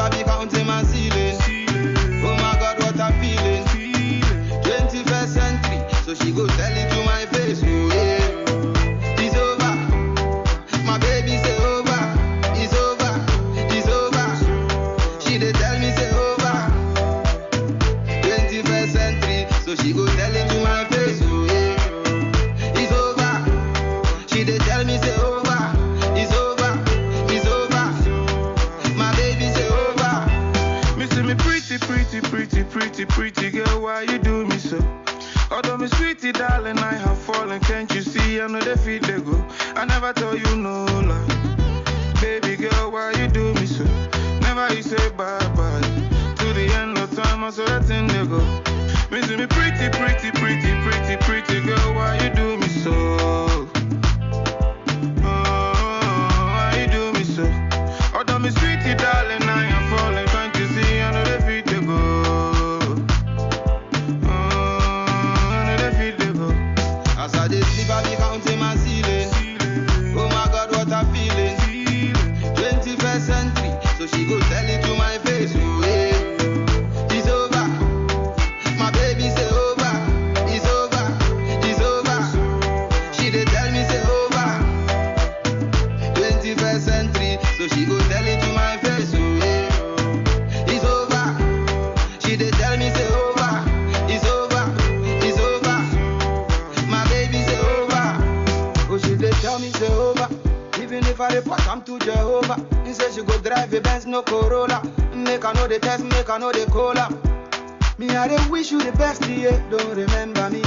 I be counting my ceiling. Oh my God, what I'm feeling. 21st century, so she go tell it to my face. Oh yeah, it's over. My baby say over. It's over. It's over. She dey tell me say over. 21st century, so she go tell it to my face. Oh yeah, it's over. She dey tell me say over. It's over. It's over. My baby say over. Me see me pretty girl, why you do me so? Although me sweetie darling, I have fallen, can't you see? I know they feel they go. I never tell you no lie. Baby girl, why you do me so? Never you say bye bye. To the end of time, I saw that thing they go. Me see me pretty girl, why you do me so? Why you do me so? Although me sweetie darling, I am falling, can't you see? I know they feel they go. As I dey sleep, I be counting my ceiling. Oh my God, what I'm feeling. 21st century, so she go tell it to my face. Oh yeah, it's over. My baby say over. It's over. It's over. She dey tell me say over. 21st century, so she go tell it to my face. Oh yeah, it's over. She dey tell me say over. It's over. It's over. My baby say over. Oh, she dey tell me say over. Even if I report, I'm to Jehovah. He say she go drive a Benz, no Corolla. Make I know the test, make I know the cola. Me, I dey wish you the best, yeah. Don't remember me.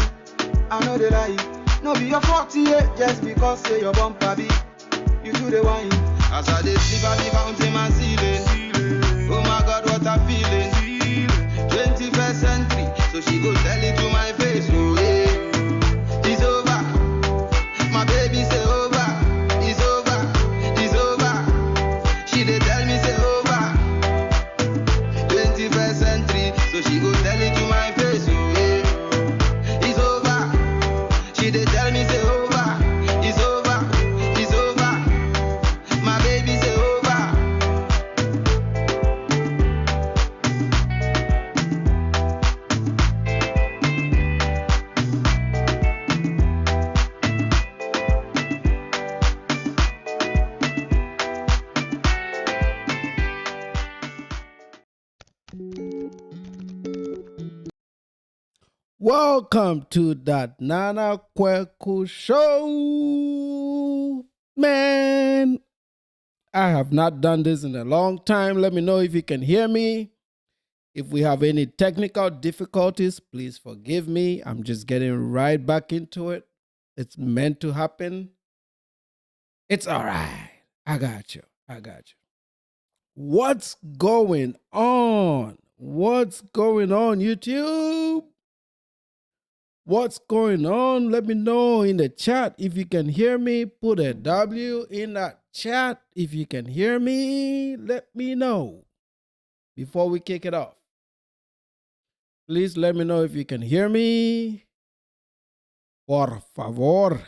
I know the lie. No be your fault, yeah. Just because say your bumper be. You do the wine. As I dey sleep, I be counting my ceiling. Oh my God, what I'm feeling. 21st century, so she go tell it to my face. Oh yeah, it's over. My baby say over. It's over. It's over. She dey tell me say over. 21st century, so she go tell it to my face. Oh yeah, it's over. She dey tell me say over. It's over. It's over. My baby say over. Welcome to that Nana Kweku show. Man, I have not done this in a long time. Let me know if you can hear me. If we have any technical difficulties, please forgive me. I'm just getting right back into it. It's meant to happen. It's all right. I got you. What's going on? What's going on, YouTube? What's going on? Let me know in the chat if you can hear me. Put a W in that chat if you can hear me. Let me know before we kick it off. Please let me know if you can hear me. Por favor.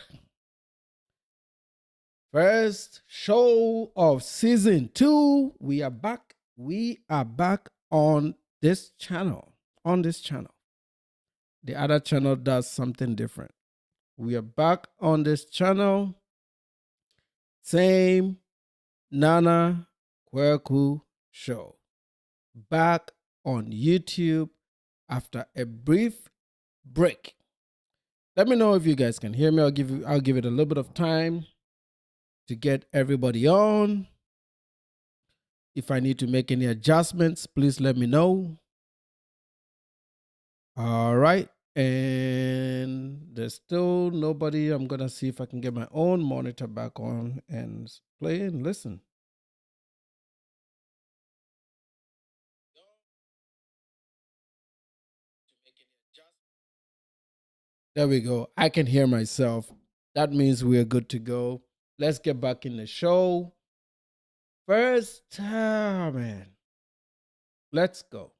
First show of season 2. We are back. We are back on this channel. The other channel does something different. We are back on this channel. Same Nana Kweku show. Back on YouTube after a brief break. Let me know if you guys can hear me. I'll give it a little bit of time to get everybody on. If I need to make any adjustments, please let me know. All right. And there's still nobody. I'm going to see if I can get my own monitor back on and play and listen. There we go. I can hear myself. That means we're good to go. Let's get back in the show. First time, man. Let's go.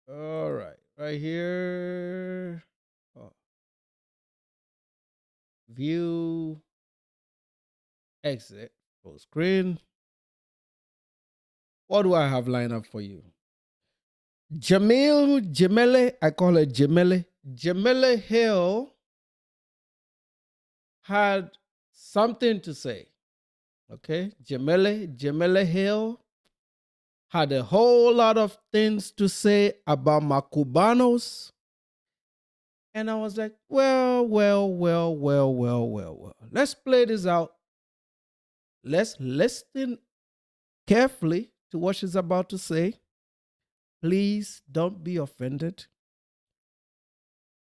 All right. Right here. Oh. View. Exit Full screen. What do I have lined up for you? Jemele, I call her Jemele. Jemelle Hill had something to say. Okay, Jemelle Hill had a whole lot of things to say about my Cubanos. And I was like, well. Let's play this out. Let's listen carefully to what she's about to say. Please don't be offended.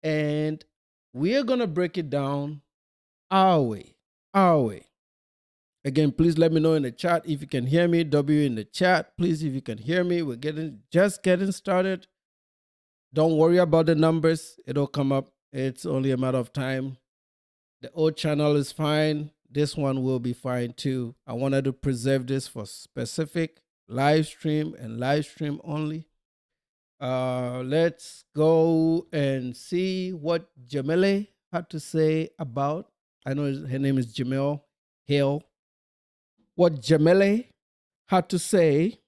And we are going to break it down our way. Again, please let me know in the chat if you can hear me. W in the chat, please, if you can hear me. We're just getting started. Don't worry about the numbers. It'll come up. It's only a matter of time. The old channel is fine. This one will be fine too. I wanted to preserve this for specific live stream and live stream only. Let's go and see what Jamele had to say about. I know her name is Jemelle Hill. What Jamele had to say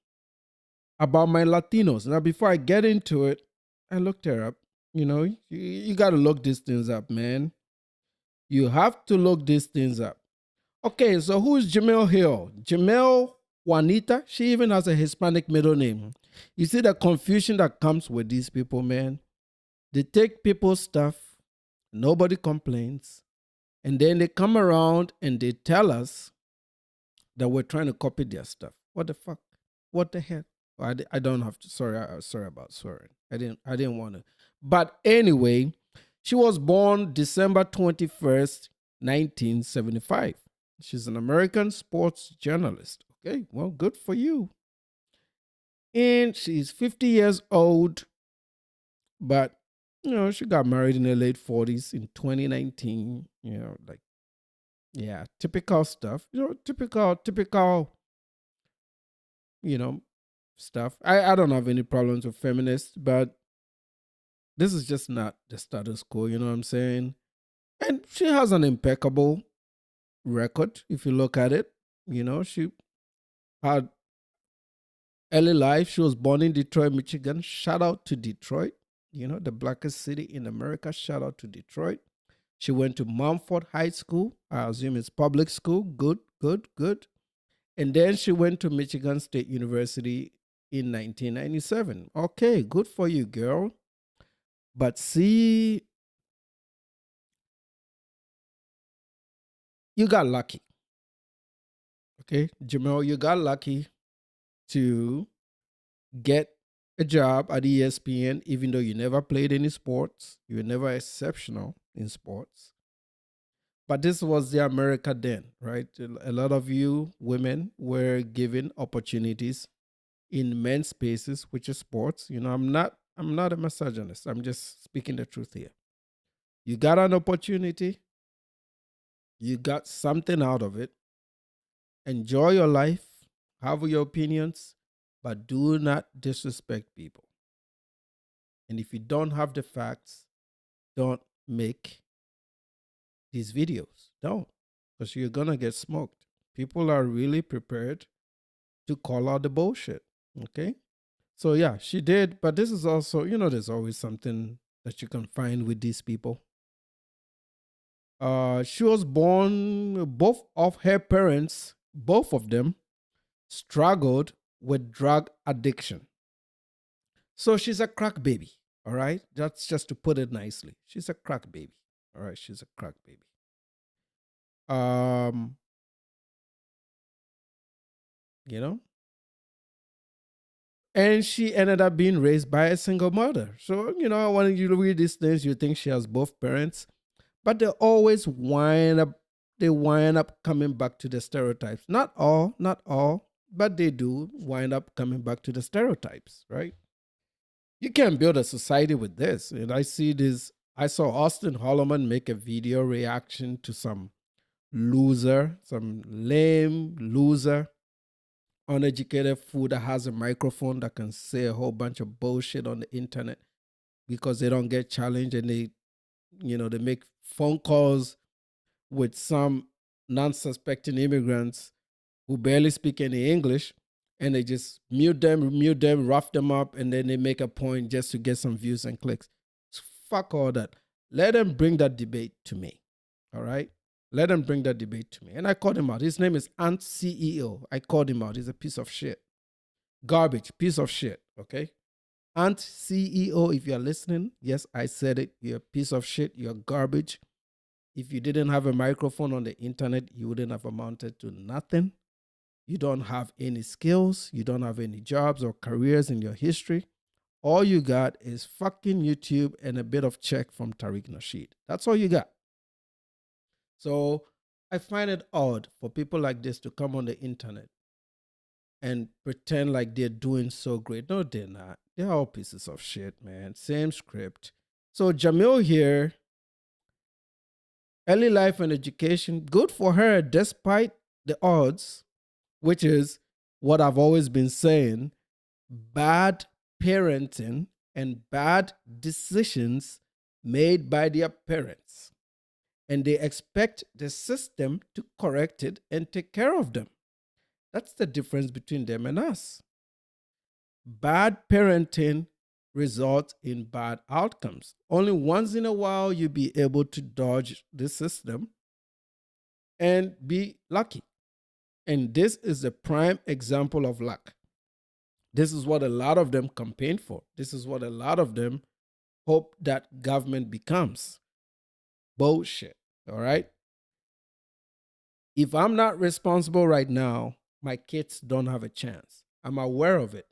about my Latinos. Now, before I get into it, I looked her up. You know, you got to look these things up, man. You have to look these things up. Okay, so who is Jemelle Hill? Jemelle Juanita. She even has a Hispanic middle name. You see the confusion that comes with these people, man. They take people's stuff, nobody complains, and then they come around and they tell us that we're trying to copy their stuff. What the fuck? What the hell? I don't have to. Sorry about swearing. I didn't want to. But anyway, she was born December 21st, 1975. She's an American sports journalist. Okay, well, good for you. And she's 50 years old, but, you know, she got married in her late 40s in 2019. You know, like, yeah, typical stuff. You know, typical, you know, stuff. I don't have any problems with feminists, but this is just not the status quo, you know what I'm saying? And she has an impeccable record, if you look at it. You know, she had early life. She was born in Detroit, Michigan. Shout out to Detroit, you know, the blackest city in America. Shout out to Detroit. She went to Mumford High School. I assume it's public school. Good. And then she went to Michigan State University in 1997. Okay, good for you, girl. But see, you got lucky. Okay, Jamel, you got lucky to get a job at ESPN, even though you never played any sports. You were never exceptional in sports. But this was the America then, right? A lot of you women were given opportunities in men's spaces, which is sports. You know, I'm not a misogynist. I'm just speaking the truth here. You got an opportunity. You got something out of it. Enjoy your life. Have your opinions, but do not disrespect people. And if you don't have the facts, don't make these videos. Don't, because you're going to get smoked. People are really prepared to call out the bullshit. Okay? So yeah, she did. But this is also, you know, there's always something that you can find with these people. She was born, both of her parents, both of them, struggled with drug addiction. So she's a crack baby, all right? That's just to put it nicely. She's a crack baby, all right? She's a crack baby. You know? And she ended up being raised by a single mother. So, you know, when you read these things, you think she has both parents, but they always wind up coming back to the stereotypes. Not all, but they do wind up coming back to the stereotypes, right? You can't build a society with this. And I saw Austin Holloman make a video reaction to some lame loser, uneducated fool that has a microphone that can say a whole bunch of bullshit on the internet because they don't get challenged, and they make phone calls with some non-suspecting immigrants who barely speak any English, and they just mute them, rough them up, and then they make a point just to get some views and clicks. So fuck all that. Let them bring that debate to me. All right? Let them bring that debate to me. And I called him out. His name is Ant CEO. I called him out. He's a piece of shit. Garbage, piece of shit. Okay? Ant CEO, if you're listening, yes, I said it. You're a piece of shit. You're garbage. If you didn't have a microphone on the internet, you wouldn't have amounted to nothing. You don't have any skills. You don't have any jobs or careers in your history. All you got is fucking YouTube and a bit of check from Tariq Nasheed. That's all you got. So I find it odd for people like this to come on the internet and pretend like they're doing so great. No, they're not. They're all pieces of shit, man. Same script. So Jemelle here, early life and education, good for her despite the odds, which is what I've always been saying. Bad parenting and bad decisions made by their parents. And they expect the system to correct it and take care of them. That's the difference between them and us. Bad parenting results in bad outcomes. Only once in a while you'll be able to dodge the system and be lucky. And this is a prime example of luck. This is what a lot of them campaign for. This is what a lot of them hope that government becomes. Bullshit. All right? If I'm not responsible right now, my kids don't have a chance. I'm aware of it.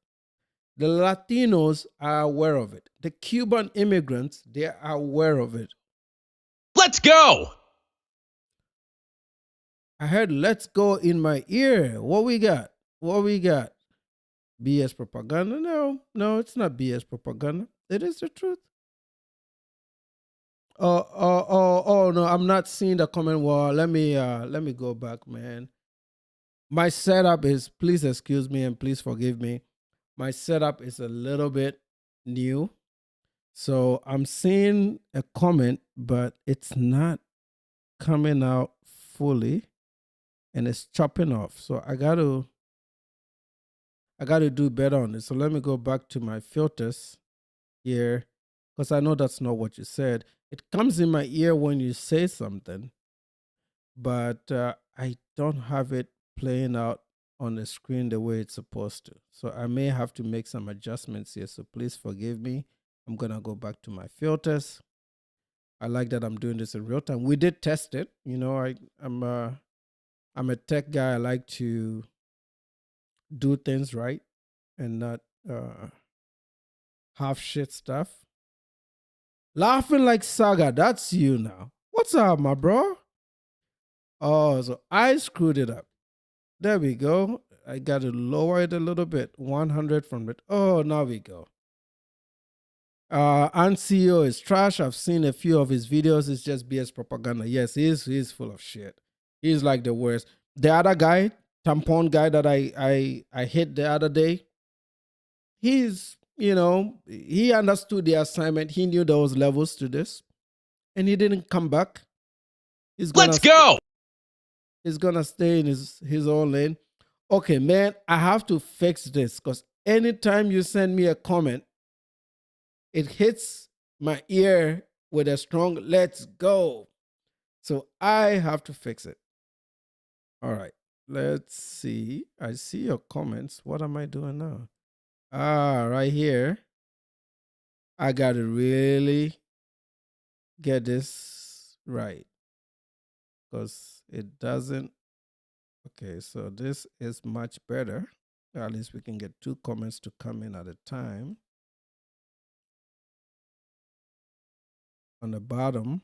The Latinos are aware of it. The Cuban immigrants, they are aware of it. Let's go! I heard let's go in my ear. What we got? What we got? BS propaganda? No, it's not BS propaganda. It is the truth. Oh, no, I'm not seeing the comment wall. Let me go back, man. My setup is, please excuse me and please forgive me. My setup is a little bit new. So I'm seeing a comment, but it's not coming out fully and it's chopping off. So I got to do better on this. So let me go back to my filters here, because I know that's not what you said. It comes in my ear when you say something, but I don't have it playing out on the screen the way it's supposed to. So I may have to make some adjustments here. So please forgive me. I'm going to go back to my filters. I like that I'm doing this in real time. We did test it. You know, I'm a tech guy. I like to do things right and not half shit stuff. Laughing like Saga, that's you now. What's up, my bro? Oh, so I screwed it up. There we go. I got to lower it a little bit. 100 from it. Oh, now we go. CEO is trash. I've seen a few of his videos. It's just BS propaganda. Yes, he's full of shit. He's like the worst. The other guy, tampon guy that I hit the other day, he's, you know, he understood the assignment. He knew there was levels to this, and he didn't come back. Let's go! He's gonna stay in his own lane. Okay, man, I have to fix this, because anytime you send me a comment, it hits my ear with a strong let's go. So I have to fix it. All right, let's see. I see your comments. What am I doing now? Right here. I got to really get this right, because it doesn't. Okay, so this is much better. At least we can get 2 comments to come in at a time. On the bottom,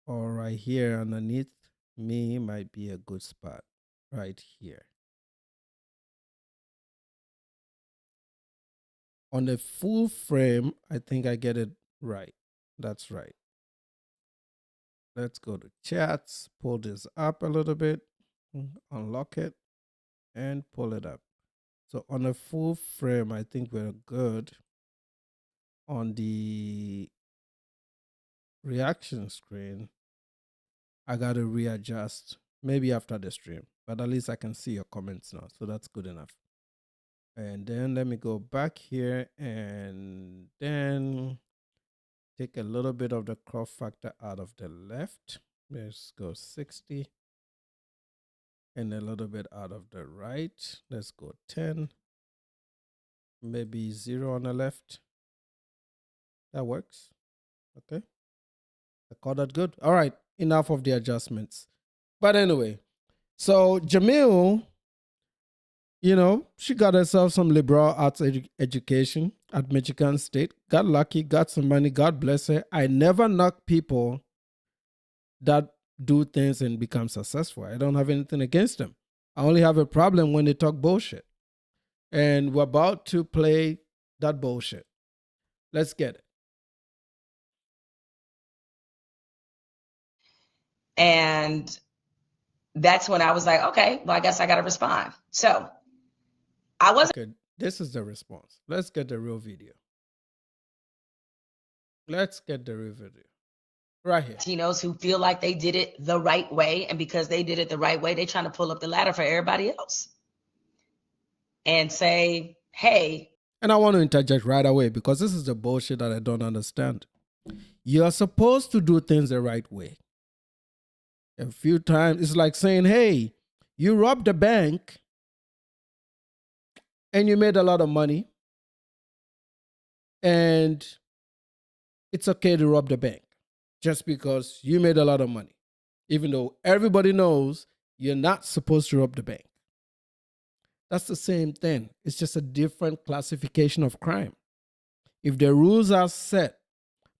or right here underneath me, might be a good spot. Right here. On the full frame, I think I get it right. That's right. Let's go to chats, pull this up a little bit, unlock it, and pull it up. So on a full frame, I think we're good. On the reaction screen, I got to readjust, maybe after the stream. but at least I can see your comments now. So that's good enough. And then let me go back here and then take a little bit of the crop factor out of the left. Let's go 60. And a little bit out of the right. Let's go 10. Maybe 0 on the left. That works. Okay. I call that good. All right. Enough of the adjustments. But anyway, so Jamele, she got herself some liberal arts education at Michigan State. Got lucky, got some money. God bless her. I never knock people that do things and become successful. I don't have anything against them. I only have a problem when they talk bullshit. And we're about to play that bullshit. Let's get it. And that's when I was like, okay, well, I guess I got to respond. So I wasn't. Okay, this is the response. Let's get the real video. Let's get the real video. Right here. Latinos who feel like they did it the right way. And because they did it the right way, they're trying to pull up the ladder for everybody else. And say, hey. And I want to interject right away because this is the bullshit that I don't understand. You're supposed to do things the right way. A few times, it's like saying, hey, you robbed the bank and you made a lot of money and it's okay to rob the bank just because you made a lot of money, even though everybody knows you're not supposed to rob the bank. That's the same thing. It's just a different classification of crime. If the rules are set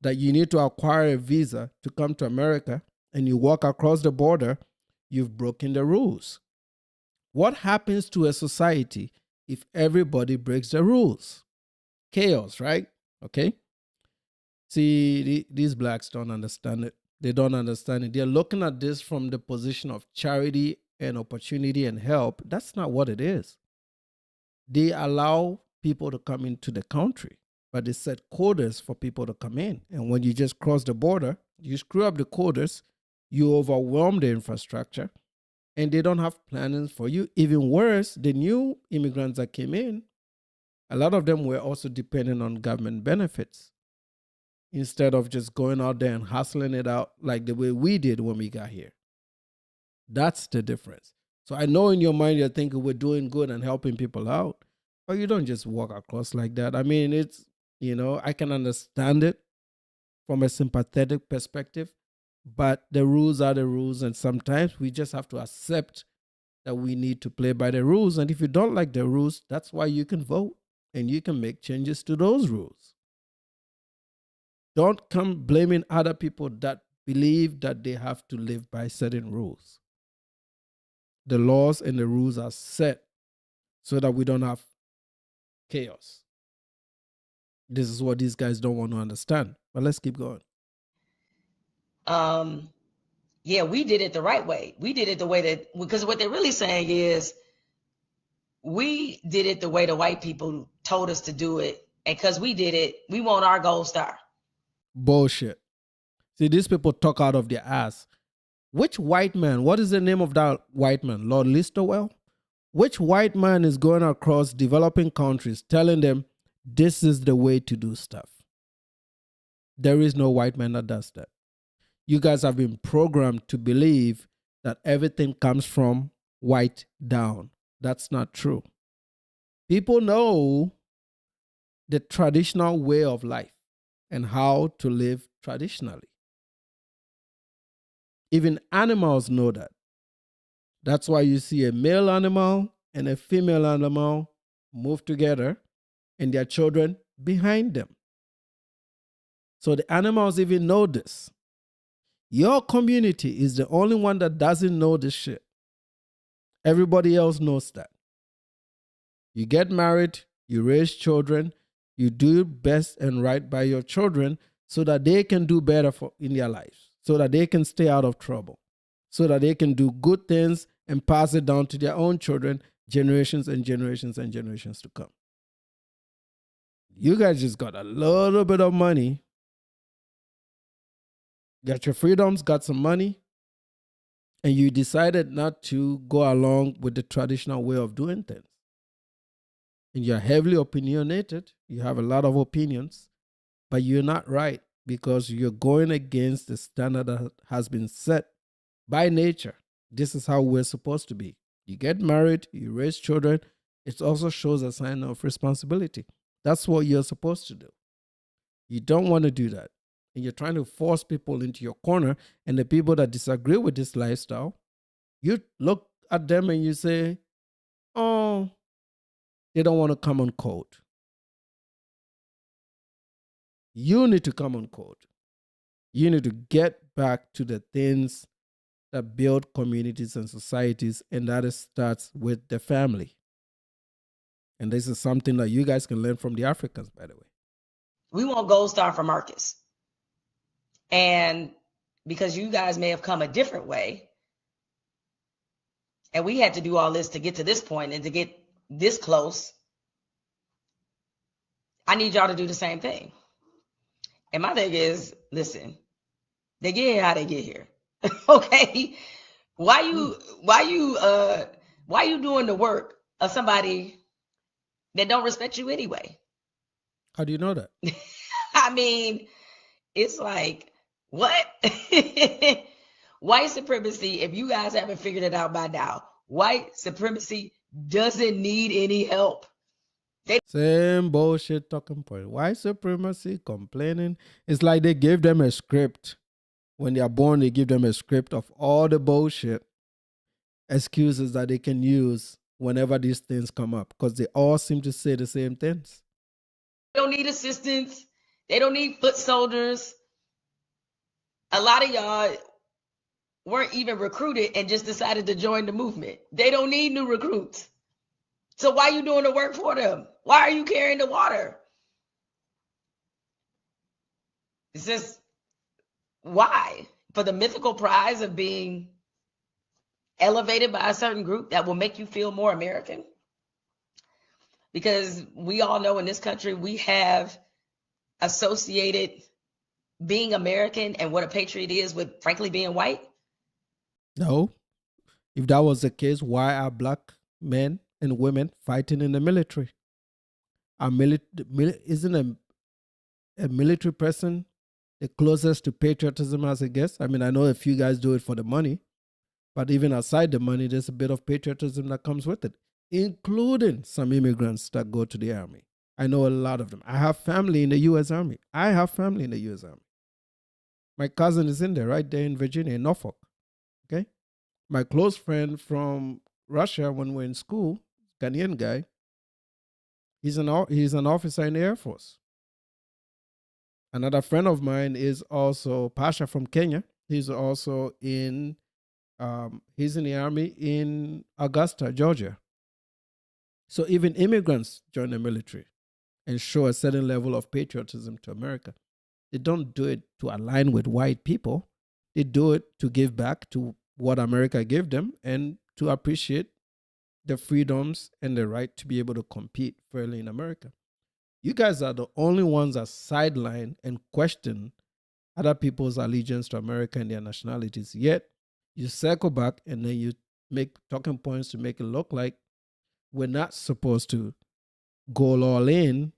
that you need to acquire a visa to come to America and you walk across the border, you've broken the rules. What happens to a society if everybody breaks the rules? Chaos, right? Okay. See, these blacks don't understand it. They don't understand it. They're looking at this from the position of charity and opportunity and help. That's not what it is. They allow people to come into the country, but they set quotas for people to come in. And when you just cross the border, you screw up the quotas, you overwhelm the infrastructure, and they don't have plans for you. Even worse, the new immigrants that came in, a lot of them were also dependent on government benefits instead of just going out there and hustling it out like the way we did when we got here. That's the difference. So I know in your mind you're thinking we're doing good and helping people out, but you don't just walk across like that. I mean, it's, I can understand it from a sympathetic perspective, but the rules are the rules, and sometimes we just have to accept that we need to play by the rules. And if you don't like the rules, that's why you can vote and you can make changes to those rules. Don't come blaming other people that believe that they have to live by certain rules. The laws and the rules are set so that we don't have chaos. This is what these guys don't want to understand. But let's keep going. Yeah, we did it the right way. We did it the way that, because what they're really saying is we did it the way the white people told us to do it. And because we did it, we want our gold star. Bullshit. See, these people talk out of their ass. Which white man? What is the name of that white man? Lord Listowel? Which white man is going across developing countries telling them this is the way to do stuff? There is no white man that does that. You guys have been programmed to believe that everything comes from white down. That's not true. People know the traditional way of life and how to live traditionally. Even animals know that. That's why you see a male animal and a female animal move together and their children behind them. So the animals even know this. Your community is the only one that doesn't know this shit. Everybody else knows that. You get married, you raise children, you do best and right by your children so that they can do better in their lives, so that they can stay out of trouble, so that they can do good things and pass it down to their own children, generations and generations and generations to come. You guys just got a little bit of money, got your freedoms, got some money, and you decided not to go along with the traditional way of doing things. And you're heavily opinionated, you have a lot of opinions, but you're not right because you're going against the standard that has been set by nature. This is how we're supposed to be. You get married, you raise children. It also shows a sign of responsibility. That's what you're supposed to do. You don't want to do that. And you're trying to force people into your corner. And the people that disagree with this lifestyle, you look at them and you say, oh, they don't want to come on code. You need to come on code. You need to get back to the things that build communities and societies, and that starts with the family. And this is something that you guys can learn from the Africans, by the way. We want Gold Star for Marcus. And because you guys may have come a different way, and we had to do all this to get to this point and to get this close, I need y'all to do the same thing. And my thing is, listen, they get here how they get here. Okay? Why you doing the work of somebody that don't respect you anyway? How do you know that? I mean, it's like, what? White supremacy, if you guys haven't figured it out by now, white supremacy doesn't need any help. Same bullshit talking point. White supremacy, complaining. It's like they gave them a script. When they are born, they give them a script of all the bullshit excuses that they can use whenever these things come up, because they all seem to say the same things. They don't need assistance. They don't need foot soldiers. A lot of y'all weren't even recruited and just decided to join the movement. They don't need new recruits. So why are you doing the work for them? Why are you carrying the water? It's just, why? For the mythical prize of being elevated by a certain group that will make you feel more American? Because we all know in this country, we have associated being American and what a patriot is with, frankly, being white. No. If that was the case, why are black men and women fighting in the military? Isn't a military person the closest to patriotism as it gets? I mean, I know a few guys do it for the money, but even outside the money, there's a bit of patriotism that comes with it, including some immigrants that go to the army. I know a lot of them. I have family in the U.S. Army. My cousin is in there, right there in Virginia, in Norfolk. Okay? My close friend from Russia, when we're in school, Ghanaian guy, he's an officer in the Air Force. Another friend of mine is also Pasha from Kenya. He's also in the army in Augusta, Georgia. So even immigrants join the military and show a certain level of patriotism to America. They don't do it to align with white people. They do it to give back to what America gave them and to appreciate the freedoms and the right to be able to compete fairly in America. You guys are the only ones that sideline and question other people's allegiance to America and their nationalities. Yet, you circle back and then you make talking points to make it look like we're not supposed to go all in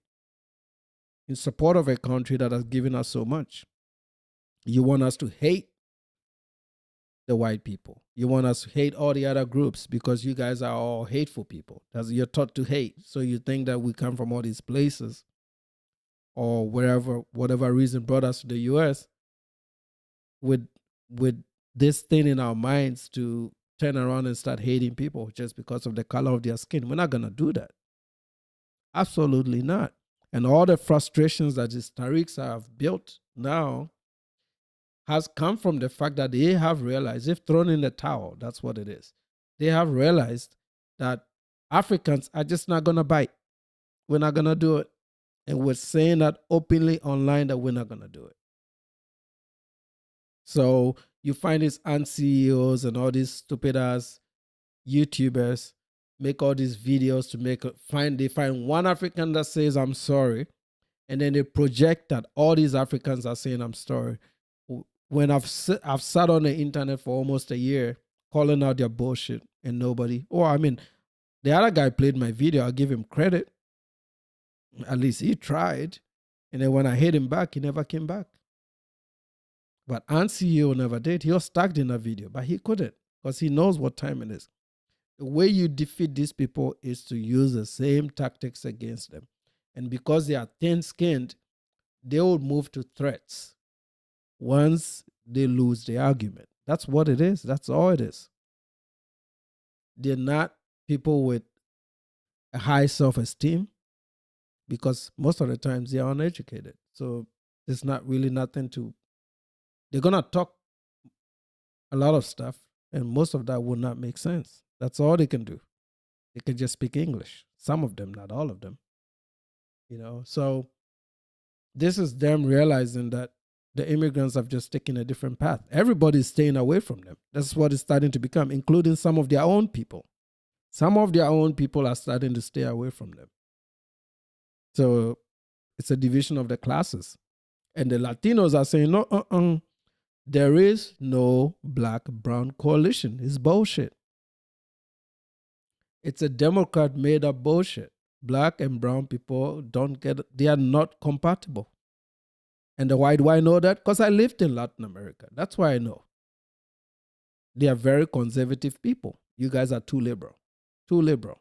support of a country that has given us so much. You want us to hate the white people. You want us to hate all the other groups because you guys are all hateful people. You're taught to hate. So you think that we come from all these places or whatever reason brought us to the U.S. with this thing in our minds to turn around and start hating people just because of the color of their skin. We're not going to do that. Absolutely not. And all the frustrations that these Tariqs have built now has come from the fact that they have realized, they've thrown in the towel. That's what it is. They have realized that Africans are just not going to bite. We're not going to do it. And we're saying that openly online that we're not going to do it. So you find these CEOs and all these stupid ass YouTubers make all these videos to they find one African that says I'm sorry, and then they project that all these Africans are saying I'm sorry. When I've sat on the internet for almost a year calling out their bullshit and nobody. Or I mean, the other guy played my video. I'll give him credit. At least he tried. And then when I hit him back, he never came back. But CEO never did. He was stuck in a video, but he couldn't because he knows what time it is. The way you defeat these people is to use the same tactics against them. And because they are thin-skinned, they will move to threats once they lose the argument. That's what it is. That's all it is. They're not people with a high self-esteem because most of the times they are uneducated. So there's not really nothing to... They're going to talk a lot of stuff, and most of that will not make sense. That's all they can do. They can just speak English. Some of them, not all of them. You know, so this is them realizing that the immigrants have just taken a different path. Everybody's staying away from them. That's what it's starting to become, including some of their own people. Some of their own people are starting to stay away from them. So it's a division of the classes. And the Latinos are saying, no, there is no black-brown coalition. It's bullshit. It's a Democrat made-up bullshit. Black and brown people they are not compatible. And why do I know that? Because I lived in Latin America. That's why I know. They are very conservative people. You guys are too liberal. Too liberal.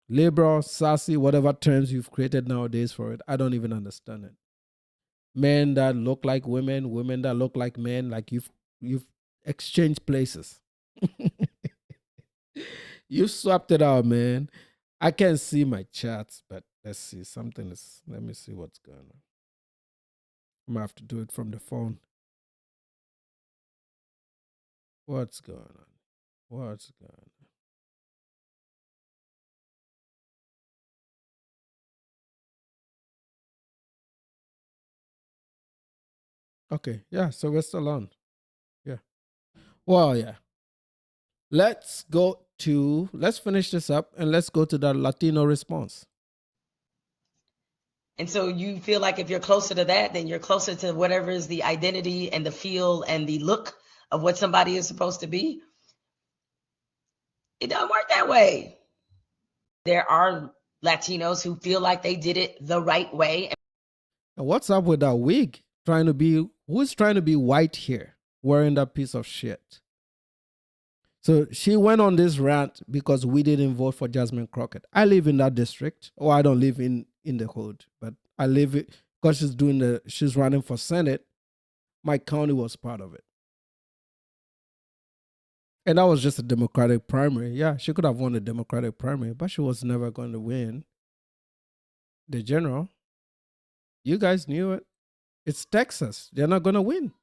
Liberal, sassy, whatever terms you've created nowadays for it, I don't even understand it. Men that look like women, women that look like men, like you've exchanged places. You swapped it out, man. I can't see my chats, but let's see. Let me see what's going on. I'm going to have to do it from the phone. What's going on? What's going on? Okay, yeah, so we're still on. Yeah. Well, yeah. Let's finish this up and let's go to the Latino response. And so you feel like if you're closer to that, then you're closer to whatever is the identity and the feel and the look of what somebody is supposed to be. It doesn't work that way. There are Latinos who feel like they did it the right way. And what's up with that wig? Who's trying to be white here wearing that piece of shit? So she went on this rant because we didn't vote for Jasmine Crockett. I live in that district. Or I don't live in the hood, but I live it because she's running for Senate. My county was part of it. And that was just a Democratic primary. Yeah, she could have won the Democratic primary, but she was never going to win the general. You guys knew it. It's Texas. They're not going to win.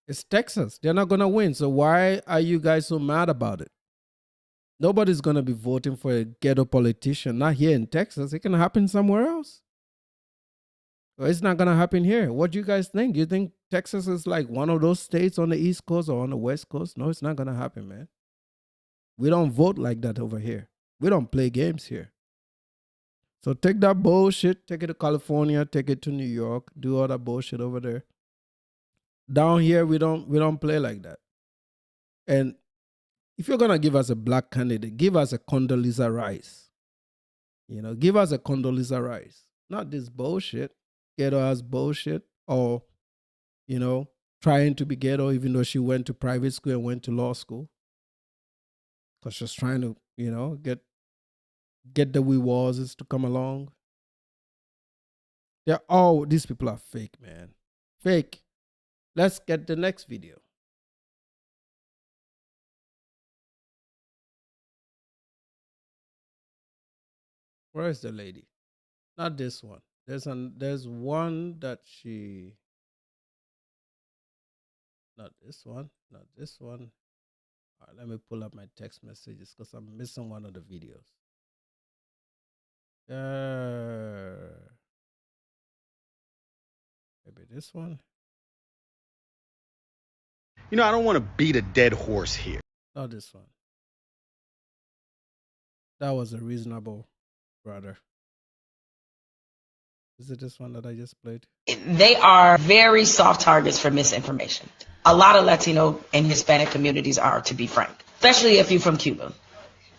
It's Texas. They're not going to win. So why are you guys so mad about it? Nobody's going to be voting for a ghetto politician. Not here in Texas. It can happen somewhere else. Well, it's not going to happen here. What do you guys think? You think Texas is like one of those states on the East Coast or on the West Coast? No, it's not going to happen, man. We don't vote like that over here. We don't play games here. So take that bullshit, take it to California, take it to New York, do all that bullshit over there. Down here, we don't play like that. And if you're gonna give us a black candidate, give us a Condoleezza Rice. Give us a Condoleezza Rice. Not this bullshit, ghetto ass bullshit, or trying to be ghetto even though she went to private school and went to law school. Because she's trying to, get the wee walls to come along. These people are fake, man. Fake. Let's get the next video. Where is the lady? Not this one. There's one that she... Not this one. Not this one. All right, let me pull up my text messages because I'm missing one of the videos. Maybe this one. I don't want to beat a dead horse here. Not this one. That was a reasonable brother. Is it this one that I just played? They are very soft targets for misinformation. A lot of Latino and Hispanic communities are, to be frank, especially if you're from Cuba.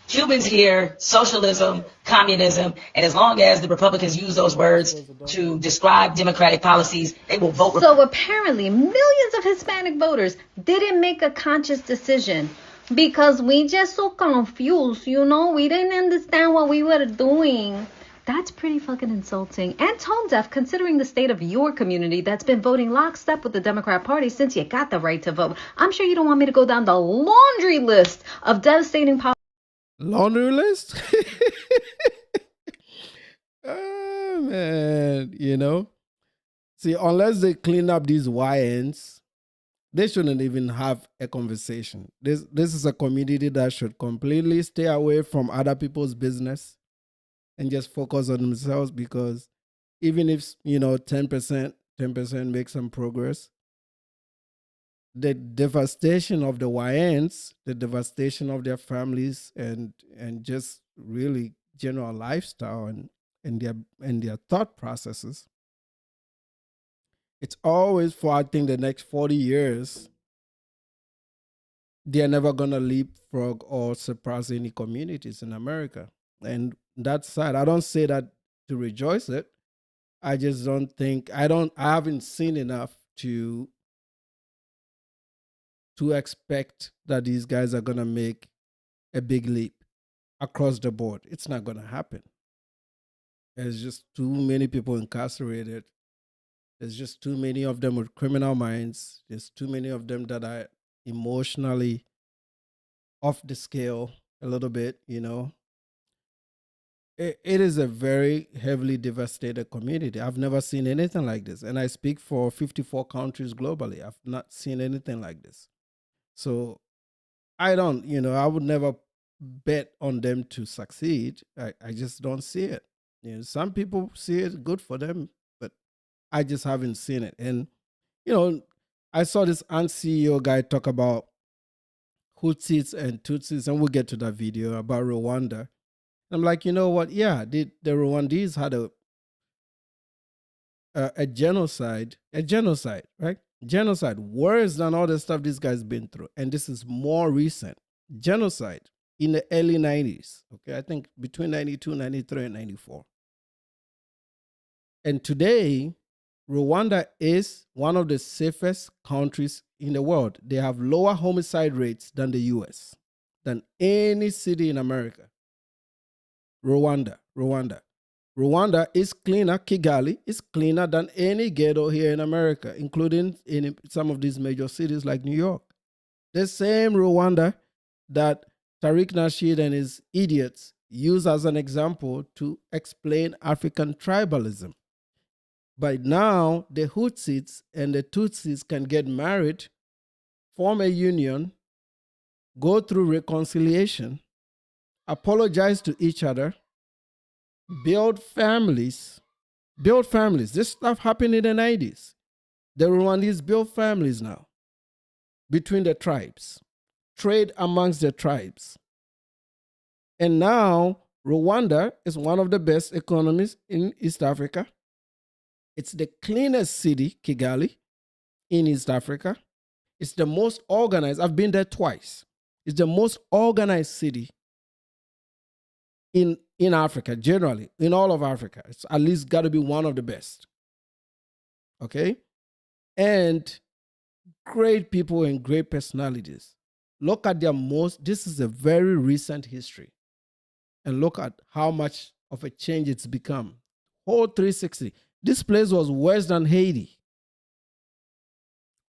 Cubans hear socialism, communism, and as long as the Republicans use those words to describe democratic policies, they will vote. So apparently, millions of Hispanic voters didn't make a conscious decision because we just so confused, you know? We didn't understand what we were doing. That's pretty fucking insulting and tone deaf considering the state of your community that's been voting lockstep with the Democrat Party since you got the right to vote. I'm sure you don't want me to go down the laundry list of devastating policies. Laundry list? Oh, man, you know? See, unless they clean up these YNs, they shouldn't even have a conversation. This is a community that should completely stay away from other people's business and just focus on themselves, because even if, 10% make some progress, the devastation of the YNs, the devastation of their families and just really general lifestyle and their thought processes, it's always for, I think, the next 40 years, they're never going to leapfrog or surpass any communities in America. And that's sad. I don't say that to rejoice it. I just don't think, I haven't seen enough to expect that these guys are going to make a big leap across the board. It's not going to happen. There's just too many people incarcerated. There's just too many of them with criminal minds. There's too many of them that are emotionally off the scale a little bit, It is a very heavily devastated community. I've never seen anything like this. And I speak for 54 countries globally. I've not seen anything like this. So I don't, I would never bet on them to succeed. I just don't see it. Some people see it, good for them, but I just haven't seen it. And, I saw this CEO guy talk about Hutsis and Tutsis, and we'll get to that video about Rwanda. I'm like, you know what? Yeah, the Rwandese had a genocide, right? Genocide, worse than all the stuff this guy's been through. And this is more recent. Genocide in the early 90s, okay? I think between 92, 93, and 94. And today, Rwanda is one of the safest countries in the world. They have lower homicide rates than the US, than any city in America. Rwanda is cleaner. Kigali is cleaner than any ghetto here in America, including in some of these major cities like New York. The same Rwanda that Tariq Nasheed and his idiots use as an example to explain African tribalism. But now the Hutsis and the Tutsis can get married, form a union, go through reconciliation, apologize to each other, build families. This stuff happened in the 90s. The Rwandese build families now between the tribes, trade amongst the tribes. And now Rwanda is one of the best economies in East Africa. It's the cleanest city, Kigali, in East Africa. It's the most organized. I've been there twice. It's the most organized city in Africa, generally, in all of Africa. It's at least got to be one of the best. Okay? And great people and great personalities. Look at this is a very recent history. And look at how much of a change it's become. Whole 360. This place was worse than Haiti.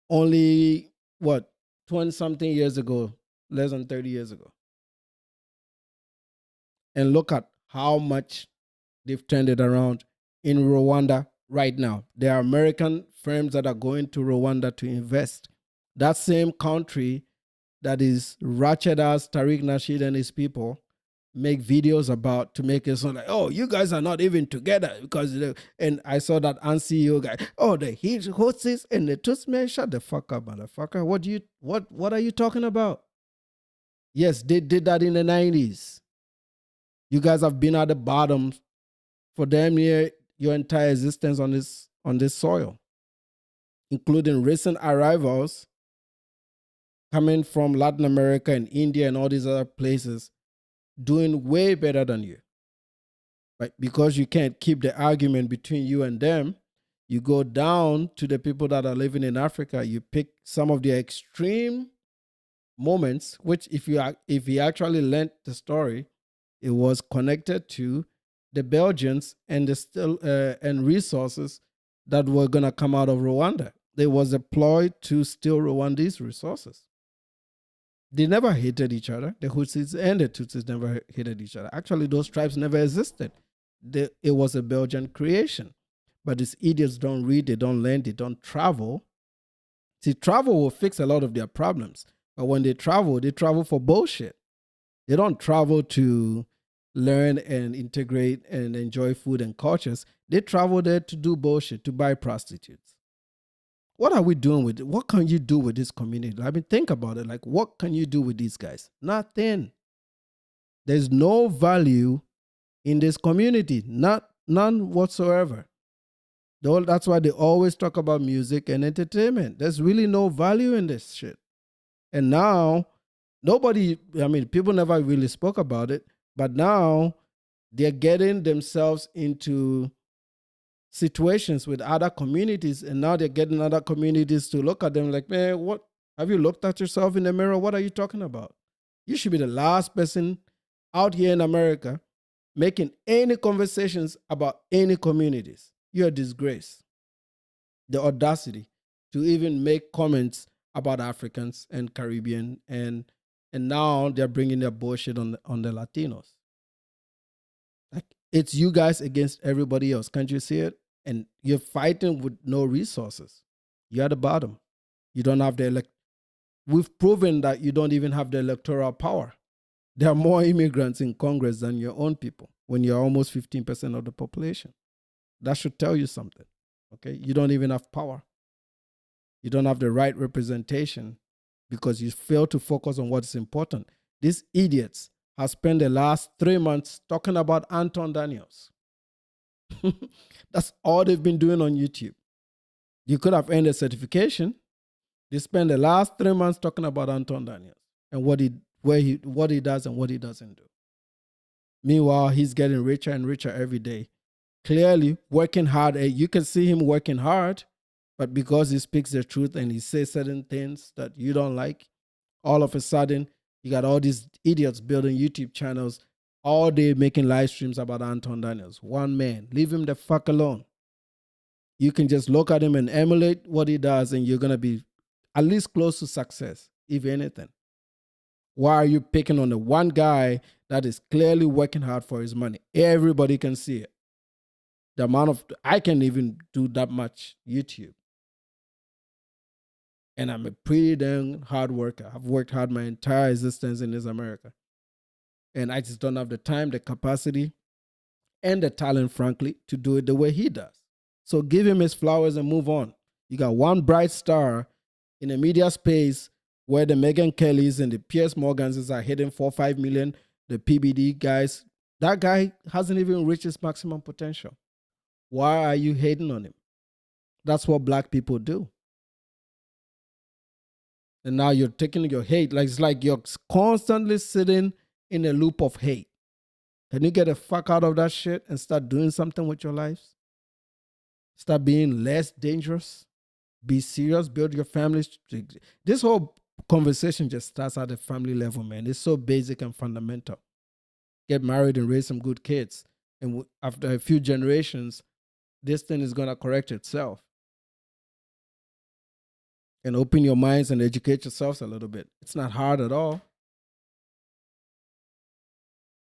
Only, 20-something years ago, less than 30 years ago. And look at how much they've turned it around in Rwanda right now. There are American firms that are going to Rwanda to invest. That same country that is ratchet as Tariq Nasheed and his people make videos about to make it sound like, oh, you guys are not even together because, and I saw that CEO guy, oh, the Hutsis and the Tutsis, man, shut the fuck up, motherfucker. What are you talking about? Yes, they did that in the 90s. You guys have been at the bottom for damn near your entire existence on this soil, including recent arrivals coming from Latin America and India and all these other places, doing way better than you. But because you can't keep the argument between you and them, you go down to the people that are living in Africa. You pick some of the extreme moments, which if you actually learned the story, it was connected to the Belgians and and resources that were gonna come out of Rwanda. There was a ploy to steal Rwandese resources. They never hated each other. The Hutsis and the Tutsis never hated each other. Actually, those tribes never existed. It was a Belgian creation. But these idiots don't read, they don't learn, they don't travel. See, travel will fix a lot of their problems. But when they travel for bullshit. They don't travel to learn and integrate and enjoy food and cultures. They travel there to do bullshit, to buy prostitutes. What are we doing with it? What can you do with this community? I mean, think about it. Like, what can you do with these guys? Nothing. There's no value in this community. None whatsoever. That's why they always talk about music and entertainment. There's really no value in this shit. And now, people never really spoke about it, but now they're getting themselves into situations with other communities, and now they're getting other communities to look at them like, man, what? Have you looked at yourself in the mirror? What are you talking about? You should be the last person out here in America making any conversations about any communities. You're a disgrace. The audacity to even make comments about Africans and Caribbean, and now they're bringing their bullshit on the Latinos. Like, it's you guys against everybody else. Can't you see it? And you're fighting with no resources. You're at the bottom. You don't have We've proven that you don't even have the electoral power. There are more immigrants in Congress than your own people when you're almost 15% of the population. That should tell you something. Okay? You don't even have power. You don't have the right representation because you fail to focus on what's important. These idiots have spent the last 3 months talking about Anton Daniels. That's all they've been doing on YouTube. You could have earned a certification. They spent the last 3 months talking about Anton Daniels and what he does and what he doesn't do. Meanwhile, he's getting richer and richer every day. Clearly working hard. You can see him working hard, but because he speaks the truth and he says certain things that you don't like, all of a sudden, you got all these idiots building YouTube channels all day making live streams about Anton Daniels. One man. Leave him the fuck alone. You can just look at him and emulate what he does, and you're going to be at least close to success, if anything. Why are you picking on the one guy that is clearly working hard for his money? Everybody can see it. I can't even do that much YouTube. And I'm a pretty damn hard worker. I've worked hard my entire existence in this America. And I just don't have the time, the capacity, and the talent, frankly, to do it the way he does. So give him his flowers and move on. You got one bright star in the media space where the Megan Kellys and the Piers Morgans are hitting 4-5 million, the PBD guys. That guy hasn't even reached his maximum potential. Why are you hating on him? That's what black people do. And now you're taking your hate. It's like you're constantly sitting in a loop of hate. Can you get the fuck out of that shit and start doing something with your lives? Start being less dangerous. Be serious. Build your families. This whole conversation just starts at the family level, man. It's so basic and fundamental. Get married and raise some good kids. And after a few generations, this thing is going to correct itself. And open your minds and educate yourselves a little bit. It's not hard at all.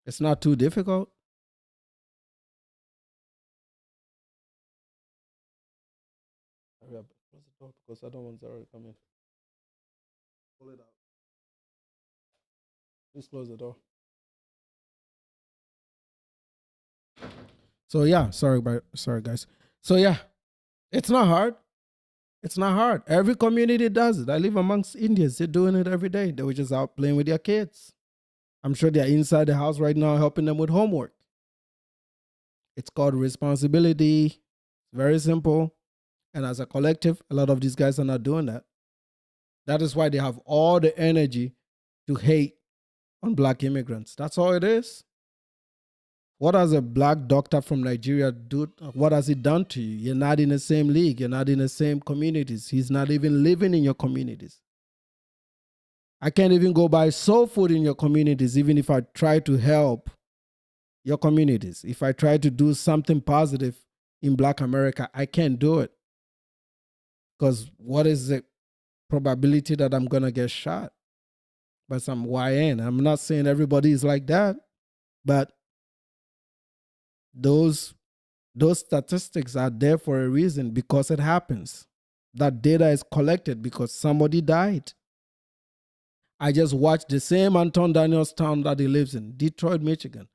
It's not too difficult. Hurry up. Close the door because I don't want Zara to come in. Pull it out. Please close the door. So yeah, sorry guys. So yeah, it's not hard. It's not hard. Every community does it. I live amongst Indians. They're doing it every day. They were just out playing with their kids. I'm sure they're inside the house right now helping them with homework. It's called responsibility. Very simple. And as a collective, a lot of these guys are not doing that. That is why they have all the energy to hate on black immigrants. That's all it is. What does a black doctor from Nigeria do? What has he done to you? You're not in the same league. You're not in the same communities. He's not even living in your communities. I can't even go buy soul food in your communities, even if I try to help your communities. If I try to do something positive in Black America, I can't do it. Because what is the probability that I'm going to get shot by some YN? I'm not saying everybody is like that, but those statistics are there for a reason, because it happens. That data is collected because somebody died. I just watched the same Anton Daniels town that he lives in, Detroit, Michigan.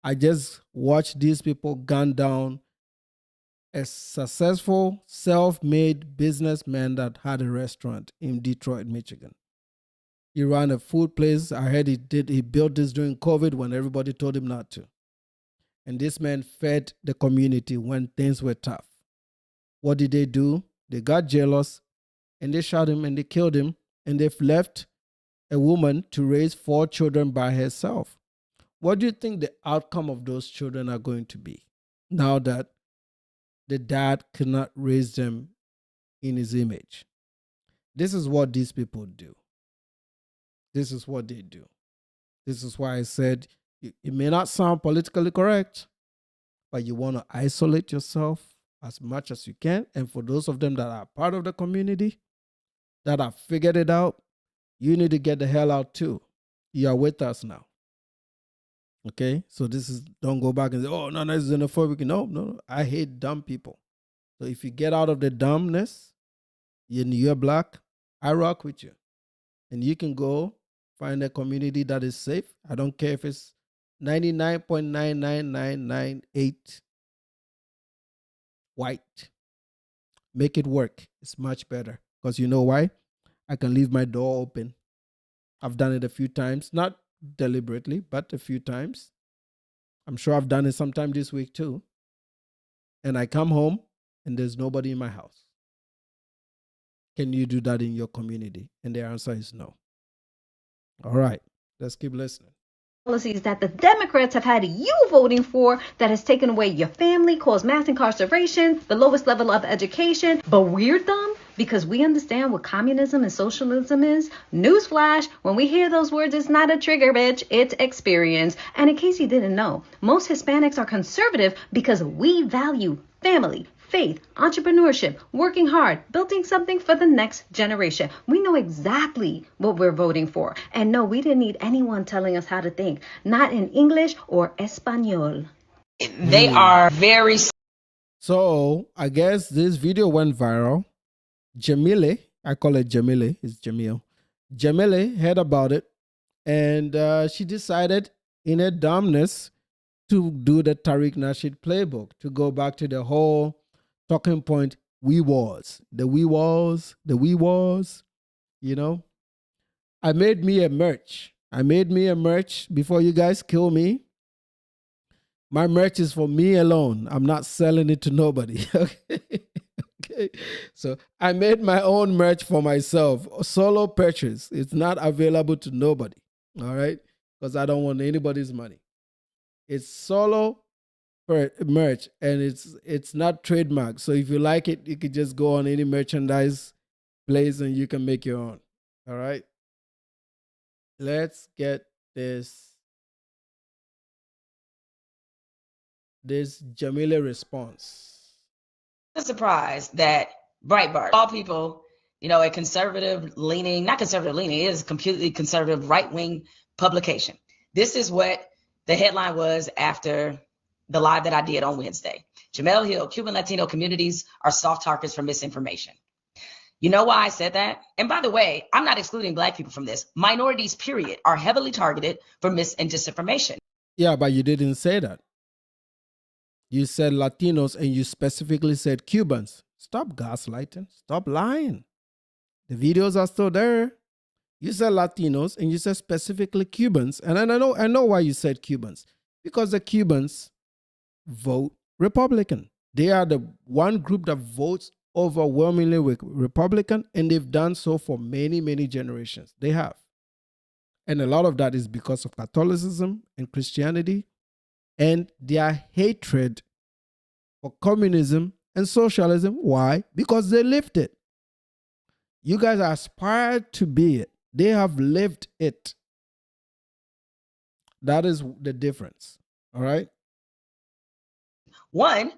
I just watched these people gun down a successful, self-made businessman that had a restaurant in Detroit, Michigan. He ran a food place. I heard he built this during COVID when everybody told him not to. And this man fed the community when things were tough. What did they do? They got jealous and they shot him and they killed him, and they've left a woman to raise 4 children by herself. What do you think the outcome of those children are going to be now that the dad cannot raise them in his image? This is what these people do. This is what they do. This is why I said it may not sound politically correct, but you want to isolate yourself as much as you can. And for those of them that are part of the community, that have figured it out, you need to get the hell out too. You are with us now. Okay? So this is, don't go back and say, oh, no, this is xenophobic. No. I hate dumb people. So if you get out of the dumbness, you're black, I rock with you. And you can go find a community that is safe. I don't care if it's 99.99998 white. Make it work. It's much better. Because you know why? I can leave my door open. I've done it a few times. Not deliberately, but a few times. I'm sure I've done it sometime this week too. And I come home and there's nobody in my house. Can you do that in your community? And the answer is no. All right, let's keep listening. Policies that the Democrats have had you voting for that has taken away your family, caused mass incarceration, the lowest level of education. But we're dumb because we understand what communism and socialism is. Newsflash, when we hear those words, it's not a trigger, bitch. It's experience. And in case you didn't know, most Hispanics are conservative because we value family, faith, entrepreneurship, working hard, building something for the next generation. We know exactly what we're voting for. And no, we didn't need anyone telling us how to think. Not in English or Espanol. They are very... So I guess this video went viral. Jamele, I call it Jamele, it's Jemelle. Jamele heard about it, and she decided in her dumbness to do the Tariq Nasheed playbook, to go back to the whole talking point, we wars, you know. I made me a merch before you guys kill me. My merch is for me alone. I'm not selling it to nobody. Okay. So I made my own merch for myself, solo purchase. It's not available to nobody. All right. Because I don't want anybody's money. It's solo merch, and it's not trademark. So if you like it, you could just go on any merchandise place and you can make your own. All right. Let's get this Jamele response. I'm surprised that Breitbart, all people, a conservative leaning, not conservative leaning, it is a completely conservative right-wing publication. This is what the headline was after the live that I did on Wednesday. Jemelle Hill, Cuban Latino communities are soft targets for misinformation. You know why I said that? And by the way, I'm not excluding black people from this. Minorities, period, are heavily targeted for mis and disinformation. Yeah, but you didn't say that. You said Latinos and you specifically said Cubans. Stop gaslighting. Stop lying. The videos are still there. You said Latinos and you said specifically Cubans. And I know why you said Cubans. Because the Cubans vote Republican. They are the one group that votes overwhelmingly Republican, and they've done so for many, many generations. They have. And a lot of that is because of Catholicism and Christianity and their hatred for communism and socialism. Why? Because they lived it. You guys are aspired to be it. They have lived it. That is the difference. All right? One,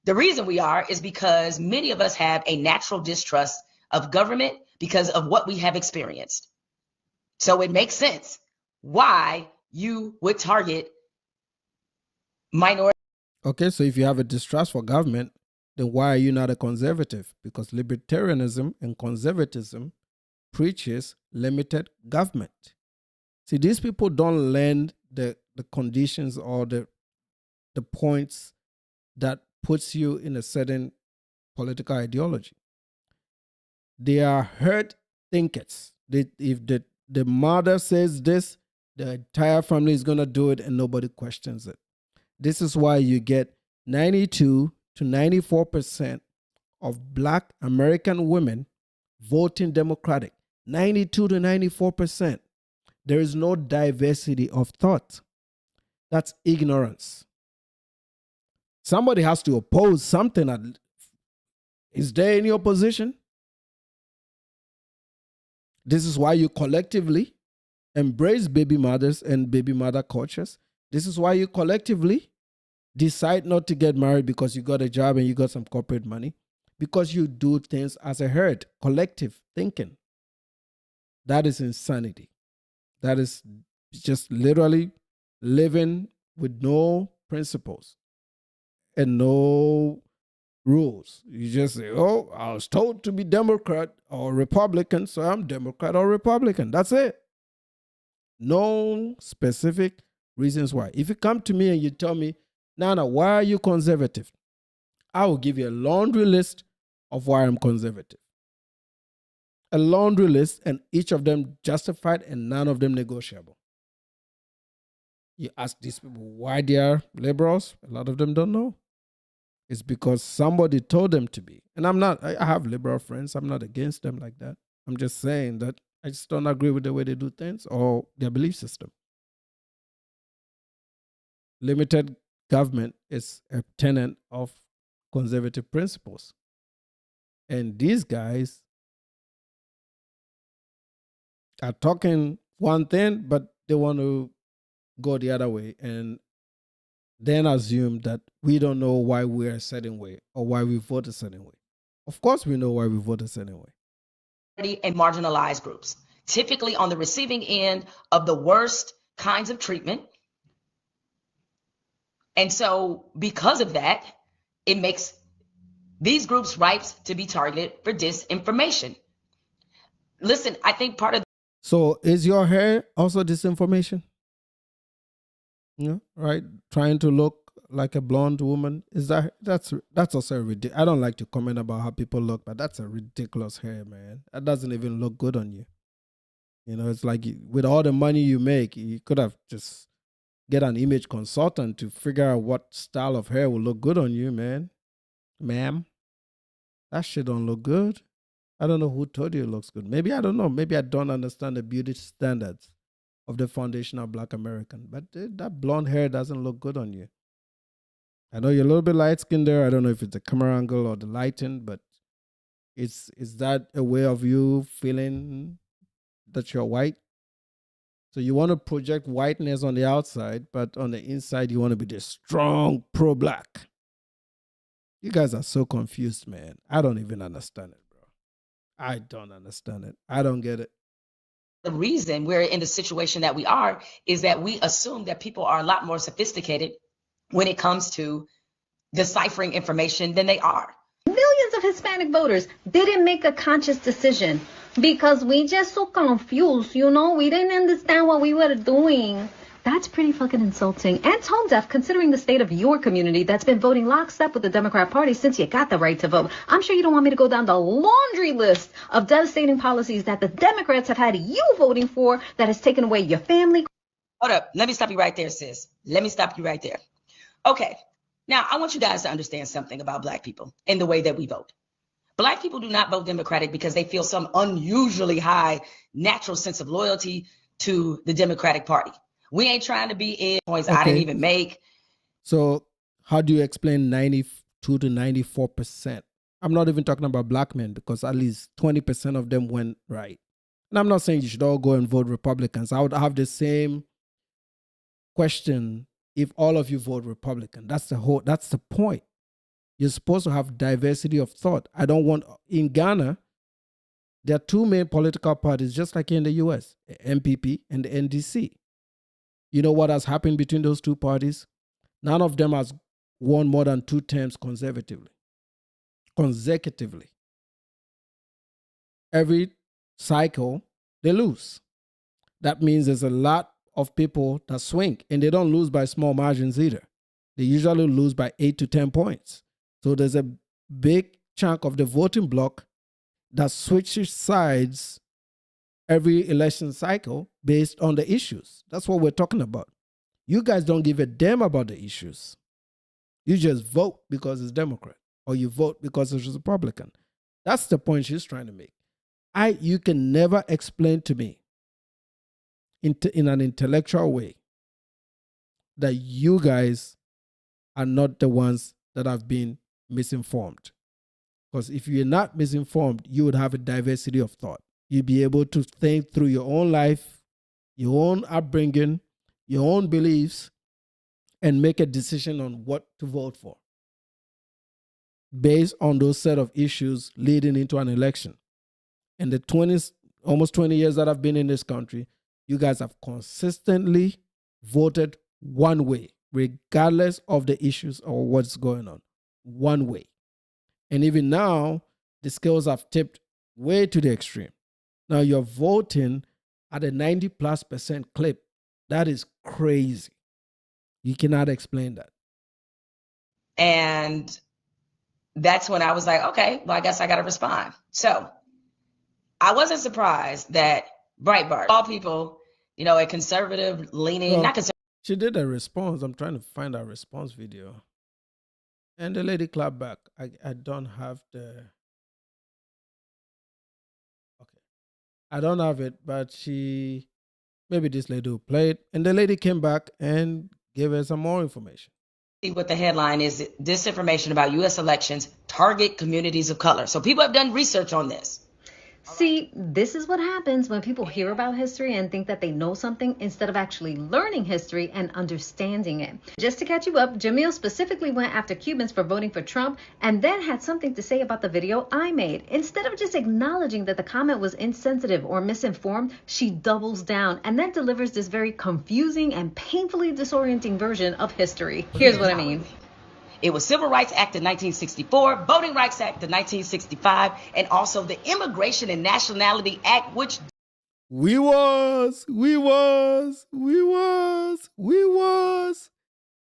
the reason we are is because many of us have a natural distrust of government because of what we have experienced. So it makes sense why you would target minority. Okay, so if you have a distrust for government, then why are you not a conservative? Because libertarianism and conservatism preaches limited government. See, these people don't learn the conditions or the points that puts you in a certain political ideology. They are herd thinkers. If the mother says this, the entire family is going to do it and nobody questions it. This is why you get 92 to 94% of Black American women voting Democratic. 92 to 94%. There is no diversity of thought. That's ignorance. Somebody has to oppose something. Is there any opposition? This is why you collectively embrace baby mothers and baby mother cultures. This is why you collectively decide not to get married because you got a job and you got some corporate money. Because you do things as a herd, collective thinking. That is insanity. That is just literally living with no principles and no rules. You just say, oh, I was told to be Democrat or Republican, so I'm Democrat or Republican. That's it. No specific reasons why. If you come to me and you tell me, Nana, why are you conservative? I will give you a laundry list of why I'm conservative. A laundry list, and each of them justified and none of them negotiable. You ask these people why they are liberals, a lot of them don't know. It's because somebody told them to be. And I have liberal friends. I'm not against them like that. I'm just saying that I just don't agree with the way they do things or their belief system. Limited government is a tenet of conservative principles. And these guys are talking one thing, but they want to go the other way and then assume that we don't know why we're a certain way or why we vote a certain way. Of course we know why we vote a certain way. And marginalized groups, typically on the receiving end of the worst kinds of treatment. And so because of that, it makes these groups ripe to be targeted for disinformation. Listen, I think part of... So is your hair also disinformation? Yeah, right? Trying to look like a blonde woman. That's also ridiculous. I don't like to comment about how people look, but that's a ridiculous hair, man. That doesn't even look good on you. You know, it's like with all the money you make, you could have just get an image consultant to figure out what style of hair will look good on you, man. Ma'am, that shit don't look good. I don't know who told you it looks good. Maybe I don't know. Maybe I don't understand the beauty standards of the foundational Black American. But that blonde hair doesn't look good on you. I know you're a little bit light-skinned there. I don't know if it's the camera angle or the lighting, but is that a way of you feeling that you're white? So you want to project whiteness on the outside, but on the inside, you want to be this strong pro-Black. You guys are so confused, man. I don't even understand it, bro. I don't understand it. I don't get it. The reason we're in the situation that we are is that we assume that people are a lot more sophisticated when it comes to deciphering information than they are. Millions of Hispanic voters didn't make a conscious decision because we just so confused, you know? We didn't understand what we were doing. That's pretty fucking insulting and tone deaf considering the state of your community that's been voting lockstep with the Democrat Party since you got the right to vote. I'm sure you don't want me to go down the laundry list of devastating policies that the Democrats have had you voting for that has taken away your family. Hold up. Let me stop you right there, sis. Let me stop you right there. Okay. Now, I want you guys to understand something about Black people and the way that we vote. Black people do not vote Democratic because they feel some unusually high natural sense of loyalty to the Democratic Party. We ain't trying to be in points I didn't even make. So how do you explain 92 to 94%? I'm not even talking about black men because at least 20% of them went right. And I'm not saying you should all go and vote Republicans. I would have the same question if all of you vote Republican. That's the point. You're supposed to have diversity of thought. In Ghana, there are two main political parties, just like in the US, MPP and the NDC. You know what has happened between those two parties? None of them has won more than 2 terms consecutively. Every cycle, they lose. That means there's a lot of people that swing, and they don't lose by small margins either. They usually lose by 8 to 10 points. So there's a big chunk of the voting bloc that switches sides every election cycle based on the issues. That's what we're talking about. You guys don't give a damn about the issues. You just vote because it's Democrat, or you vote because it's Republican. That's the point she's trying to make. You can never explain to me in an intellectual way that you guys are not the ones that have been misinformed. Because if you're not misinformed, you would have a diversity of thought. You'd be able to think through your own life, your own upbringing, your own beliefs, and make a decision on what to vote for based on those set of issues leading into an election. In the almost 20 years that I've been in this country, you guys have consistently voted one way, regardless of the issues or what's going on. One way. And even now, the scales have tipped way to the extreme. Now you're voting at a 90+% clip. That is crazy. You cannot explain that. And that's when I was like, okay, well, I guess I got to respond. So I wasn't surprised that Breitbart, all people, a conservative leaning, not conservative. She did a response. I'm trying to find our response video. And the lady clapped back. I don't have the... Okay. I don't have it, but maybe this lady will play it. And the lady came back and gave her some more information. What the headline is: disinformation about U.S. elections target communities of color. So people have done research on this. See, this is what happens when people hear about history and think that they know something instead of actually learning history and understanding it. Just to catch you up, Jemelle specifically went after Cubans for voting for Trump and then had something to say about the video I made. Instead of just acknowledging that the comment was insensitive or misinformed, she doubles down and then delivers this very confusing and painfully disorienting version of history. Here's what I mean. It was Civil Rights Act of 1964, Voting Rights Act of 1965, and also the Immigration and Nationality Act, which... We was.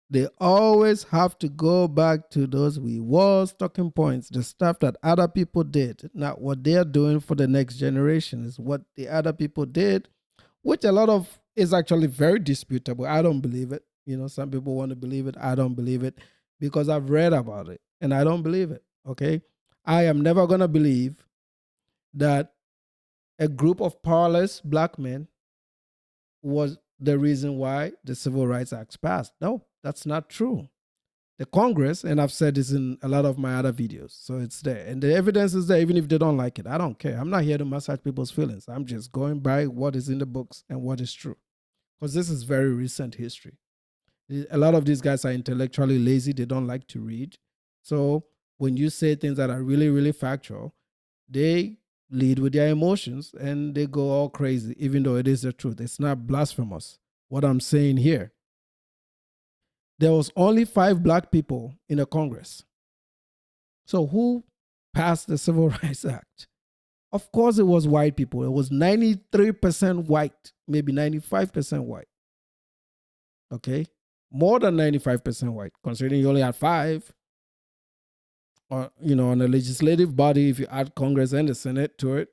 They always have to go back to those we was talking points, the stuff that other people did. Not what they're doing for the next generation is what the other people did, which a lot of is actually very disputable. I don't believe it. Some people want to believe it. I don't believe it. Because I've read about it and I don't believe it, okay? I am never going to believe that a group of powerless black men was the reason why the Civil Rights Act passed. No, that's not true. The Congress, and I've said this in a lot of my other videos, so it's there. And the evidence is there even if they don't like it. I don't care. I'm not here to massage people's feelings. I'm just going by what is in the books and what is true. Because this is very recent history. A lot of these guys are intellectually lazy. They don't like to read. So when you say things that are really, really factual, they lead with their emotions and they go all crazy, even though it is the truth. It's not blasphemous, what I'm saying here. There was only 5 black people in the Congress. So who passed the Civil Rights Act? Of course, it was white people. It was 93% white, maybe 95% white. Okay? More than 95% white, considering you only had 5. Or, on the legislative body, if you add Congress and the Senate to it,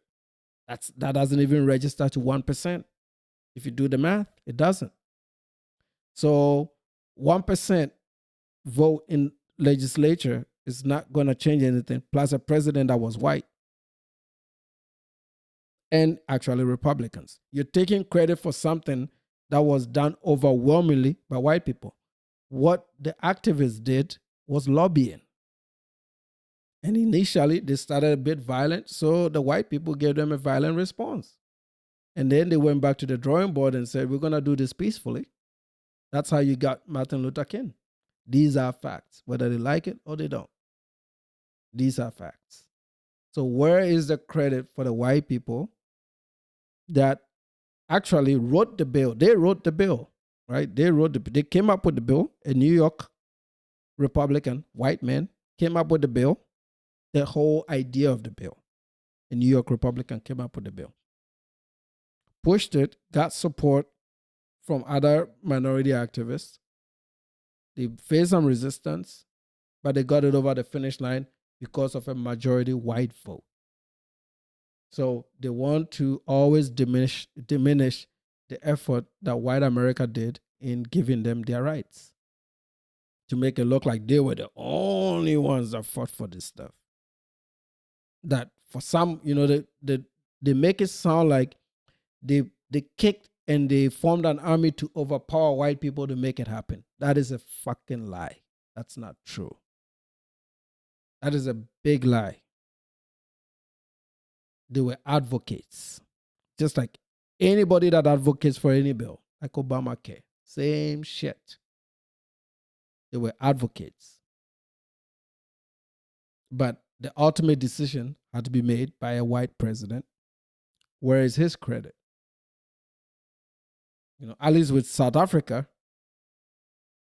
that doesn't even register to 1%. If you do the math, it doesn't. So 1% vote in legislature is not going to change anything. Plus a president that was white and actually Republicans. You're taking credit for something that was done overwhelmingly by white people. What the activists did was lobbying. And initially, they started a bit violent, so the white people gave them a violent response. And then they went back to the drawing board and said, we're going to do this peacefully. That's how you got Martin Luther King. These are facts, whether they like it or they don't. These are facts. So where is the credit for the white people that actually wrote the bill? They wrote the bill, right? They came up with the bill. A New York Republican, white man, came up with the bill. The whole idea of the bill. A New York Republican came up with the bill. Pushed it, got support from other minority activists. They faced some resistance, but they got it over the finish line because of a majority white vote. So they want to always diminish the effort that white America did in giving them their rights, to make it look like they were the only ones that fought for this stuff. That for some, they make it sound like they kicked and they formed an army to overpower white people to make it happen. That is a fucking lie. That's not true. That is a big lie. They were advocates. Just like anybody that advocates for any bill, like Obamacare. Same shit. They were advocates. But the ultimate decision had to be made by a white president. Where is his credit? At least with South Africa,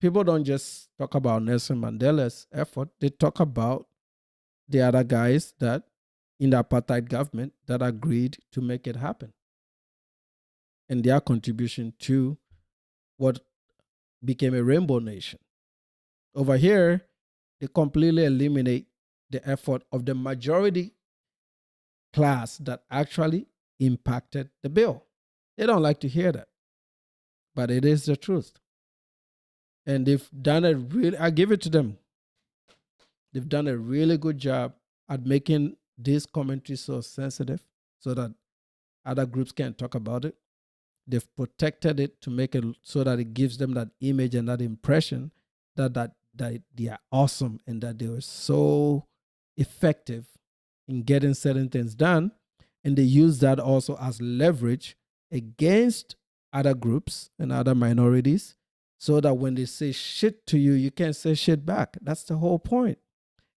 people don't just talk about Nelson Mandela's effort. They talk about the other guys that in the apartheid government that agreed to make it happen, and their contribution to what became a rainbow nation. Over here, they completely eliminate the effort of the majority class that actually impacted the bill. They don't like to hear that, but it is the truth. And they've done I give it to them. They've done a really good job at making this commentary so sensitive so that other groups can't talk about it. They've protected it to make it so that it gives them that image and that impression that they are awesome and that they were so effective in getting certain things done. And they use that also as leverage against other groups and other minorities so that when they say shit to you, you can't say shit back. That's the whole point.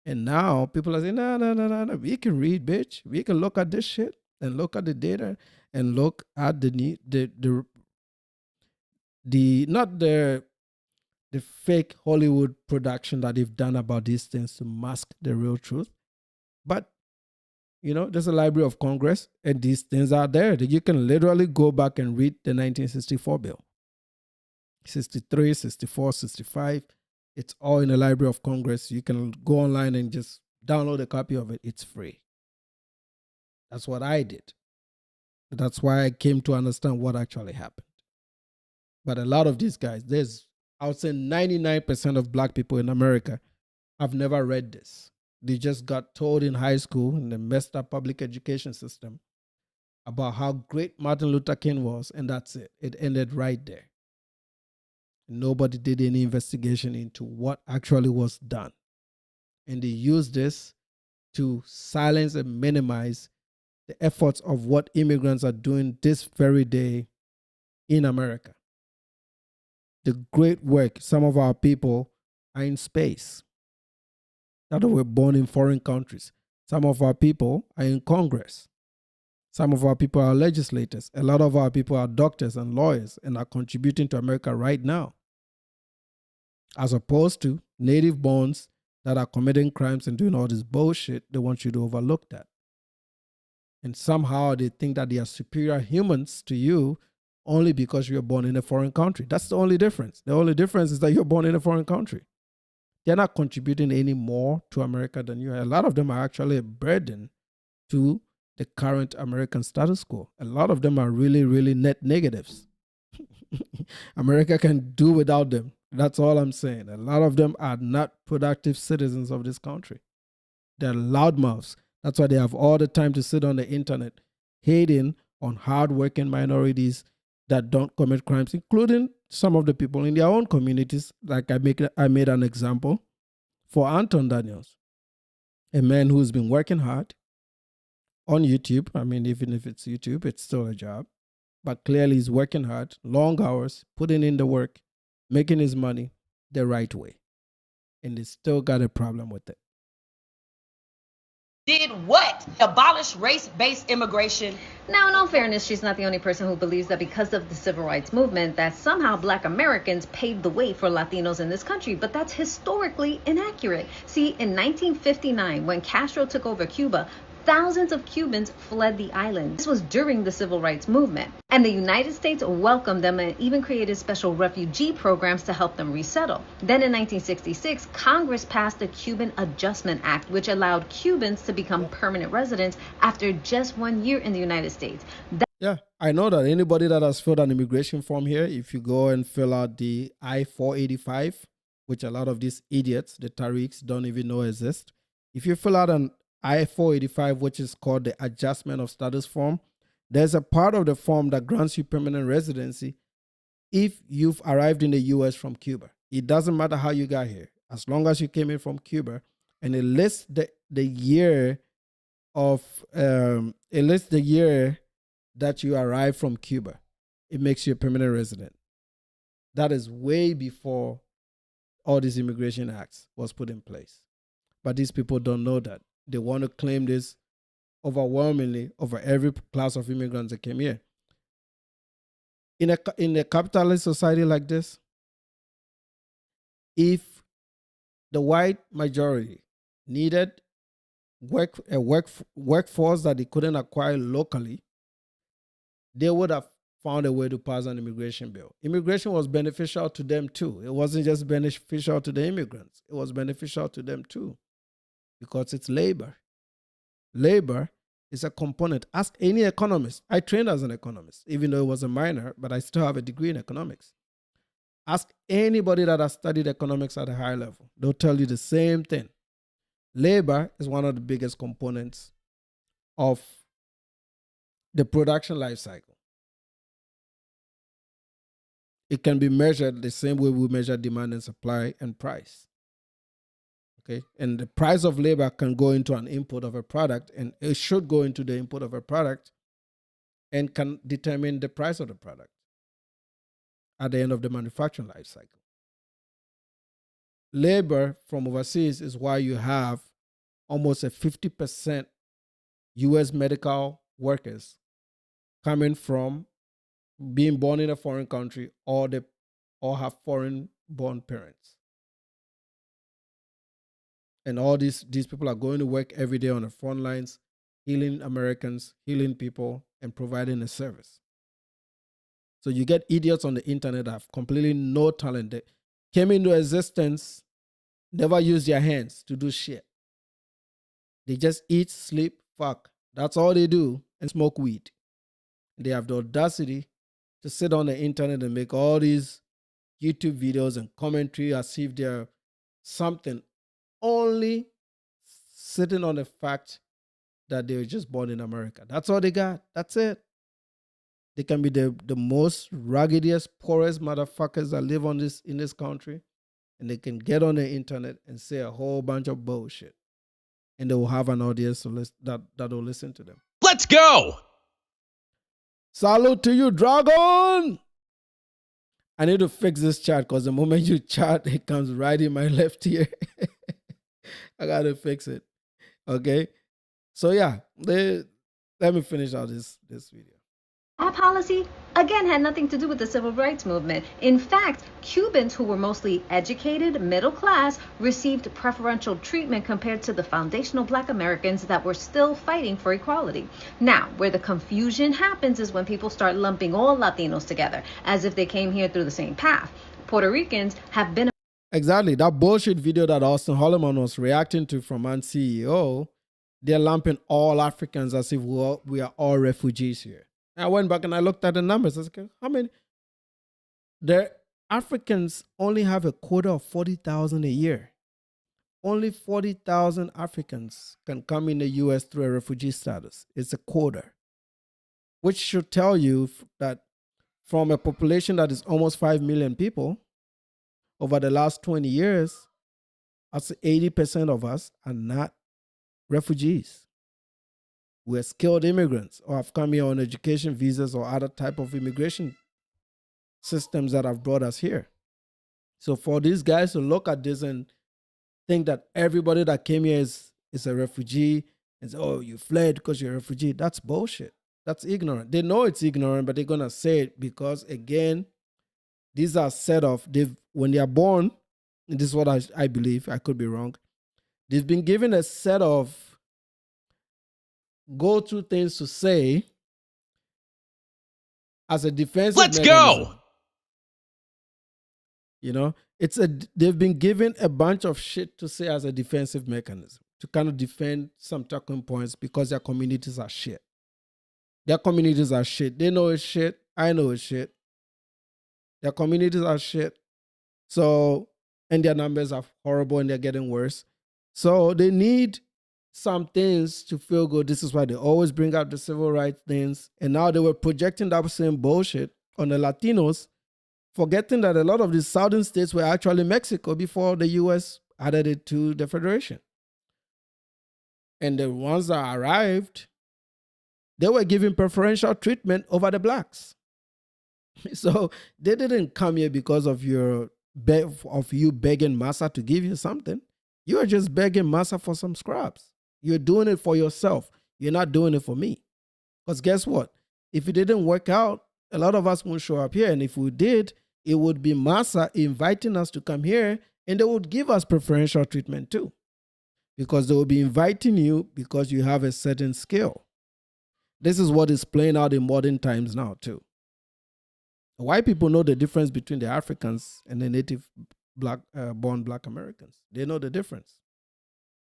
And now people are saying, no. We can read, bitch. We can look at this shit and look at the data and look at the fake Hollywood production that they've done about these things to mask the real truth. But, there's a Library of Congress and these things are there that you can literally go back and read the 1964 bill. 63, 64, 65. It's all in the Library of Congress. You can go online and just download a copy of it. It's free. That's what I did. That's why I came to understand what actually happened. But a lot of these guys, I would say 99% of black people in America have never read this. They just got told in high school in the messed up public education system about how great Martin Luther King was, and that's it. It ended right there. Nobody did any investigation into what actually was done. And they used this to silence and minimize the efforts of what immigrants are doing this very day in America. The great work, some of our people are in space, that were born in foreign countries. Some of our people are in Congress. Some of our people are legislators. A lot of our people are doctors and lawyers and are contributing to America right now. As opposed to native borns that are committing crimes and doing all this bullshit, they want you to overlook that. And somehow they think that they are superior humans to you only because you're born in a foreign country. That's the only difference. The only difference is that you're born in a foreign country. They're not contributing any more to America than you are. A lot of them are actually a burden to the current American status quo. A lot of them are really, really net negatives. America can do without them. That's all I'm saying. A lot of them are not productive citizens of this country. They're loudmouths. That's why they have all the time to sit on the internet hating on hardworking minorities that don't commit crimes, including some of the people in their own communities. Like I made an example for Anton Daniels, a man who's been working hard on YouTube. I mean, even if it's YouTube, it's still a job. But clearly he's working hard, long hours, putting in the work, making his money the right way. And they still got a problem with it. Did what? Abolish race-based immigration. Now, in all fairness, she's not the only person who believes that because of the civil rights movement that somehow Black Americans paved the way for Latinos in this country, but that's historically inaccurate. See, in 1959, when Castro took over Cuba, thousands of Cubans fled the island. This was during the civil rights movement. And the United States welcomed them and even created special refugee programs to help them resettle. Then in 1966, Congress passed the Cuban Adjustment Act, which allowed Cubans to become permanent residents after just 1 year in the United States. Yeah, I know that anybody that has filled an immigration form here, if you go and fill out the I-485, which a lot of these idiots, the Tariqs, don't even know exist. If you fill out an I-485, which is called the Adjustment of Status form, there's a part of the form that grants you permanent residency if you've arrived in the U.S. from Cuba. It doesn't matter how you got here, as long as you came in from Cuba, and it lists the year that you arrived from Cuba. It makes you a permanent resident. That is way before all these immigration acts was put in place. But these people don't know that. They want to claim this overwhelmingly over every class of immigrants that came here. In a capitalist society like this, if the white majority needed a workforce that they couldn't acquire locally, they would have found a way to pass an immigration bill. Immigration was beneficial to them too. It wasn't just beneficial to the immigrants. It was beneficial to them too, because it's labor. Labor is a component. Ask any economist. I trained as an economist, even though it was a minor, but I still have a degree in economics. Ask anybody that has studied economics at a high level. They'll tell you the same thing. Labor is one of the biggest components of the production life cycle. It can be measured the same way we measure demand and supply and price. Okay, and the price of labor can go into an input of a product, and it should go into the input of a product and can determine the price of the product at the end of the manufacturing life cycle. Labor from overseas is why you have almost a 50% U.S. medical workers coming from being born in a foreign country or have foreign-born parents. And all these people are going to work every day on the front lines, healing Americans, healing people, and providing a service. So you get idiots on the internet that have completely no talent. They came into existence, never used their hands to do shit. They just eat, sleep, fuck. That's all they do, and smoke weed. They have the audacity to sit on the internet and make all these YouTube videos and commentary as if they're something, only sitting on the fact that they were just born in America. That's all they got. That's it. They can be the most raggediest, poorest motherfuckers that live in this country, and they can get on the internet and say a whole bunch of bullshit, and they will have an audience that will listen to them. Let's go! Salute to you, Dragon! I need to fix this chat because the moment you chat, it comes right in my left ear. I got to fix it. Okay? So yeah, let me finish out this video. That policy, again, had nothing to do with the civil rights movement. In fact, Cubans who were mostly educated, middle class, received preferential treatment compared to the foundational Black Americans that were still fighting for equality. Now, where the confusion happens is when people start lumping all Latinos together, as if they came here through the same path. Puerto Ricans have been... Exactly. That bullshit video that Austin Holloman was reacting to from Man CEO, they're lumping all Africans as if we are all refugees here. I went back and I looked at the numbers. I was like, how many? Africans only have a quota of 40,000 a year. Only 40,000 Africans can come in the U.S. through a refugee status. It's a quota, which should tell you that from a population that is almost 5 million people, over the last 20 years, I'd say 80% of us are not refugees. We're skilled immigrants or have come here on education visas or other type of immigration systems that have brought us here. So for these guys to look at this and think that everybody that came here is a refugee and say, oh, you fled because you're a refugee, that's bullshit. That's ignorant. They know it's ignorant, but they're going to say it because, again, these are set off. When they are born, and this is what I believe, I could be wrong, they've been given a set of go-to things to say as a defensive Let's mechanism. go. You know, they've been given a bunch of shit to say as a defensive mechanism to kind of defend some talking points because their communities are shit. Their communities are shit. They know it's shit. I know it's shit. Their communities are shit. So, and their numbers are horrible and they're getting worse. So they need some things to feel good. This is why they always bring up the civil rights things. And now they were projecting that same bullshit on the Latinos, forgetting that a lot of these southern states were actually Mexico before the U.S. added it to the Federation. And the ones that arrived, they were given preferential treatment over the blacks. So they didn't come here because of you begging massa to give you something. You are just begging massa for some scraps. You're doing it for yourself. You're not doing it for me. Because guess what? If it didn't work out, a lot of us won't show up here. And if we did, it would be massa inviting us to come here, and they would give us preferential treatment too. Because they will be inviting you because you have a certain skill. This is what is playing out in modern times now too. White people know the difference between the Africans and the native born black Americans. They know the difference.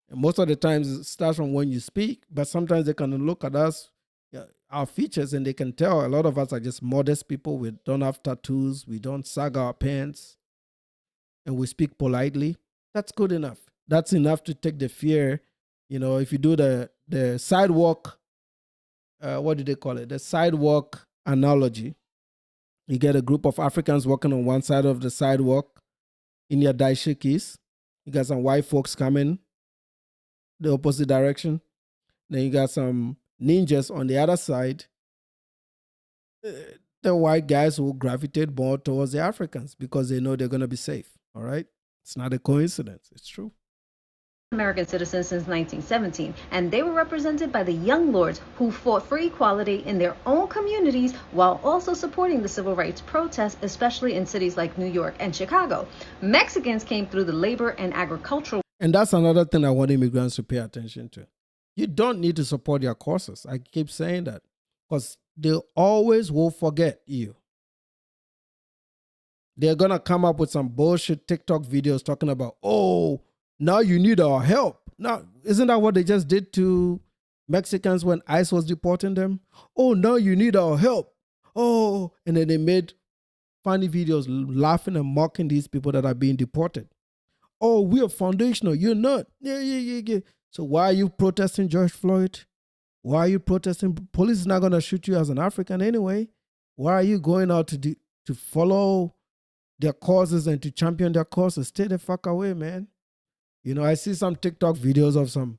And most of the times it starts from when you speak, but sometimes they can look at us, our features, and they can tell a lot of us are just modest people. We don't have tattoos. We don't sag our pants. And we speak politely. That's good enough. That's enough to take the fear. You know, if you do the sidewalk, what do they call it? The sidewalk analogy. You get a group of Africans walking on one side of the sidewalk in your daishikis. You got some white folks coming the opposite direction. Then you got some ninjas on the other side. The white guys will gravitate more towards the Africans because they know they're going to be safe. All right? It's not a coincidence. It's true. American citizens since 1917, and they were represented by the young lords who fought for equality in their own communities while also supporting the civil rights protests, especially in cities like New York and Chicago. Mexicans came through the labor and agricultural. And that's another thing I want immigrants to pay attention to. You don't need to support their causes. I keep saying that because they always will forget you. They're going to come up with some bullshit TikTok videos talking about, oh, now you need our help. Now, isn't that what they just did to Mexicans when ICE was deporting them? Oh, now you need our help. Oh, and then they made funny videos laughing and mocking these people that are being deported. Oh, we are foundational. You're not. Yeah. So why are you protesting George Floyd? Why are you protesting? Police is not going to shoot you as an African anyway. Why are you going out to follow their causes and to champion their causes? Stay the fuck away, man. You know, I see some TikTok videos of some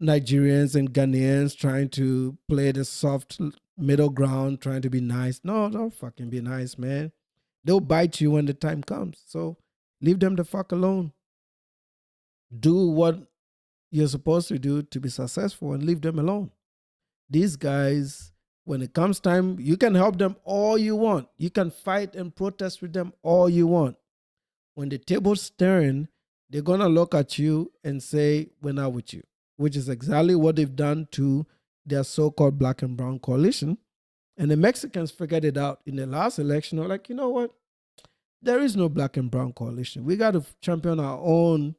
Nigerians and Ghanaians trying to play the soft middle ground, trying to be nice. No, don't fucking be nice, man. They'll bite you when the time comes. So leave them the fuck alone. Do what you're supposed to do to be successful and leave them alone. These guys, when it comes time, you can help them all you want. You can fight and protest with them all you want. When the table's turned, they're going to look at you and say, we're not with you, which is exactly what they've done to their so-called black and brown coalition. And the Mexicans figured it out in the last election. They're like, you know what? There is no black and brown coalition. We got to champion our own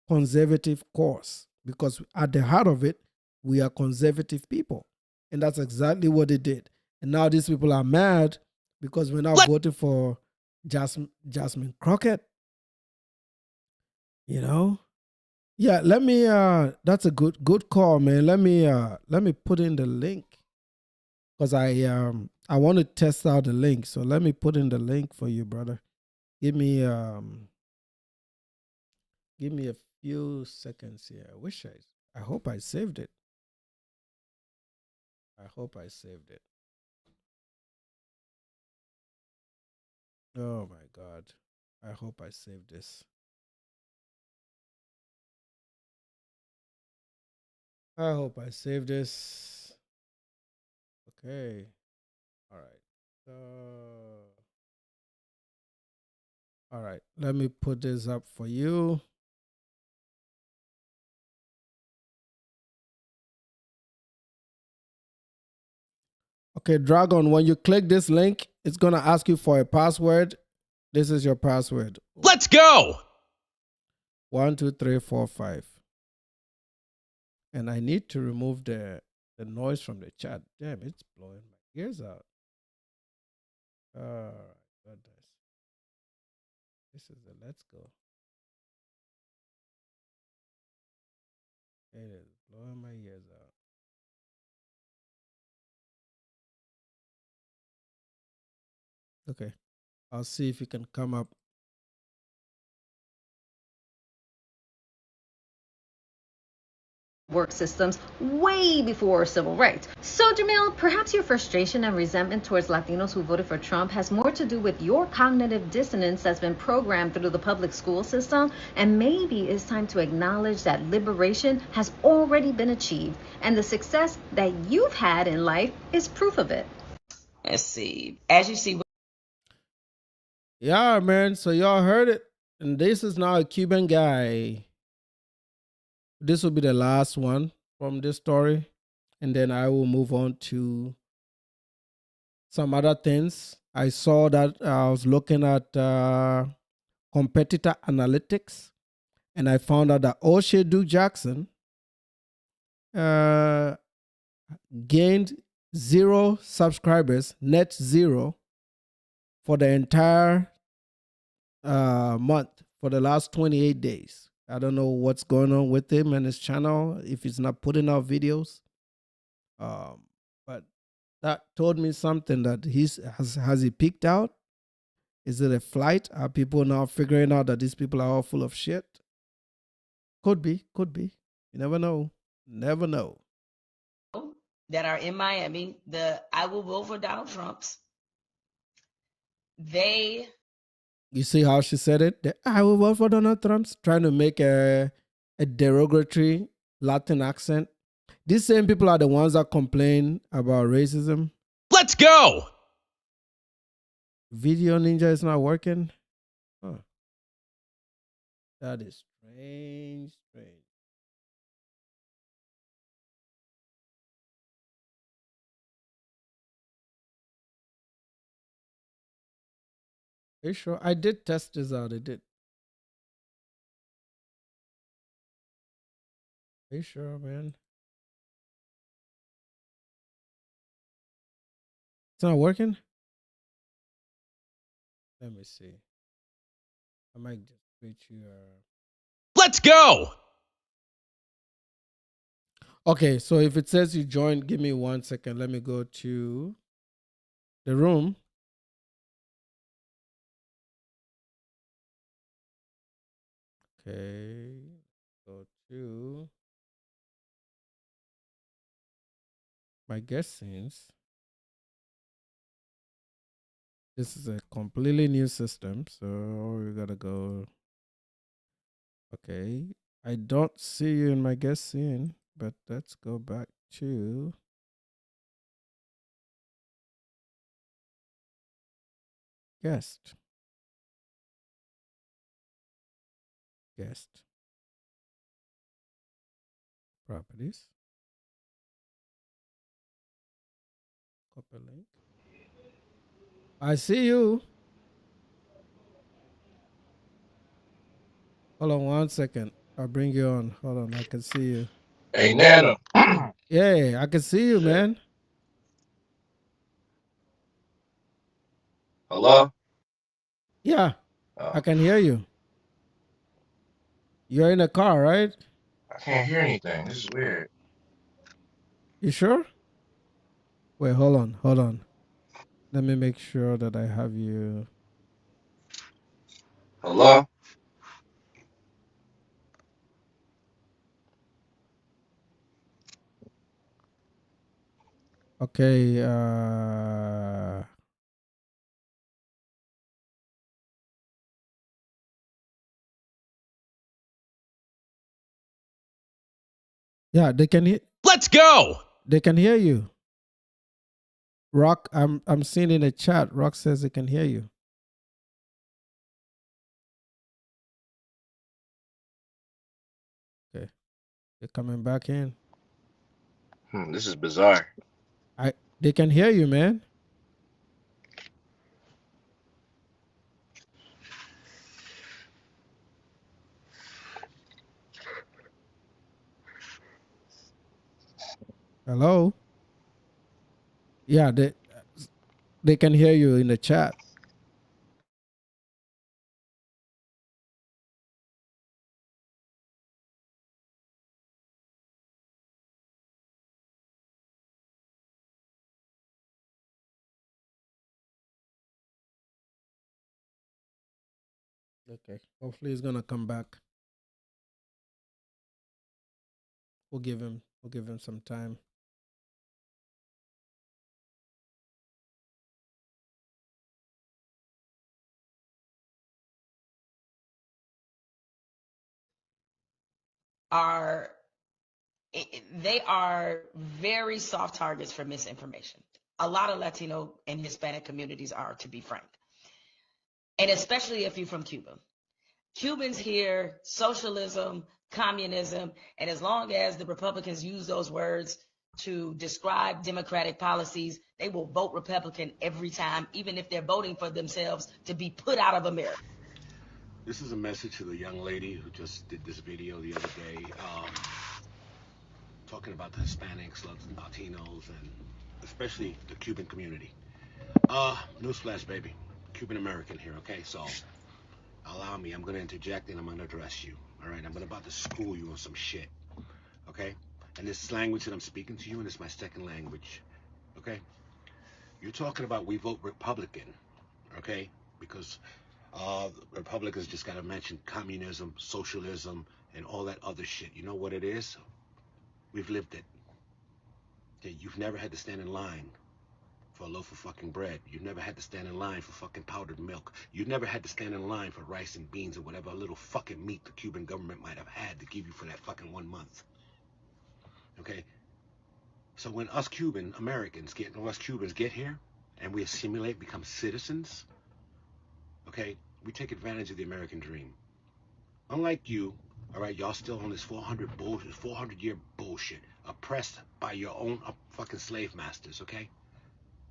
conservative cause because at the heart of it, we are conservative people. And that's exactly what they did. And now these people are mad because we're now voting for Jasmine Crockett. You know? Yeah, let me that's a good call, man. Let me put in the link. Because I want to test out the link. So let me put in the link for you, brother. Give me a few seconds here. I hope I saved it. I hope I saved it. Oh my God. I hope I saved this. I hope I saved this. Okay. All right. All right. Let me put this up for you. Okay, Dragon, when you click this link, it's going to ask you for a password. This is your password. Let's go. 1, 2, 3, 4, 5. And I need to remove the noise from the chat. Damn, it's blowing my ears out. Oh, goodness. This is the let's go. It is blowing my ears out. Okay. I'll see if you can come up. Work systems way before civil rights. So, Jamele, perhaps your frustration and resentment towards Latinos who voted for Trump has more to do with your cognitive dissonance that's been programmed through the public school system, and maybe it's time to acknowledge that liberation has already been achieved, and the success that you've had in life is proof of it. Let's see. As you see, Yeah, man. So y'all heard it. And this is now a Cuban guy. This will be the last one from this story. And then I will move on to some other things. I saw that I was looking at competitor analytics. And I found out that Oshay Jackson gained 0 subscribers, net 0, for the entire month, for the last 28 days. I don't know what's going on with him and his channel, if he's not putting out videos. But that told me something, that has he peaked out? Is it a flight? Are people now figuring out that these people are all full of shit? Could be. You never know. Never know. that are in Miami, the I will vote for Donald Trump's, You see how she said it? I will vote for Donald Trump, trying to make a derogatory Latin accent. These same people are the ones that complain about racism. Let's go. Video Ninja is not working. Huh. That is strange. Are you sure? I did test this out. I did. Are you sure, man? It's not working? Let me see. I might just switch you. Let's go. Okay, so if it says you joined, give me 1 second. Let me go to the room. Okay, go to my guest scenes. This is a completely new system, so we gotta go. Okay, I don't see you in my guest scene, but let's go back to guest. Properties. Copy link. I see you. Hold on 1 second. I'll bring you on. Hold on, I can see you. Hey, Nana. Yeah, I can see you, man. Hello? Yeah, Oh, I can hear you. You're in a car, right? I can't hear anything. This is weird. You sure? Wait, hold on, hold on. Let me make sure that I have you. Hello? Okay, yeah, Let's go. they can hear you. Rock, I'm seeing in the chat. Rock says they can hear you. Okay, they're coming back in. This is bizarre. They can hear you, man. Hello. Yeah, they can hear you in the chat. Okay. Hopefully he's gonna come back. We'll give him some time. Are they are very soft targets for misinformation. A lot of Latino and Hispanic communities are, to be frank, and especially if you're from Cuba. Cubans hear socialism, communism, and as long as the Republicans use those words to describe democratic policies, they will vote Republican every time, even if they're voting for themselves to be put out of America. This is a message to the young lady who just did this video the other day, talking about the Hispanics, Latinos, and especially the Cuban community. Newsflash, baby. Cuban American here, okay? So, allow me. I'm going to interject and I'm going to address you. All right? I'm about to school you on some shit, okay? And this language that I'm speaking to you in is my second language, okay? You're talking about we vote Republican, okay? Because Republicans just got to mention communism, socialism, and all that other shit. You know what it is? We've lived it. Okay? You've never had to stand in line for a loaf of fucking bread. You've never had to stand in line for fucking powdered milk. You've never had to stand in line for rice and beans or whatever little fucking meat the Cuban government might have had to give you for that fucking 1 month. Okay? So when us Cubans get here and we assimilate, become citizens, okay, we take advantage of the American dream. Unlike you, all right, y'all still on this 400-year bullshit, oppressed by your own fucking slave masters, okay?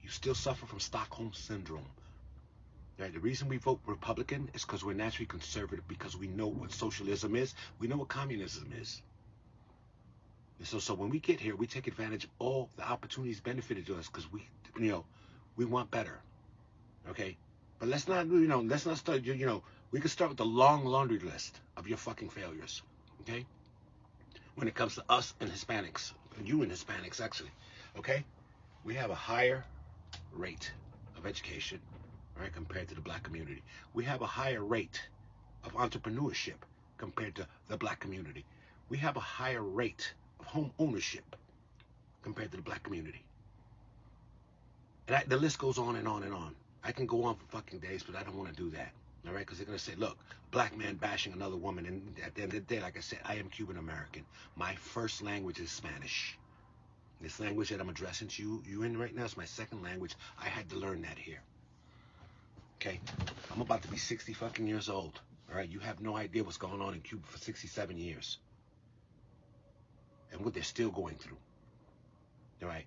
You still suffer from Stockholm syndrome. Right? The reason we vote Republican is because we're naturally conservative, because we know what socialism is, we know what communism is. And so when we get here, we take advantage of all the opportunities benefited to us because we want better. Okay? But let's not start, we can start with the long laundry list of your fucking failures. Okay? When it comes to us and Hispanics, you and Hispanics actually. Okay? We have a higher rate of education, right, compared to the black community. We have a higher rate of entrepreneurship compared to the black community. We have a higher rate of home ownership compared to the black community. And the list goes on and on and on. I can go on for fucking days, but I don't want to do that. All right? Because they're going to say, look, black man bashing another woman. And at the end of the day, like I said, I am Cuban American. My first language is Spanish. This language that I'm addressing to you in right now is my second language. I had to learn that here. Okay? I'm about to be 60 fucking years old. All right? You have no idea what's going on in Cuba for 67 years. And what they're still going through. All right?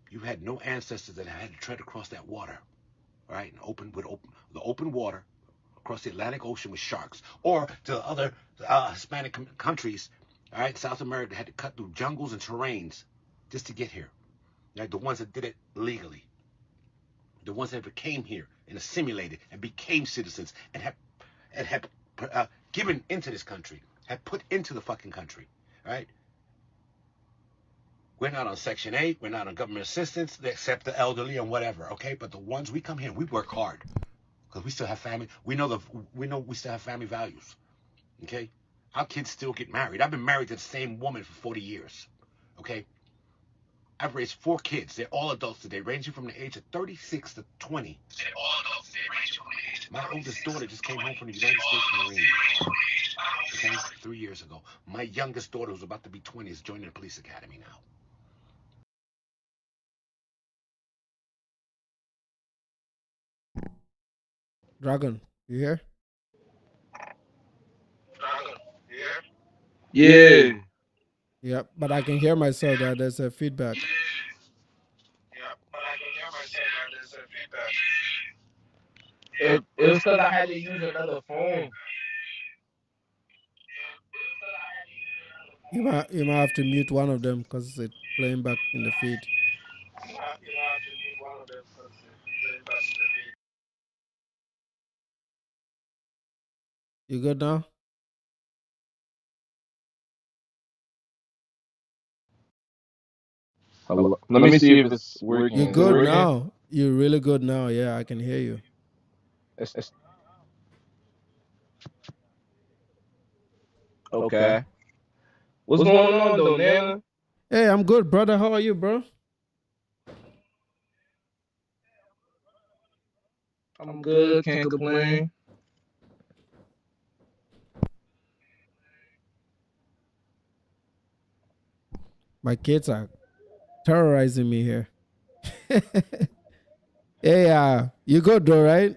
You had no ancestors that had to tread across that water. All right? And the open water across the Atlantic Ocean with sharks. Or to other Hispanic countries, all right, South America, had to cut through jungles and terrains just to get here. Right? The ones that did it legally. the ones that came here and assimilated and became citizens and have given into this country, have put into the fucking country, right? We're not on Section 8. We're not on government assistance, except the elderly and whatever, okay? But the ones we come here, we work hard because we still have family. We know we still have family values, okay? Our kids still get married. I've been married to the same woman for 40 years, okay? I've raised 4 kids. They're all adults today, ranging from the age of 36 to 20. They're all adults today, ranging from the age of 36 to 20. My oldest daughter just came home from the United States Marines, okay, 3 years ago. My youngest daughter, who's about to be 20, is joining the police academy now. Dragon, you here? Yeah. Yep, but I can hear myself that there's a feedback. It was because I had to use another phone. You might have to mute one of them because it's playing back in the feed. You good now? Hello. Let me see if it's working. You're good now. You're really good now. Yeah, I can hear you. Okay. What's going on though, Nana? Hey, I'm good, brother. How are you, bro? I'm good. Can't complain. My kids are terrorizing me here. Hey, you good though, right?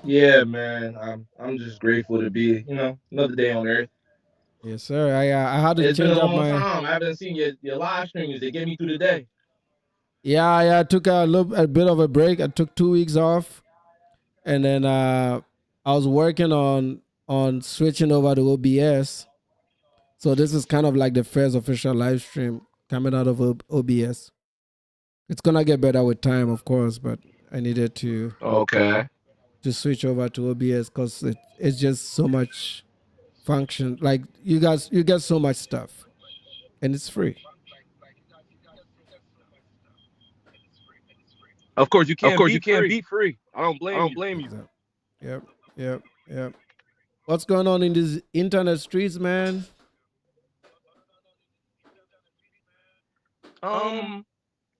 Yeah, man. I'm just grateful to be, another day on Earth. Yes, sir. I had to It's been change a up long my. time. I haven't seen your live streams. They get me through the day. Yeah. I took a bit of a break. I took 2 weeks off, and then I was working on switching over to OBS. So this is kind of like the first official live stream coming out of OBS. It's gonna get better with time, of course, but I needed to switch over to OBS because it's just so much function. Like you get so much stuff, and it's free. Of course, you can't beat free. I don't blame you. Yep. What's going on in these internet streets, man?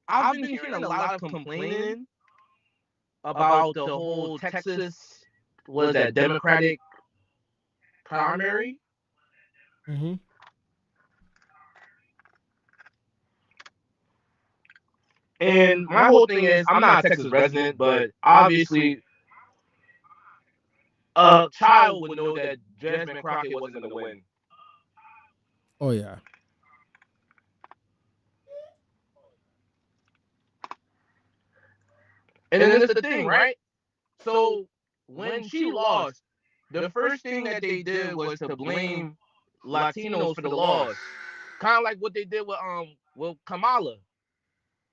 I've been hearing a lot of complaining about the whole Texas, was that Democratic primary? Mm-hmm. And my whole thing is, I'm not a Texas resident, but obviously a child would know that Jasmine Crockett wasn't going to win. Oh, yeah. And then this is the thing, right? So when she lost, the first thing that they did was to blame Latinos for the loss, kind of like what they did with Kamala.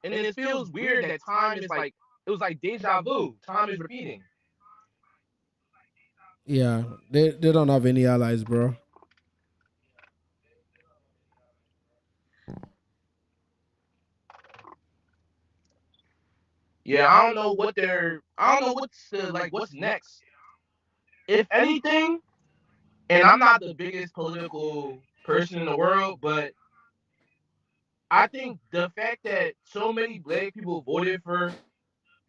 And then it feels weird that time is like, it was like deja vu. Time is repeating. Yeah, they don't have any allies, bro. Yeah, I don't know what's next. If anything, and I'm not the biggest political person in the world, but I think the fact that so many black people voted for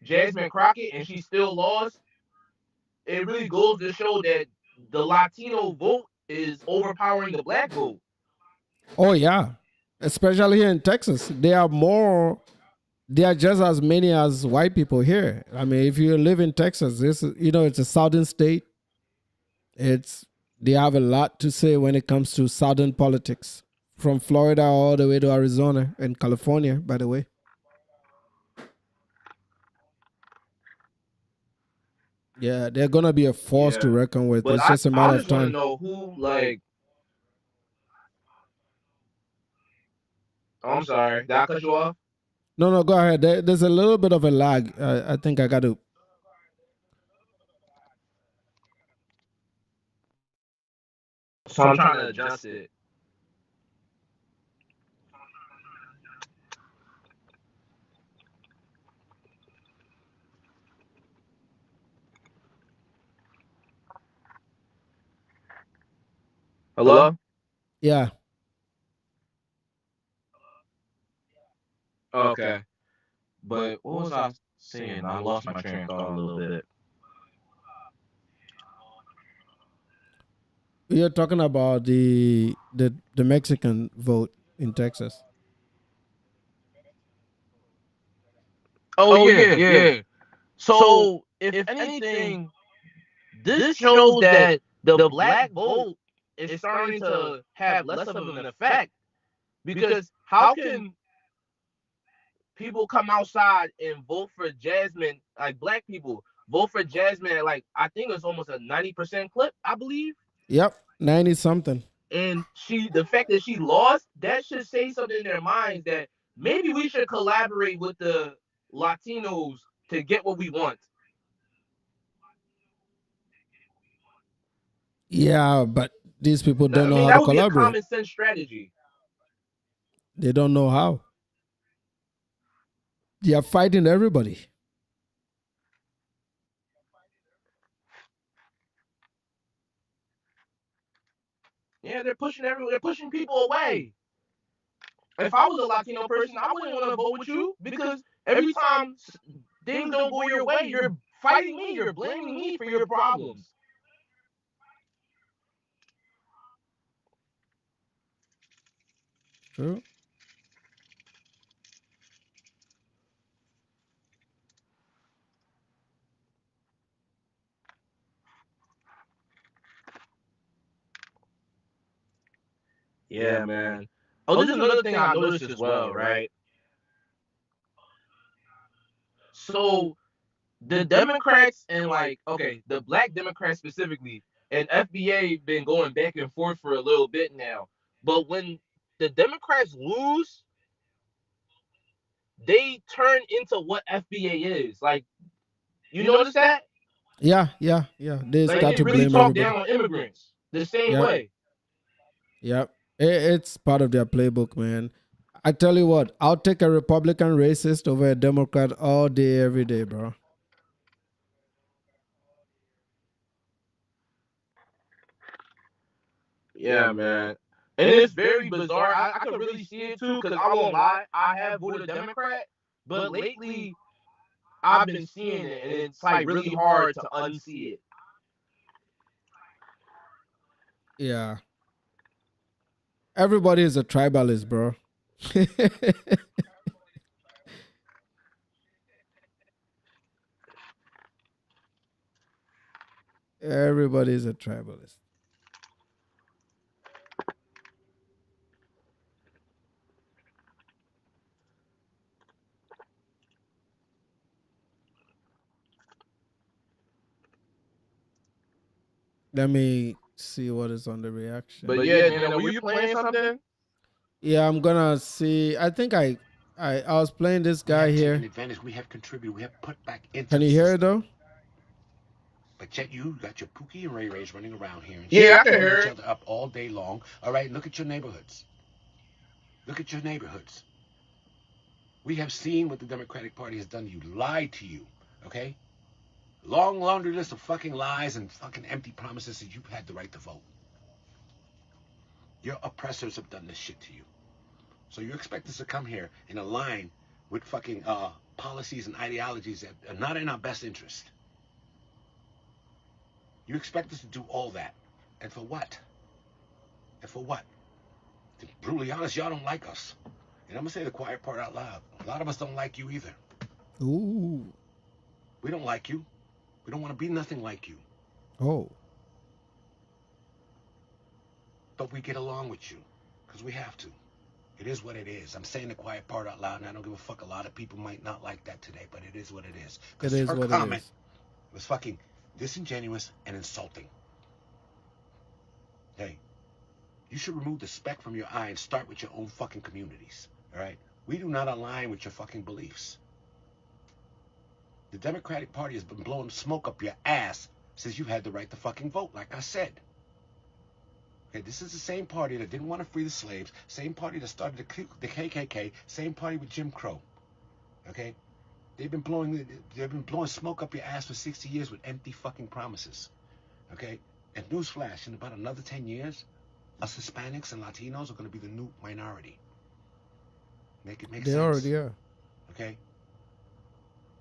Jasmine Crockett and she still lost, it really goes to show that the Latino vote is overpowering the black vote. Oh, yeah. Especially here in Texas. They are just as many as white people here. I mean, if you live in Texas, it's a southern state. They have a lot to say when it comes to southern politics, from Florida all the way to Arizona and California, by the way. Yeah, they're gonna be a force to reckon with. But it's just a matter of time. I just want to know who, I'm sorry, did I cut you off? No, go ahead. There's a little bit of a lag. I think I got to. So I'm trying to adjust it. Hello? Yeah. Okay. But what was I saying? I lost my train of thought a little bit. You're talking about the Mexican vote in Texas. Oh yeah. So if anything, this shows that the black vote is starting to have less of an effect, because how can people come outside and vote for Jasmine, like black people vote for Jasmine at, like, I think it's almost a 90% clip, I believe. Yep, 90 something. And the fact that she lost, that should say something in their minds that maybe we should collaborate with the Latinos to get what we want. Yeah, but these people don't know how that to would be a collaborate. common sense strategy. They don't know how. They are fighting everybody. Yeah, they're pushing people away. If I was a Latino person, I wouldn't want to vote with you, because every time things don't go your way, you're fighting me, you're blaming me for your problems. True. Yeah, man. Oh, this is another thing I noticed as well, right? So the Democrats and, like, okay, the black Democrats specifically and FBA been going back and forth for a little bit now. But when the Democrats lose, they turn into what FBA is. Like, you notice that? Yeah. They Like, start they to really blame talk everybody. down on immigrants the same Yep. way. Yep. It's part of their playbook, man. I tell you what, I'll take a Republican racist over a Democrat all day, every day, bro. Yeah, man. And it's very bizarre. I could really see it too, because I won't lie, I have voted Democrat, but lately I've been seeing it, and it's like really hard to unsee it. Yeah. Everybody is a tribalist, bro. Everybody is a tribalist. Let me see what is on the reaction. But yeah, Dana, were you playing something? Yeah, I'm gonna see. I think I was playing this guy we have here. taken advantage. We have contributed. We have put back into Can the you hear it system. though? But yet you got your Pookie and Ray Rays running around here. And Yeah, I can pulling hear each it. other up all day long. All right, look at your neighborhoods. Look at your neighborhoods. We have seen what the Democratic Party has done to you. Lied to you. Okay? Long laundry list of fucking lies and fucking empty promises that you've had the right to vote. Your oppressors have done this shit to you. So you expect us to come here in a line with fucking policies and ideologies that are not in our best interest. You expect us to do all that. And for what? And for what? To be brutally honest, y'all don't like us. And I'm going to say the quiet part out loud. A lot of us don't like you either. Ooh. We don't like you. We don't want to be nothing like you. Oh. But we get along with you. Because we have to. It is what it is. I'm saying the quiet part out loud, and I don't give a fuck. A lot of people might not like that today, but it is what it is. Because her comment was fucking disingenuous and insulting. Hey, you should remove the speck from your eye and start with your own fucking communities. All right? We do not align with your fucking beliefs. The Democratic Party has been blowing smoke up your ass since you had the right to fucking vote, like I said. Okay, this is the same party that didn't want to free the slaves, same party that started the KKK, same party with Jim Crow. Okay, they've been blowing smoke up your ass for 60 years with empty fucking promises. Okay, and newsflash, in about another 10 years, us Hispanics and Latinos are going to be the new minority. Make it make sense. They already are. Okay,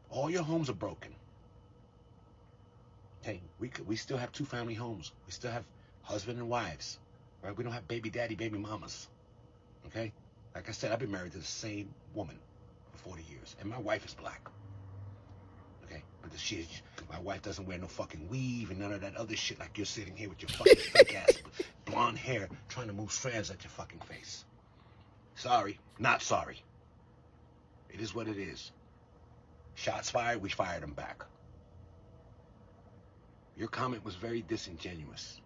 all your homes are broken. Okay, we still have 2-family homes. We still have husband and wives, right? We don't have baby daddy, baby mamas. Okay, like I said, I've been married to the same woman for 40 years, and my wife is black. Okay, but my wife doesn't wear no fucking weave and none of that other shit like you're sitting here with your fucking fake ass blonde hair trying to move strands at your fucking face. Sorry, not sorry. It is what it is. Shots fired, we fired them back. Your comment was very disingenuous.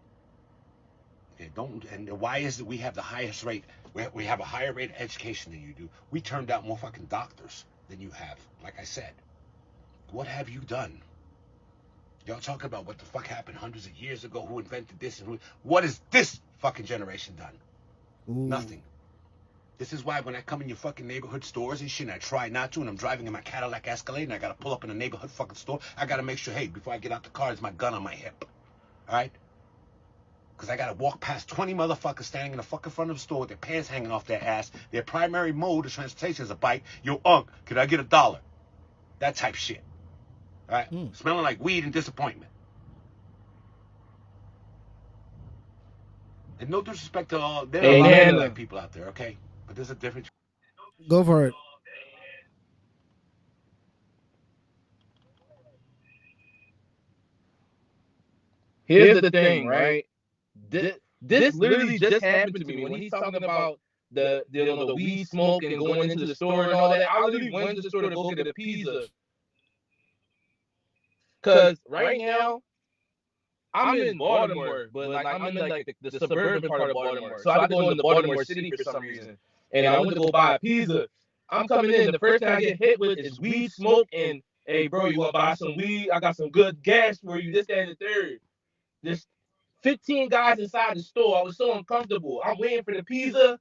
Okay, and why is it we have the highest rate? We have a higher rate of education than you do. We turned out more fucking doctors than you have. Like I said, what have you done? Y'all talking about what the fuck happened hundreds of years ago, who invented this, and what has this fucking generation done? Ooh. Nothing. This is why when I come in your fucking neighborhood stores and shit, and I try not to, and I'm driving in my Cadillac Escalade, and I gotta pull up in a neighborhood fucking store, I gotta make sure, hey, before I get out the car, there's my gun on my hip. Alright? Because I gotta walk past 20 motherfuckers standing in the fucking front of the store with their pants hanging off their ass. Their primary mode of transportation is a bike. Yo, can I get $1? That type shit. Alright? Smelling like weed and disappointment. And no disrespect to all, there are a lot of black people out there, okay? But there's a difference. Go for it. Here's the thing, right? This literally just happened to me when he's talking about the weed smoke and going into the store and all that. I literally went to the store to go get a pizza. Cause right now I'm in Baltimore, but like I'm in like the suburban part of Baltimore. So I have to go into Baltimore City for some reason. And I went to go buy a pizza. I'm coming in. The first thing I get hit with is weed smoke and, hey bro, you wanna buy some weed? I got some good gas for you. This, that, and the third. There's 15 guys inside the store. I was so uncomfortable. I'm waiting for the pizza.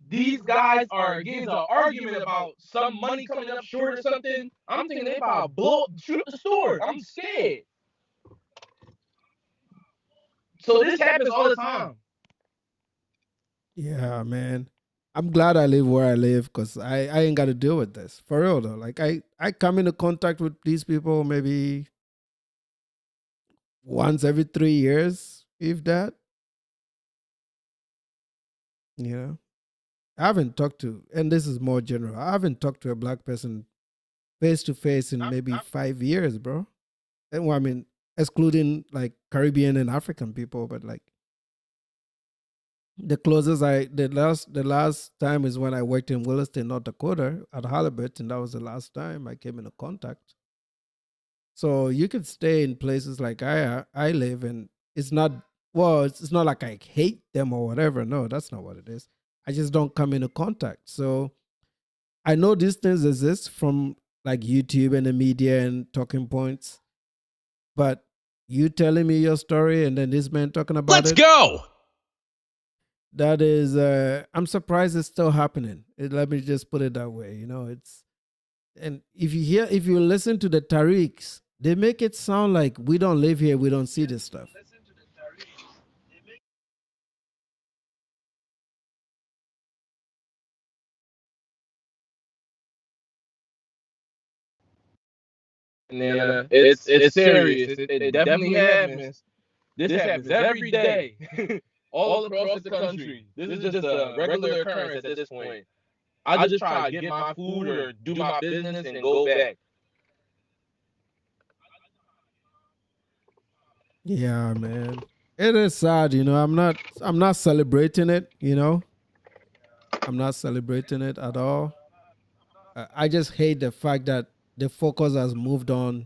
These guys are getting into an argument about some money coming up short or something. I'm thinking they about to shoot up the store. I'm scared. So this happens all the time. Yeah, man. I'm glad I live where I live because I ain't got to deal with this. For real, though. Like, I come into contact with these people maybe once every 3 years, if that. You know? I haven't talked to, and this is more general, I haven't talked to a black person face to face in maybe 5 years, bro. And well, I mean, excluding like Caribbean and African people, but like the closest the last time is when I worked in Williston, North Dakota at Halibut, and that was the last time I came into contact. So you could stay in places like I live, and it's not like I hate them or whatever. No, that's not what it is. I just don't come into contact. So I know these things exist from like YouTube and the media and talking points, but you telling me your story and then this man talking about Let's go. That is, I'm surprised it's still happening. Let me just put it that way. You know, and if you listen to the Tariqs, they make it sound like we don't live here, we don't see this stuff. Yeah, it's serious. It definitely happens. This happens every day, all across the country. This is just a regular occurrence at this point. I just try to get my food or do my business and go back. Yeah, man. It is sad, you know. I'm not celebrating it, you know. I'm not celebrating it at all. I just hate the fact that the focus has moved on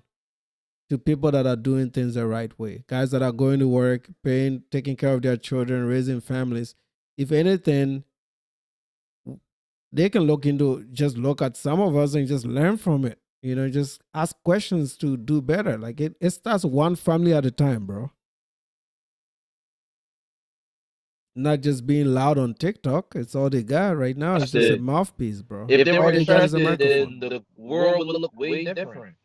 to people that are doing things the right way. Guys that are going to work, taking care of their children, raising families. If anything, they can just look at some of us and just learn from it. Just ask questions to do better. Like it starts one family at a time, bro. Not just being loud on TikTok. It's all they got right now. It's just a mouthpiece, bro. If they All were they got is a interested, microphone. then the world would look way different.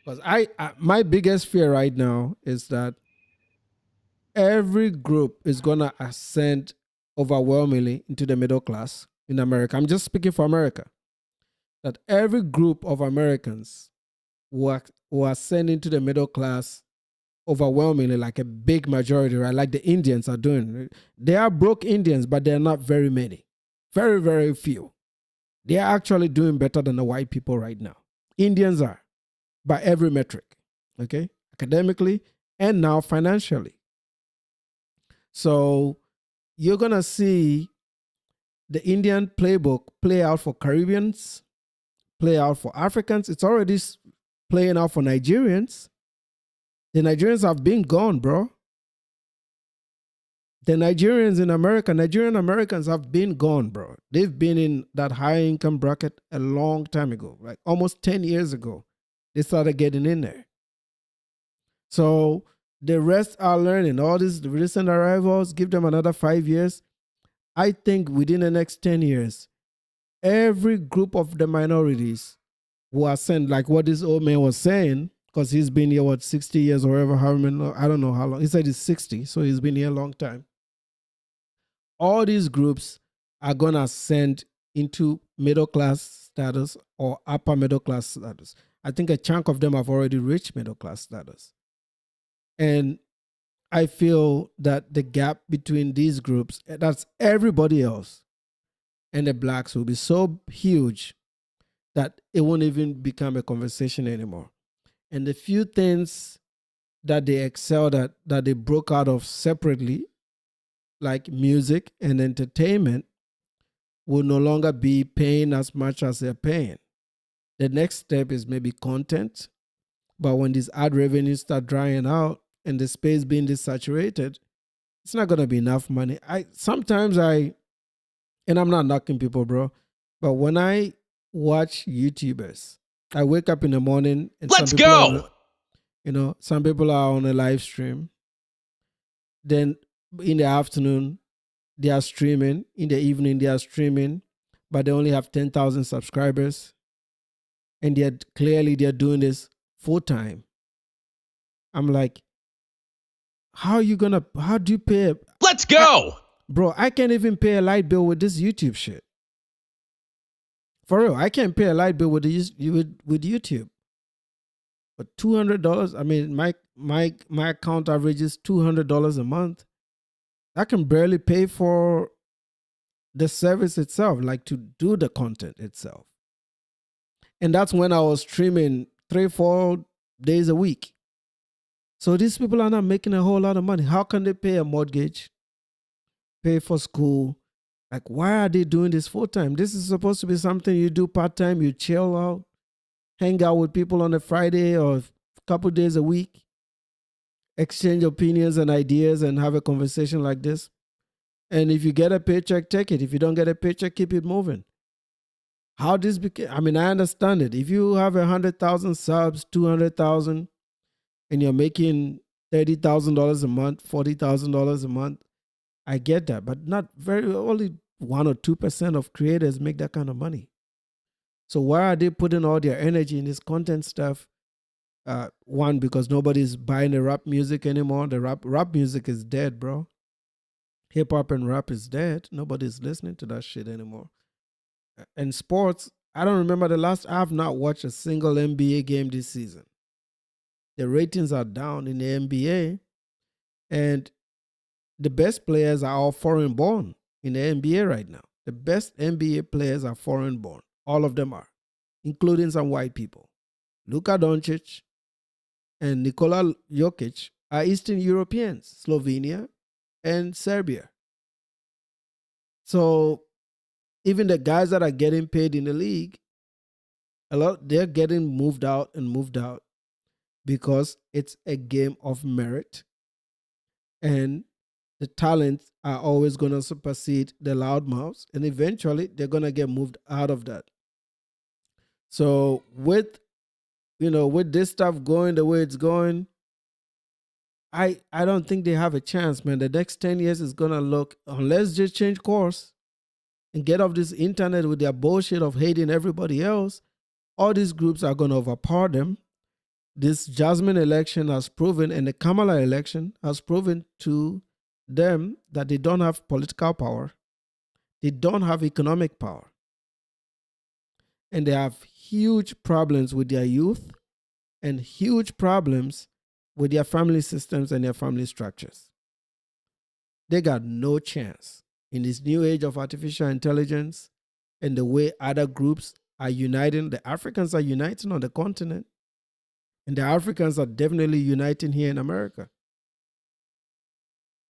Because my biggest fear right now is that every group is gonna ascend overwhelmingly into the middle class in America. I'm just speaking for America. That every group of Americans will ascend into the middle class overwhelmingly, like a big majority, right? Like the Indians are doing. They are broke Indians, but they're not very many. Very, very few. They are actually doing better than the white people right now. Indians are, by every metric, okay? Academically and now financially. So you're going to see the Indian playbook play out for Caribbeans, play out for Africans. It's already playing out for Nigerians. The Nigerians have been gone, bro. The Nigerians in America, Nigerian Americans have been gone, bro. They've been in that high income bracket a long time ago, like almost 10 years ago. They started getting in there. So the rest are learning. All these recent arrivals, give them another 5 years. I think within the next 10 years, every group of the minorities who are sent, like what this old man was saying, because he's been here, 60 years or whatever, I don't know how long. He said he's 60, so he's been here a long time. All these groups are going to ascend into middle class status or upper middle class status. I think a chunk of them have already reached middle class status. And I feel that the gap between these groups, that's everybody else, and the blacks will be so huge that it won't even become a conversation anymore. And the few things that they excelled at, that they broke out of separately, like music and entertainment, will no longer be paying as much as they're paying. The next step is maybe content. But when these ad revenues start drying out and the space being desaturated, it's not going to be enough money. Sometimes and I'm not knocking people, bro, but when I watch YouTubers, I wake up in the morning and Let's go. Some people are on a live stream. Then in the afternoon, they are streaming. In the evening, they are streaming, but they only have 10,000 subscribers. And they're doing this full time. I'm like, how do you pay? Let's go. Bro, I can't even pay a light bill with this YouTube shit. For real, I can't pay a light bill with YouTube. But $200, I mean, my account averages $200 a month. I can barely pay for the service itself, like to do the content itself. And that's when I was streaming 3-4 days a week. So these people are not making a whole lot of money. How can they pay a mortgage, pay for school? Like, why are they doing this full time? This is supposed to be something you do part time. You chill out, hang out with people on a Friday or a couple days a week, exchange opinions and ideas and have a conversation like this. And if you get a paycheck, take it. If you don't get a paycheck, keep it moving. How this became, I mean, I understand it. If you have 100,000 subs, 200,000, and you're making $30,000 a month, $40,000 a month, I get that. But only 1 or 2% of creators make that kind of money. So why are they putting all their energy in this content stuff? One, because nobody's buying the rap music anymore. The rap music is dead, bro. Hip hop and rap is dead. Nobody's listening to that shit anymore. And sports, I don't remember I have not watched a single NBA game this season. The ratings are down in the NBA, and the best players are all foreign born in the NBA right now. The best NBA players are foreign born. All of them are, including some white people. Luka Doncic and Nikola Jokic are Eastern Europeans, Slovenia and Serbia. So even the guys that are getting paid in the league, they're getting moved out because it's a game of merit. And the talents are always going to supersede the loudmouths, and eventually they're going to get moved out of that. So with with this stuff going the way it's going, I don't think they have a chance, man. The next 10 years is going to look, unless they change course and get off this internet with their bullshit of hating everybody else, all these groups are going to overpower them. This Jasmine election has proven, and the Kamala election has proven to them that they don't have political power. They don't have economic power. And they have huge problems with their youth and huge problems with their family systems and their family structures. They got no chance in this new age of artificial intelligence and the way other groups are uniting. The Africans are uniting on the continent, and the Africans are definitely uniting here in America.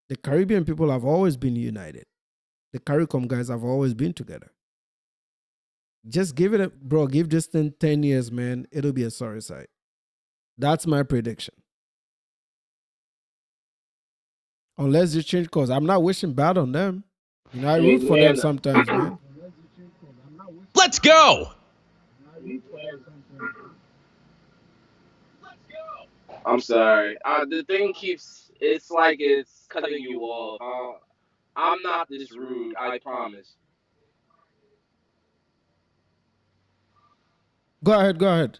The Caribbean people have always been united. The CARICOM guys have always been together. Just give it give this thing 10 years, man. It'll be a sorry sight. That's my prediction. Unless they change course. I'm not wishing bad on them. I root for them sometimes, man. Let's go. I'm sorry. The thing keeps, it's like it's cutting you off. I'm not this rude, I promise. Go ahead.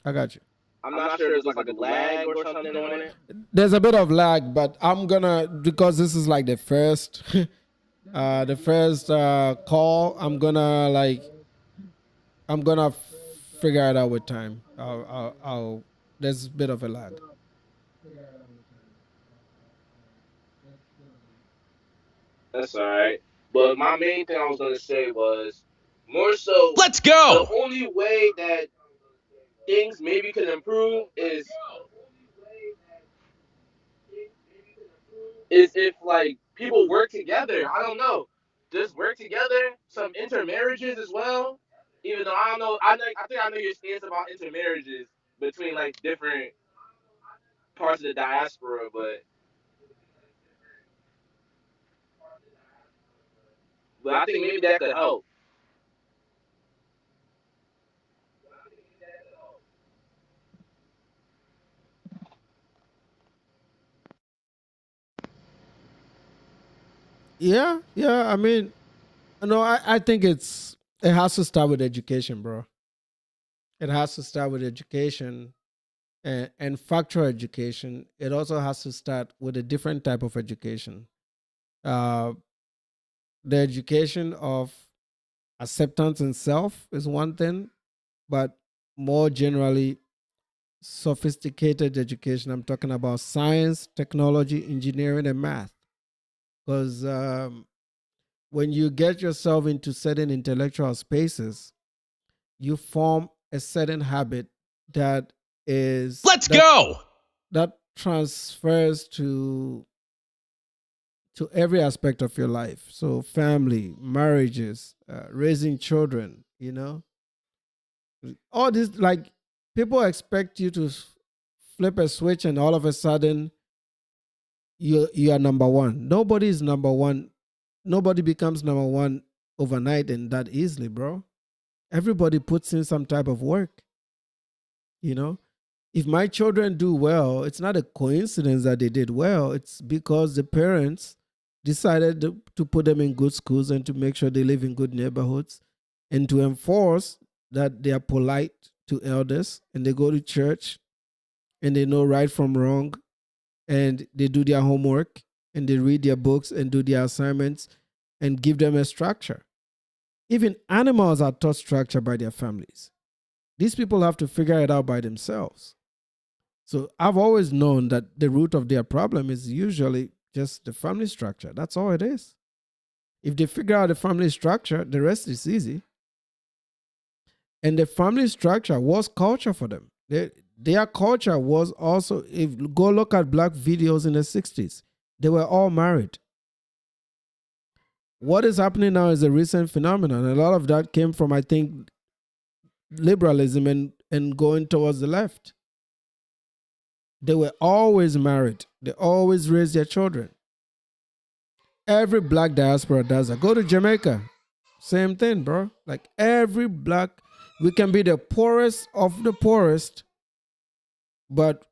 I got you. I'm not sure there's like a lag or something on it. There's a bit of lag, but I'm gonna, because this is like the first call, I'm gonna figure it out with time. There's a bit of a lag. That's all right. But my main thing I was gonna say was more so. Let's go. The only way that things maybe could improve is if like people work together. I don't know, just work together. Some intermarriages as well. Even though I don't know, I think I know your stance about intermarriages between like different parts of the diaspora, but I think maybe that could help. Yeah. I mean, I think it has to start with education, bro. It has to start with education and factual education. It also has to start with a different type of education. The education of acceptance in self is one thing, but more generally, sophisticated education. I'm talking about science, technology, engineering, and math. Because when you get yourself into certain intellectual spaces, you form a certain habit that is that transfers to every aspect of your life. So family, marriages, raising children, all this, like, people expect you to flip a switch and all of a sudden you are number one. Nobody is number one. Nobody becomes number one overnight and that easily, bro. Everybody puts in some type of work. If my children do well, it's not a coincidence that they did well. It's because the parents decided to put them in good schools and to make sure they live in good neighborhoods and to enforce that they are polite to elders and they go to church and they know right from wrong and they do their homework and they read their books and do their assignments and give them a structure. Even animals are taught structure by their families. These people have to figure it out by themselves. So I've always known that the root of their problem is usually just the family structure. That's all it is. If they figure out the family structure, the rest is easy. And the family structure was culture for them. Their culture was also, if you go look at black videos in the 60s, they were all married. What is happening now is a recent phenomenon. A lot of that came from, I think, liberalism and going towards the left. They were always married. They always raised their children. Every black diaspora does that. Go to Jamaica. Same thing, bro. Like every black, we can be the poorest of the poorest, but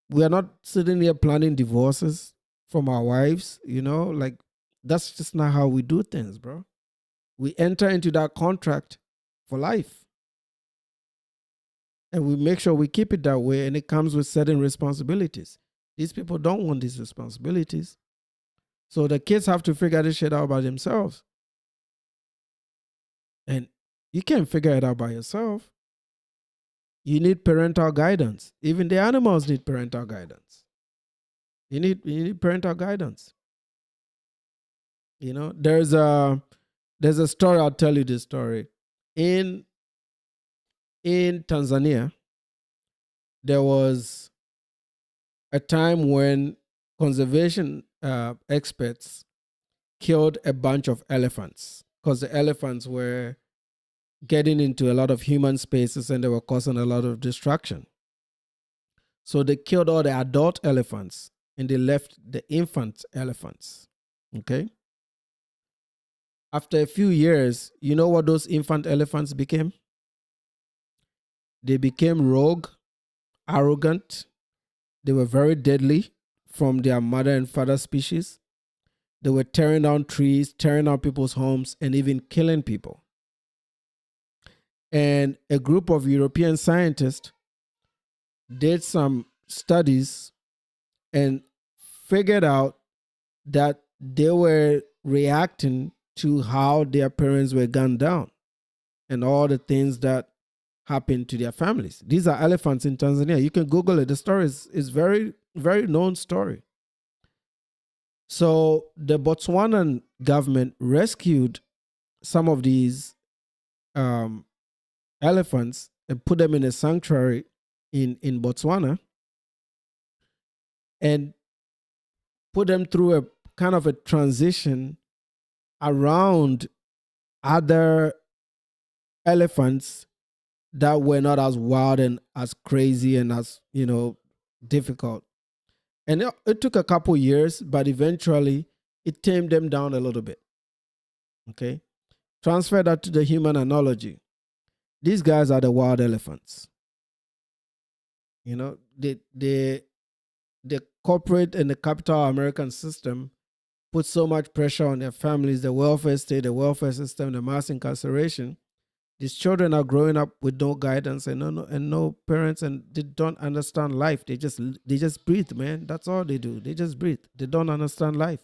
we are not sitting here planning divorces from our wives, you know? Like that's just not how we do things, bro. We enter into that contract for life. And we make sure we keep it that way, and it comes with certain responsibilities. These people don't want these responsibilities. So the kids have to figure this shit out by themselves. And you can't figure it out by yourself. You need parental guidance. Even the animals need parental guidance. You need parental guidance. You know, there's a story, I'll tell you this story. In Tanzania, there was a time when conservation experts killed a bunch of elephants because the elephants were getting into a lot of human spaces and they were causing a lot of destruction. So they killed all the adult elephants and they left the infant elephants. Okay? After a few years, you know what those infant elephants became? They became rogue, arrogant. They were very deadly from their mother and father species. They were tearing down trees, tearing down people's homes, and even killing people. And a group of European scientists did some studies and figured out that they were reacting to how their parents were gunned down and all the things that happened to their families. These are elephants in Tanzania. You can Google it. The story is very, very known story. So the Botswanan government rescued some of these elephants and put them in a sanctuary in Botswana and put them through a kind of a transition around other elephants that were not as wild and as crazy and as, you know, difficult. And it took a couple years, but eventually it tamed them down a little bit. Okay? Transfer that to the human analogy. These guys are the wild elephants. You know, the corporate and the capital American system put so much pressure on their families, the welfare state, the welfare system, the mass incarceration. These children are growing up with no guidance and no parents, and they don't understand life. They just breathe, man. That's all they do. They just breathe. They don't understand life.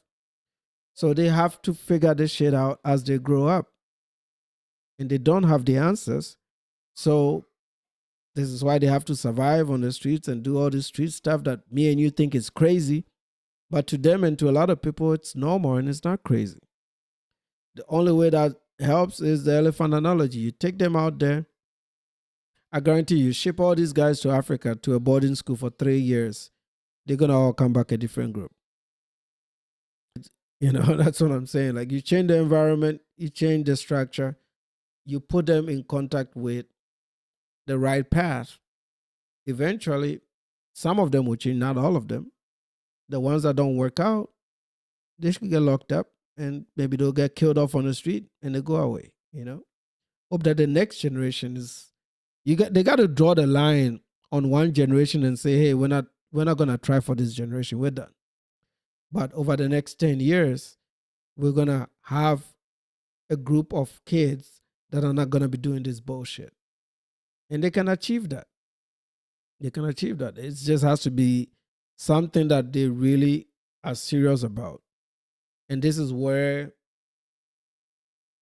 So they have to figure this shit out as they grow up. And they don't have the answers. So this is why they have to survive on the streets and do all this street stuff that me and you think is crazy. But to them and to a lot of people, it's normal and it's not crazy. The only way that helps is the elephant analogy. You take them out there. I guarantee you, ship all these guys to Africa to a boarding school for 3 years. They're going to all come back a different group. You know, that's what I'm saying. Like you change the environment, you change the structure, you put them in contact with the right path. Eventually, some of them will change, not all of them. The ones that don't work out, they should get locked up and maybe they'll get killed off on the street and they go away, you know? Hope that the next generation is, they got to draw the line on one generation and say, hey, we're not going to try for this generation. We're done. But over the next 10 years, we're going to have a group of kids that are not going to be doing this bullshit. And they can achieve that. They can achieve that. It just has to be something that they really are serious about. And this is where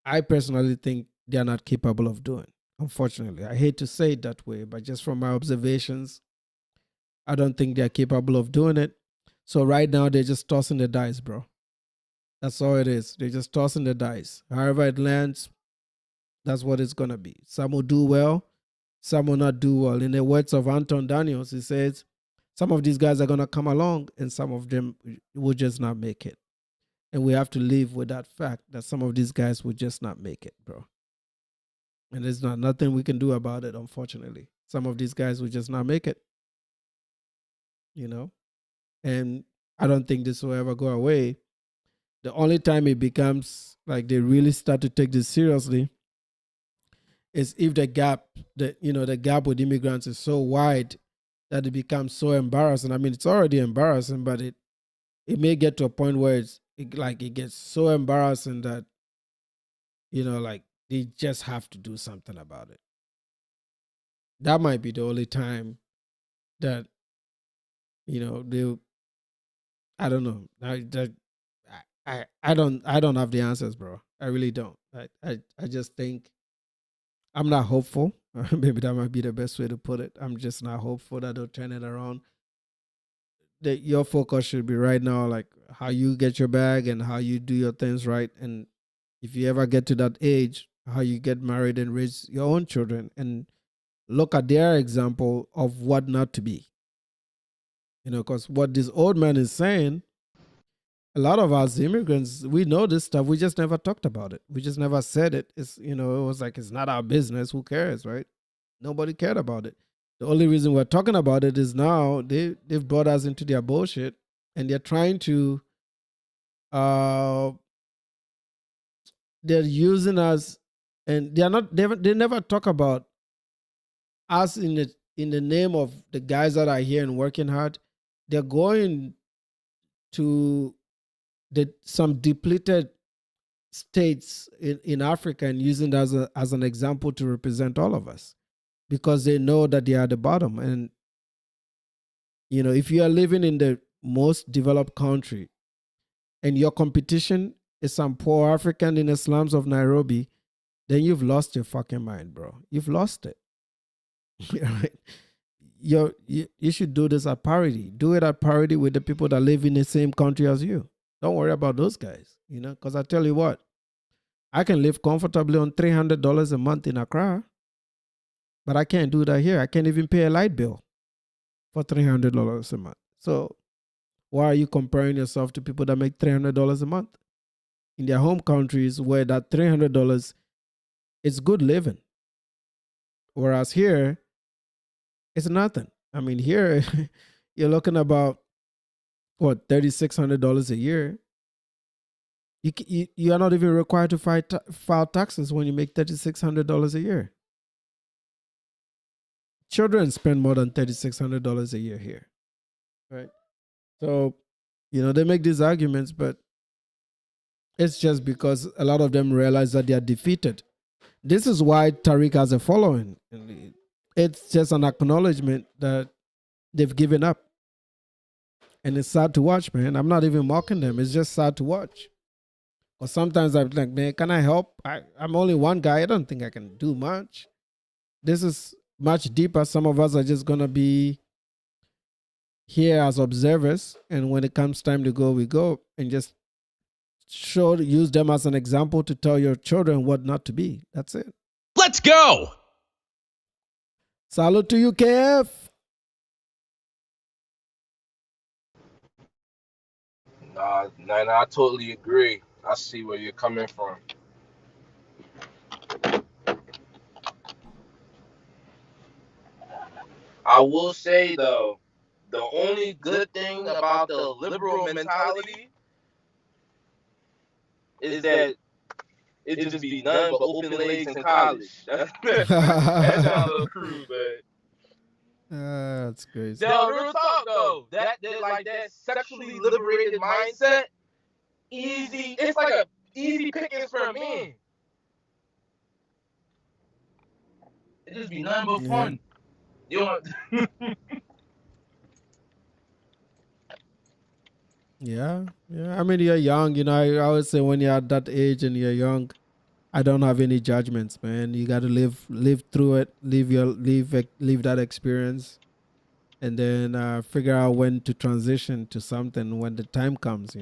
I personally think they're not capable of doing. Unfortunately, I hate to say it that way, but just from my observations, I don't think they're capable of doing it. So right now, they're just tossing the dice, bro. That's all it is. They're just tossing the dice. However it lands, that's what it's going to be. Some will do well, some will not do well. In the words of Anton Daniels, he says, some of these guys are going to come along and some of them will just not make it. And we have to live with that fact that some of these guys will just not make it, bro. And there's nothing we can do about it, unfortunately. Some of these guys will just not make it. You know? And I don't think this will ever go away. The only time it becomes like they really start to take this seriously is if the gap, the gap with immigrants is so wide that it becomes so embarrassing. I mean, it's already embarrassing, but it may get to a point where it gets so embarrassing that like they just have to do something about it. That might be the only time that they. I don't know. I don't have the answers, bro. I really don't. I just think I'm not hopeful. Maybe that might be the best way to put it. I'm just not hopeful that they'll turn it around. That your focus should be right now, like how you get your bag and how you do your things right. And if you ever get to that age, how you get married and raise your own children and look at their example of what not to be. Because what this old man is saying, a lot of us immigrants, we know this stuff. We just never talked about it. We just never said it. It was like, it's not our business. Who cares, right? Nobody cared about it. The only reason we're talking about it is now they've brought us into their bullshit and they're trying to, they're using us, and they never talk about us in the name of the guys that are here and working hard. They're going to some depleted states in Africa and using it as an example to represent all of us because they know that they are at the bottom. And, if you are living in the most developed country and your competition is some poor African in the slums of Nairobi, then you've lost your fucking mind, bro. You've lost it. Right? You should do this at parity. Do it at parity with the people that live in the same country as you. Don't worry about those guys, because I tell you what, I can live comfortably on $300 a month in Accra, but I can't do that here. I can't even pay a light bill for $300 a month. So why are you comparing yourself to people that make $300 a month in their home countries where that $300 is good living? Whereas here, it's nothing. I mean, here you're looking about what, $3,600 a year. You are not even required to file taxes when you make $3,600 a year. Children spend more than $3,600 a year here, right? So, they make these arguments, but it's just because a lot of them realize that they are defeated. This is why Tariq has a following. It's just an acknowledgement that they've given up. And it's sad to watch, man. I'm not even mocking them. It's just sad to watch. Or sometimes I'm like, man, can I help? I'm only one guy. I don't think I can do much. This is much deeper. Some of us are just going to be here as observers. And when it comes time to go, we go. And just use them as an example to tell your children what not to be. That's it. Let's go. Salute to you, KF. Nah, I totally agree. I see where you're coming from. I will say though, the only good thing about the liberal mentality is that it just be none but open legs in college. That's our little crew, but that's crazy. No, real talk though. That like that sexually liberated mindset, easy. It's like a easy pickings for a man. It just be nothing but fun. You know. Yeah. I mean, you're young. I always say when you're at that age and you're young, I don't have any judgments, man. You got to live through it, live that experience, and then figure out when to transition to something when the time comes.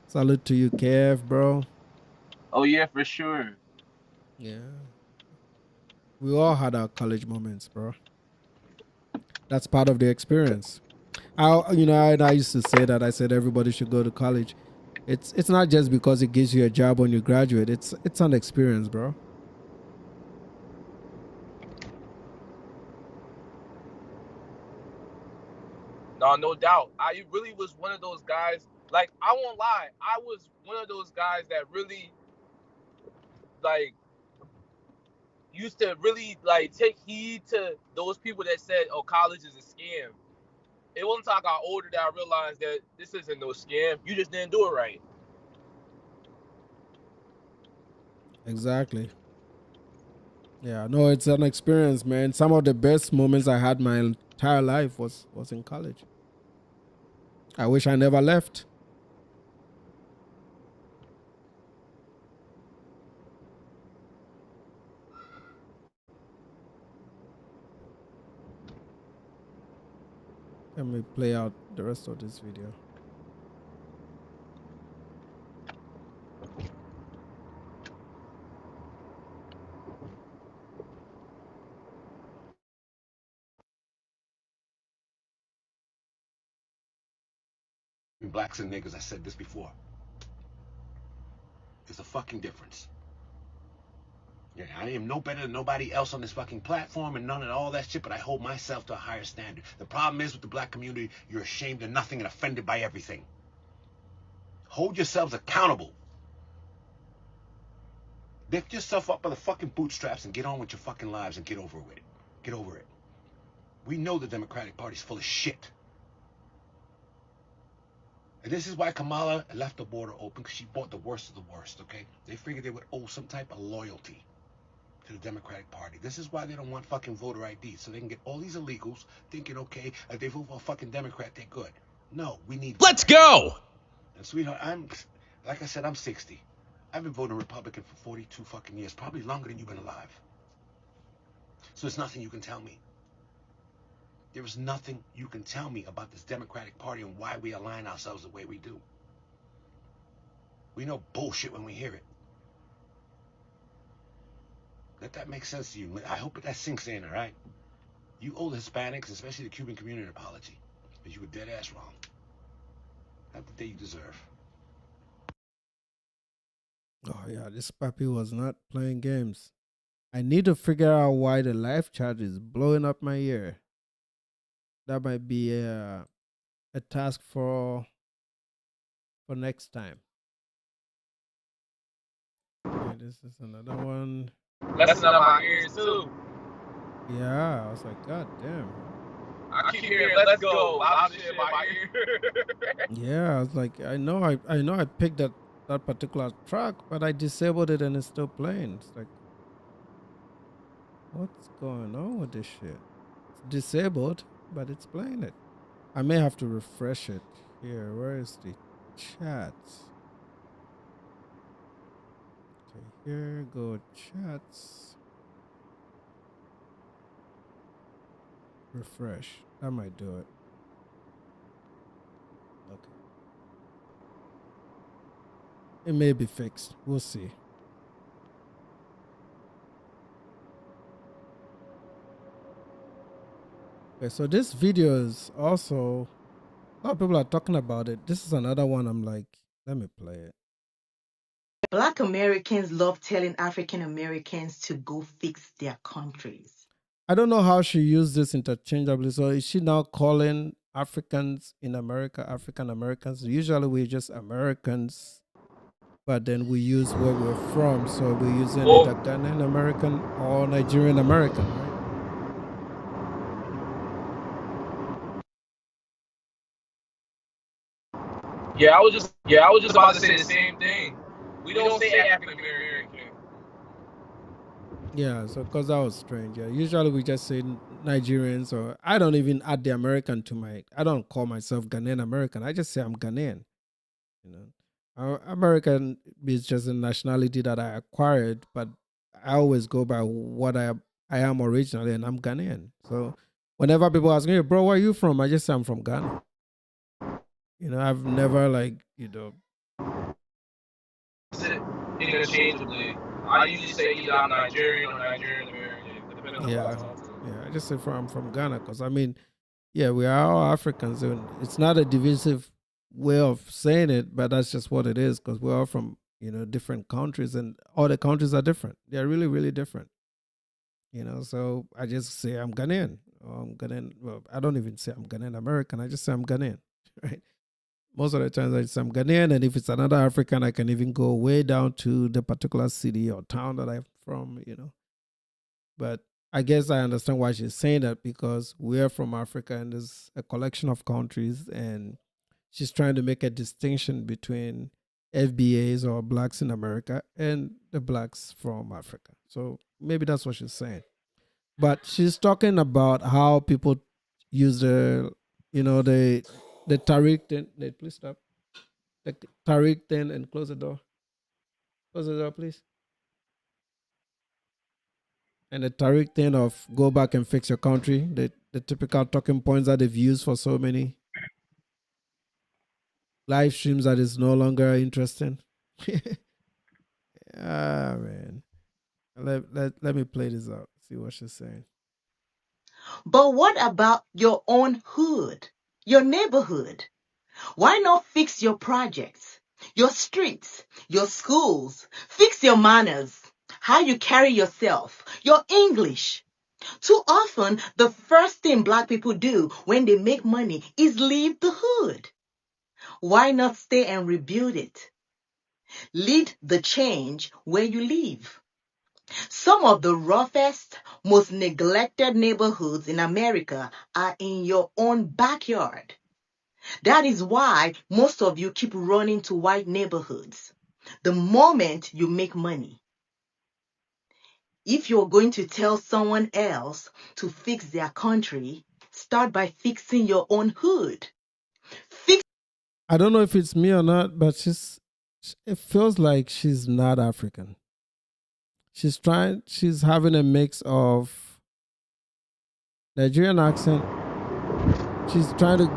Salute to you, KF, bro. Oh yeah, for sure. Yeah. We all had our college moments, bro. That's part of the experience. I used to say that. I said everybody should go to college. It's not just because it gives you a job when you graduate. It's an experience, bro. No doubt. I really was one of those guys Like, I won't lie, I was one of those guys that really, like, used to really, like, take heed to those people that said, oh, college is a scam. It wasn't until I got older that I realized that this isn't no scam. You just didn't do it right. Exactly. Yeah, no, it's an experience, man. Some of the best moments I had my entire life was in college. I wish I never left. Let me play out the rest of this video. Blacks and niggas, I said this before. There's a fucking difference. Yeah, I am no better than nobody else on this fucking platform and none of all that shit, but I hold myself to a higher standard. The problem is with the black community, you're ashamed of nothing and offended by everything. Hold yourselves accountable. Lift yourself up by the fucking bootstraps and get on with your fucking lives and get over with it. Get over it. We know the Democratic Party's full of shit. And this is why Kamala left the border open, because she bought the worst of the worst, okay? They figured they would owe some type of loyalty to the Democratic Party. This is why they don't want fucking voter ID, so they can get all these illegals thinking, okay, if they vote for a fucking Democrat, they're good. No, we need... Let's go! And sweetheart, like I said, I'm 60. I've been voting Republican for 42 fucking years, probably longer than you've been alive. So there's nothing you can tell me. There is nothing you can tell me about this Democratic Party and why we align ourselves the way we do. We know bullshit when we hear it. Let that make sense to you. I hope that sinks in, all right? You owe the Hispanics, especially the Cuban community, an apology. Because you were dead ass wrong. Have the day you deserve. Oh yeah, this puppy was not playing games. I need to figure out why the life charge is blowing up my ear. That might be a task for next time. Okay, this is another one. That's not my ears too. Yeah, I was like, God damn. I keep hearing "Let's go." I'm shit in my ear. Yeah, I was like, I know I picked that particular track, but I disabled it and it's still playing. It's like, what's going on with this shit? It's disabled, but it's playing it. I may have to refresh it. Here, where is the chat? Okay, here go chats. Refresh. That might do it. Okay. It may be fixed. We'll see. Okay, so this video is also, a lot of people are talking about it. This is another one. I'm like, let me play it. Black Americans love telling African Americans to go fix their countries. I don't know how she used this interchangeably. So is she now calling Africans in America African Americans? Usually we're just Americans, but then we use where we're from. So we're using either Ghanaian American or Nigerian American, right? Yeah, I was just about to say the same thing. We don't say African American. Yeah, so because that was strange. Yeah, usually we just say Nigerians, or I don't even add the American to my. I don't call myself Ghanaian American. I just say I'm Ghanaian. You know, American is just a nationality that I acquired, but I always go by what I am originally, and I'm Ghanaian. So whenever people ask me, bro, where are you from? I just say I'm from Ghana. You know, I've never Interchangeably. I usually say either I'm Nigerian or Nigerian American, depending on what I talk to. Yeah, I just say I'm from Ghana because I mean, yeah, we are all Africans, and it's not a divisive way of saying it, but that's just what it is because we're all from different countries, and all the countries are different. They're really, really different. So I just say I'm Ghanaian. Or I'm Ghanaian. Well, I don't even say I'm Ghanaian American. I just say I'm Ghanaian, right? most of the times it's I'm Ghanaian, and if it's another African, I can even go way down to the particular city or town that I'm from, But I guess I understand why she's saying that, because we're from Africa and there's a collection of countries, and she's trying to make a distinction between FBAs or blacks in America and the blacks from Africa. So maybe that's what she's saying. But she's talking about how people use the Tariq thing. Please stop. The Tariq thing and close the door. Close the door, please. And the Tariq thing of go back and fix your country. The typical talking points that they've used for so many live streams that is no longer interesting. Man. Let me play this out. See what she's saying. But what about your own hood, your neighborhood? Why not fix your projects, your streets, your schools? Fix your manners, how you carry yourself, your English. Too often, the first thing Black people do when they make money is leave the hood. Why not stay and rebuild it? Lead the change where you live. Some of the roughest, most neglected neighborhoods in America are in your own backyard. That is why most of you keep running to white neighborhoods the moment you make money. If you're going to tell someone else to fix their country, start by fixing your own hood. I don't know if it's me or not, but it feels like she's not African. She's having a mix of Nigerian accent. She's trying to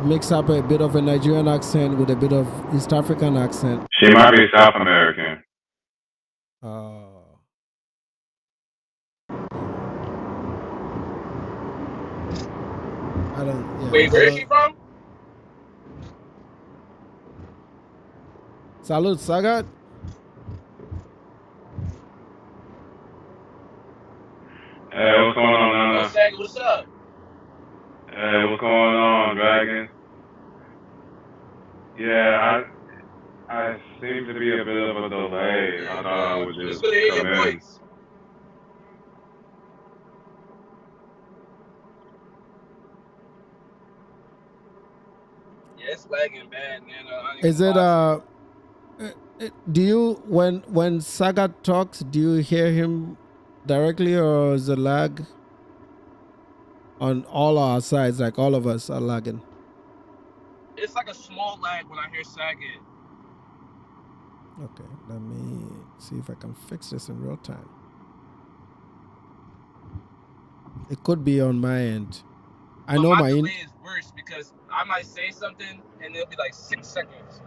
mix up a bit of a Nigerian accent with a bit of East African accent. She might be South American. I don't. Yeah, Wait, where is she from? Salud, Sagat. Hey, what's going on, Nana? Oshay, what's up? Hey, what's going on, Dragon? Yeah, I seem to be a bit of a delay. I thought I would just come in. Yeah, it's lagging bad, man. Is it do you when Sagat talks, do you hear him directly, or is it lag on all our sides? Like all of us are lagging. It's like a small lag when I hear Sagat. Okay, let me see if I can fix this in real time. It could be on my end. I know my delay is worse because I might say something and it'll be like 6 seconds.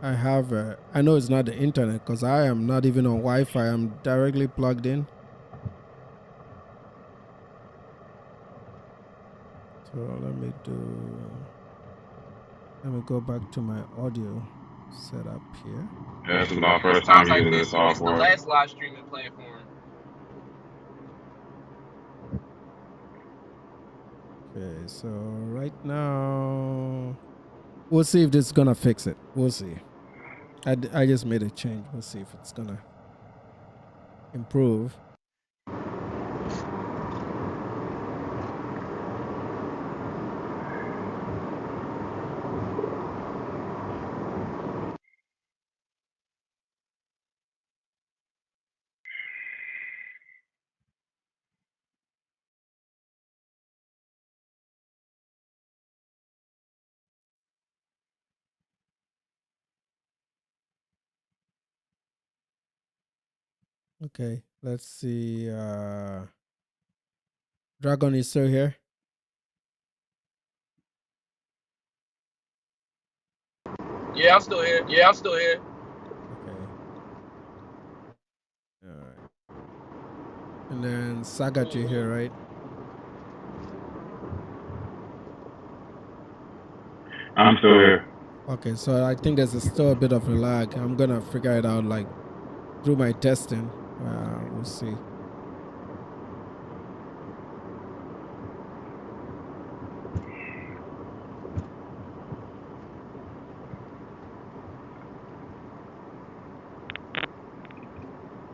I know it's not the internet because I am not even on Wi-Fi. I'm directly plugged in. So let me go back to my audio setup here. Yeah, this is my first time using this software. It's the last live streaming platform. Okay, so right now, we'll see if this is gonna fix it. We'll see. I just made a change. We'll see if it's gonna improve. Okay, let's see. Dragon is still here. Yeah, I'm still here. Okay. All right. And then Sagat, you here, right? I'm still here. Okay, so I think there's still a bit of a lag. I'm gonna figure it out like through my testing. We'll see.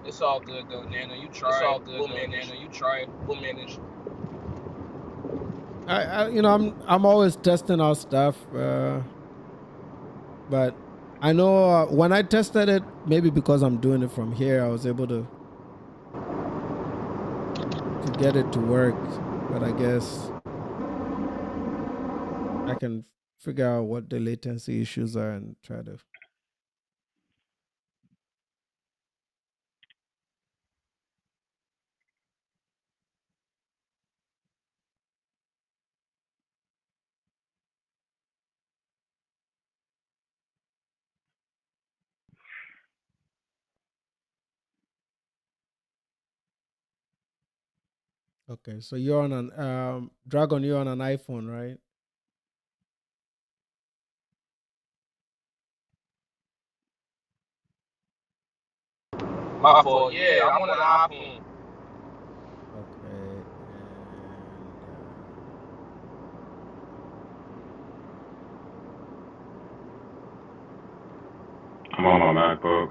It's all good though, Nana. You try. It's all good, Nana. You try. We'll manage. I'm always testing out stuff, but I know when I tested it, maybe because I'm doing it from here, I was able to get it to work. But I guess I can figure out what the latency issues are and try to. Okay, so you're on an Dragon. You're on an iPhone, right? My fault. Yeah, I'm on an iPhone. Okay, I'm on my MacBook.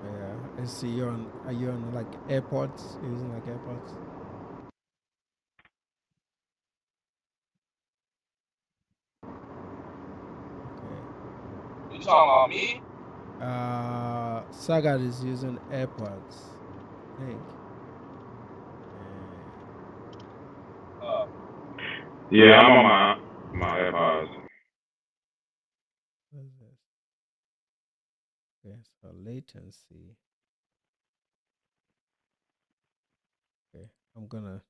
yeah, I see you're on. Are you on like AirPods? You're using like AirPods? Okay. You talking about me? Sagat is using AirPods, I think. Yeah, I'm on my AirPods. What is this? Okay, so latency. Okay, I'm gonna.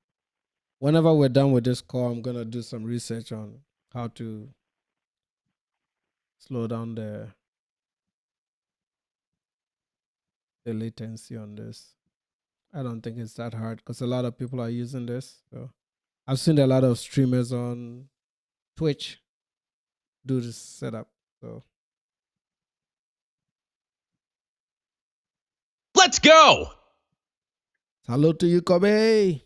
Whenever we're done with this call, I'm gonna do some research on how to slow down the latency on this. I don't think it's that hard because a lot of people are using this. So I've seen a lot of streamers on Twitch do this setup. So Let's go. hello to you, Kobe.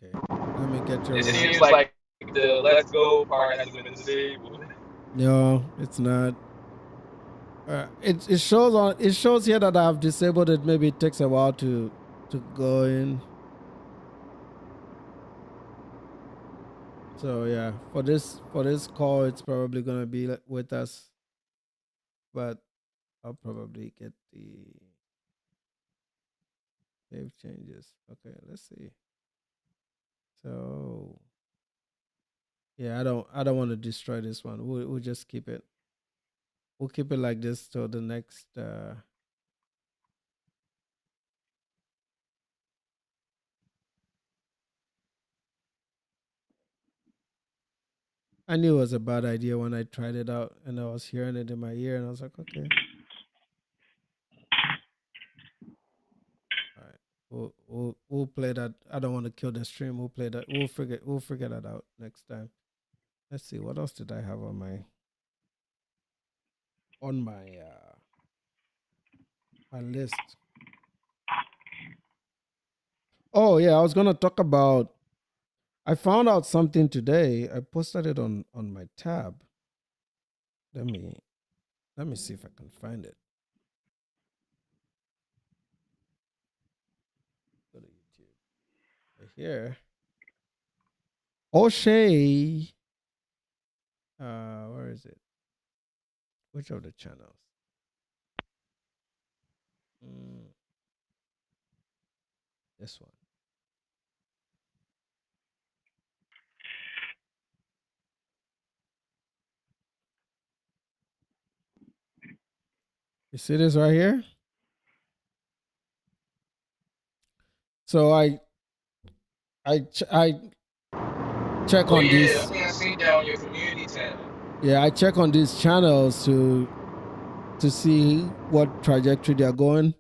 Okay, let me get your. It seems like the "let's go" part has been disabled. No, it's not. It shows here that I've disabled it. Maybe it takes a while to go in. So yeah, for this call, it's probably gonna be with us, but I'll probably get the save changes. Okay, let's see. So yeah, I don't want to destroy this one. We'll just keep it. We'll keep it like this till the next. I knew it was a bad idea when I tried it out and I was hearing it in my ear and I was like, okay. All right. We'll play that. I don't want to kill the stream. We'll play that. We'll figure that out next time. Let's see. What else did I have on my my list? Oh yeah, I was gonna talk about. I found out something today. I posted it on my tab. Let me see if I can find it. Go to YouTube. Right here. Oshay. Where is it? Which of the channels? This one. You see this right here? So I check on these. I see down your community tab. Yeah, I check on these channels to see what trajectory they're going.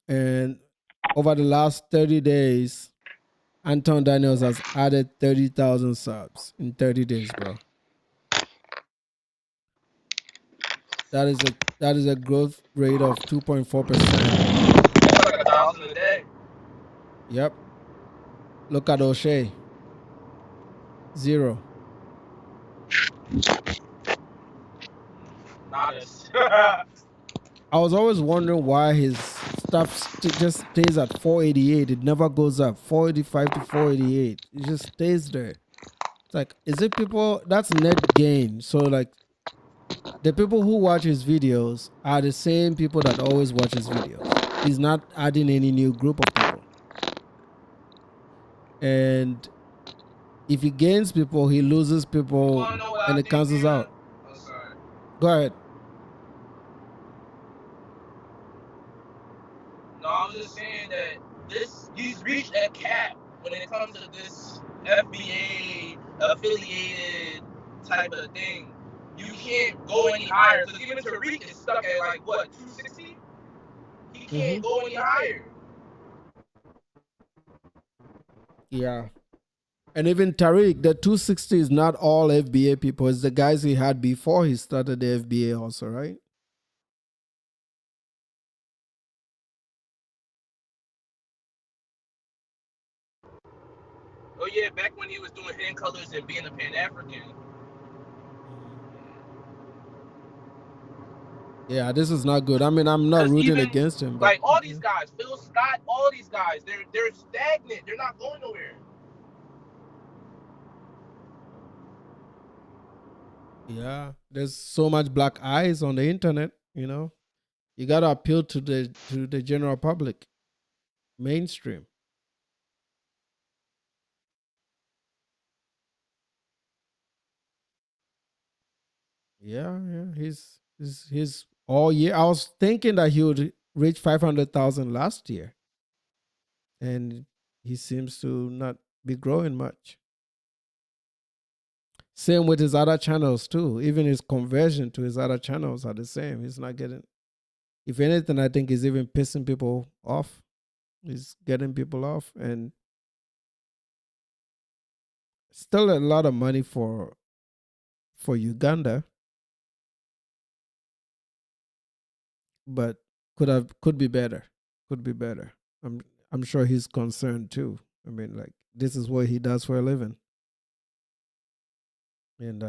And over the last 30 days, Anton Daniels has added 30,000 subs in 30 days, bro. That is a growth rate of 2.4%. That's like 1,000 a day. Yep. Look at Oshay. 0. Not us. I was always wondering why his stuff just stays at 488. It never goes up. 485 to 488. It just stays there. It's like, is it people? That's net gain. So like, the people who watch his videos are the same people that always watch his videos. He's not adding any new group of people. And if he gains people, he loses people, and it cancels out. Oh, sorry. Go ahead. No, I was just saying that he's reached a cap when it comes to this FBA affiliated type of thing. You can't go any higher. So even Tariq is stuck at like what, 260? He can't go any higher. Yeah. And even Tariq, the 260 is not all FBA people. It's the guys he had before he started the FBA also, right? Oh yeah, back when he was doing Hidden Colors and being a Pan-African. Yeah, this is not good. I mean, I'm not rooting against him. But like all these guys, Phil Scott, all these guys, they're stagnant. They're not going nowhere. yeah, there's so much black eyes on the internet, you know. You got to appeal to the general public, mainstream. Yeah, he's all year. I was thinking that he would reach 500,000 last year, and he seems to not be growing much. Same with his other channels too. Even his conversion to his other channels are the same. He's not getting. If anything, I think he's even pissing people off. He's getting people off, and still a lot of money for Uganda, but could be better. Could be better. I'm sure he's concerned too. I mean, like, this is what he does for a living. And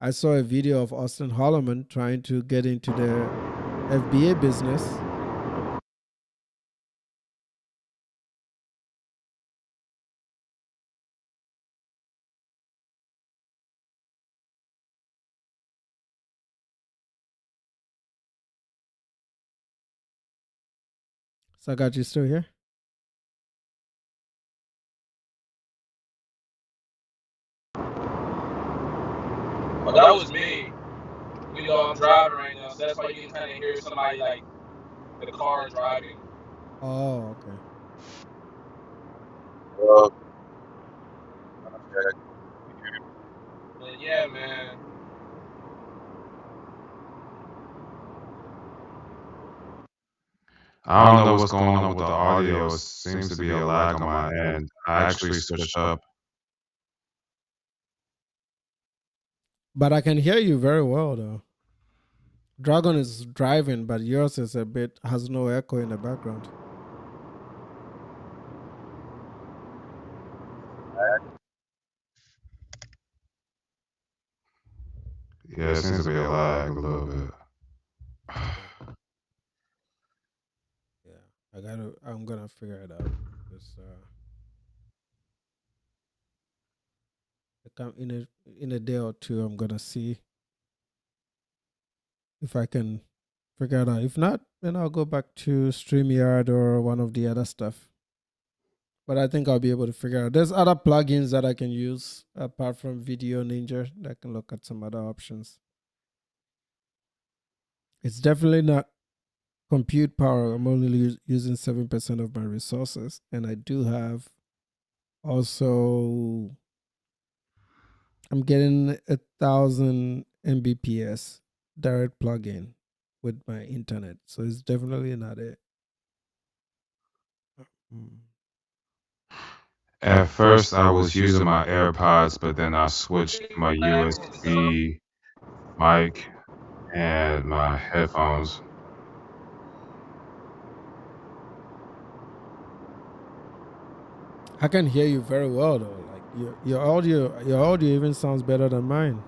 I saw a video of Austin Holloman trying to get into the FBA business. Sagat, you still here? Oh, that was me. You know, I'm driving right now, so that's why you can kind of hear somebody like the car driving. Oh, okay. But yeah, man. I don't know what's going on with the audio. It seems to be a lag on my end. I actually switched up. But I can hear you very well, though. Dragon is driving, but yours is has no echo in the background. Yeah, it seems to be a lag a little bit. Yeah, I'm gonna figure it out. It's, in a day or two, I'm gonna see if I can figure it out. If not, then I'll go back to StreamYard or one of the other stuff. But I think I'll be able to figure out. There's other plugins that I can use apart from Video Ninja that can look at some other options. It's definitely not compute power. I'm only using 7% of my resources, and I do have also. I'm getting 1,000 Mbps direct plugin with my internet, so it's definitely not it. At first, I was using my AirPods, but then I switched to my USB mic and my headphones. I can hear you very well though. Like your audio even sounds better than mine.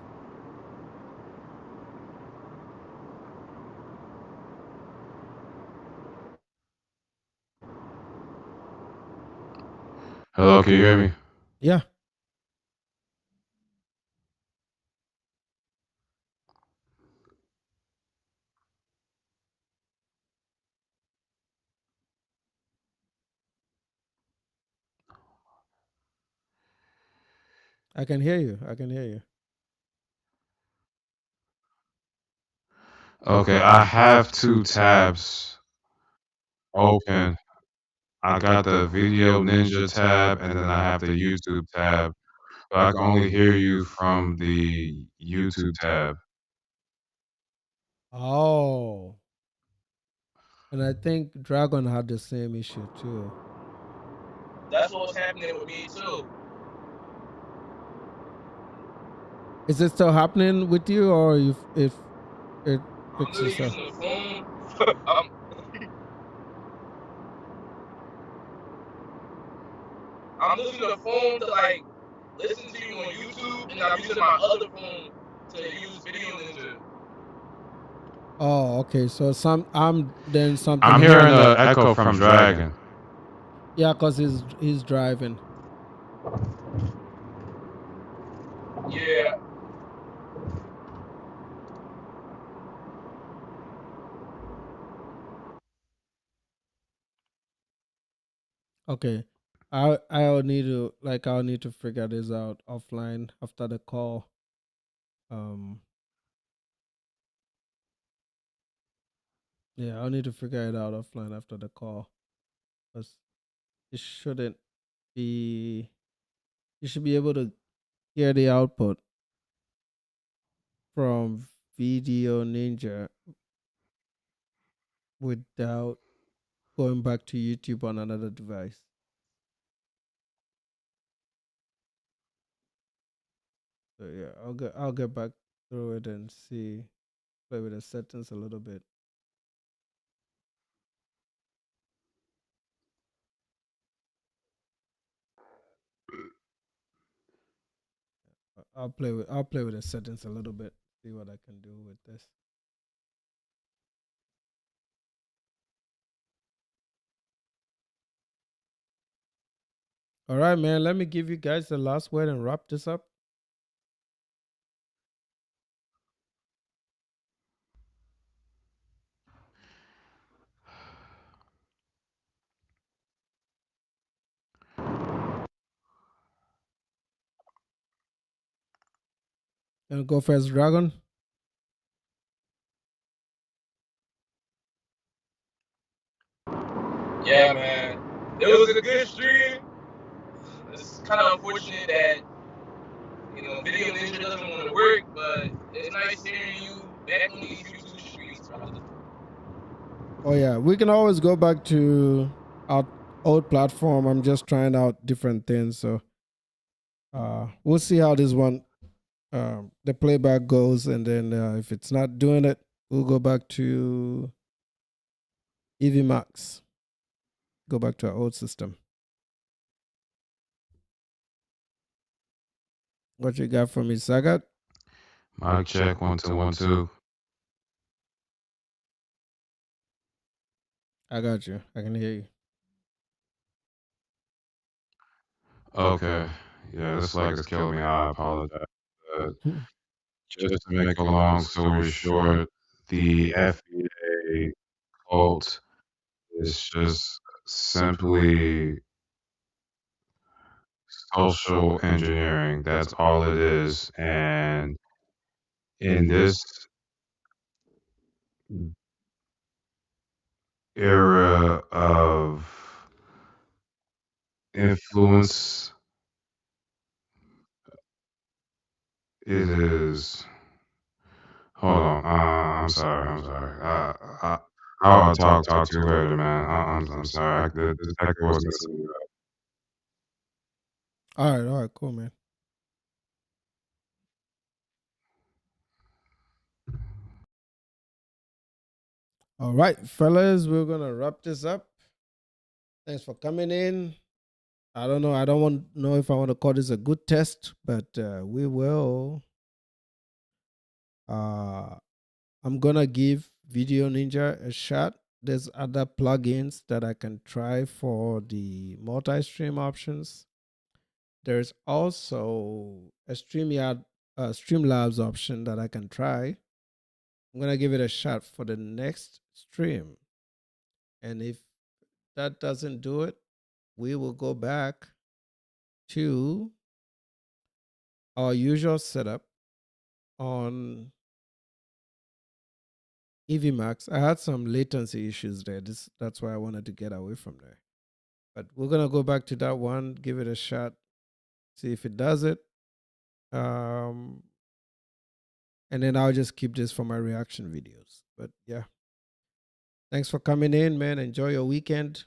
Hello, can you hear me? Yeah. I can hear you. I can hear you. Okay, I have two tabs open. I got the Video Ninja tab, and then I have the YouTube tab, but I can only hear you from the YouTube tab. Oh. And I think Dragon had the same issue too. That's what's happening with me too. Is it still happening with you, or if it I'm fixed literally itself? using the phone. I'm using the phone to like listen to you on YouTube, and I'm using my other phone to use Video Ninja. Oh, okay. So then something I'm happened. hearing the echo from Dragon. Yeah, cause he's driving. Yeah. Okay. I'll need to figure this out offline after the call. Yeah, I'll need to figure it out offline after the call. Because it shouldn't be you should be able to hear the output from Video Ninja without going back to YouTube on another device. So yeah, I'll get back through it and see, play with the settings a little bit. I'll play with the settings a little bit, see what I can do with this. All right, man. Let me give you guys the last word and wrap this up. And go first, Dragon. Yeah, man. It was a good stream. It's kind of unfortunate that Video Ninja doesn't want to work, but it's nice hearing you back on these YouTube streets, brother. Oh yeah, we can always go back to our old platform. I'm just trying out different things, so we'll see how this one the playback goes, and then if it's not doing it, we'll go back to EV Max. Go back to our old system. What you got for me, Sagat? Mic check 1 2 1 2. I got you. I can hear you. Okay. Yeah, this lag is killing me. I apologize. But just to make a long story short, the FBA cult is just simply social engineering. That's all it is. And in this era of influence, it is. Hold on. I'm sorry. I'm sorry. I'll talk to you later, man. I'm sorry. This echo was messing me up. All right, cool, man. All right, fellas, we're gonna wrap this up. Thanks for coming in. I don't know. I don't know if I want to call this a good test, but we will. I'm gonna give Video Ninja a shot. There's other plugins that I can try for the multi-stream options. there's also a Streamlabs option that I can try. I'm gonna give it a shot for the next stream, and if that doesn't do it, we will go back to our usual setup on EVMAX. I had some latency issues there. That's why I wanted to get away from there. But we're gonna go back to that one, give it a shot, see if it does it. And then I'll just keep this for my reaction videos. But yeah. Thanks for coming in, man. Enjoy your weekend.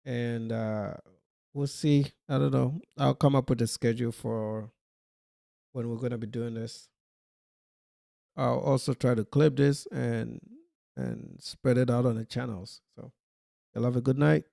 And we'll see. I don't know. I'll come up with a schedule for when we're gonna be doing this. I'll also try to clip this and spread it out on the channels. So you'll have a good night.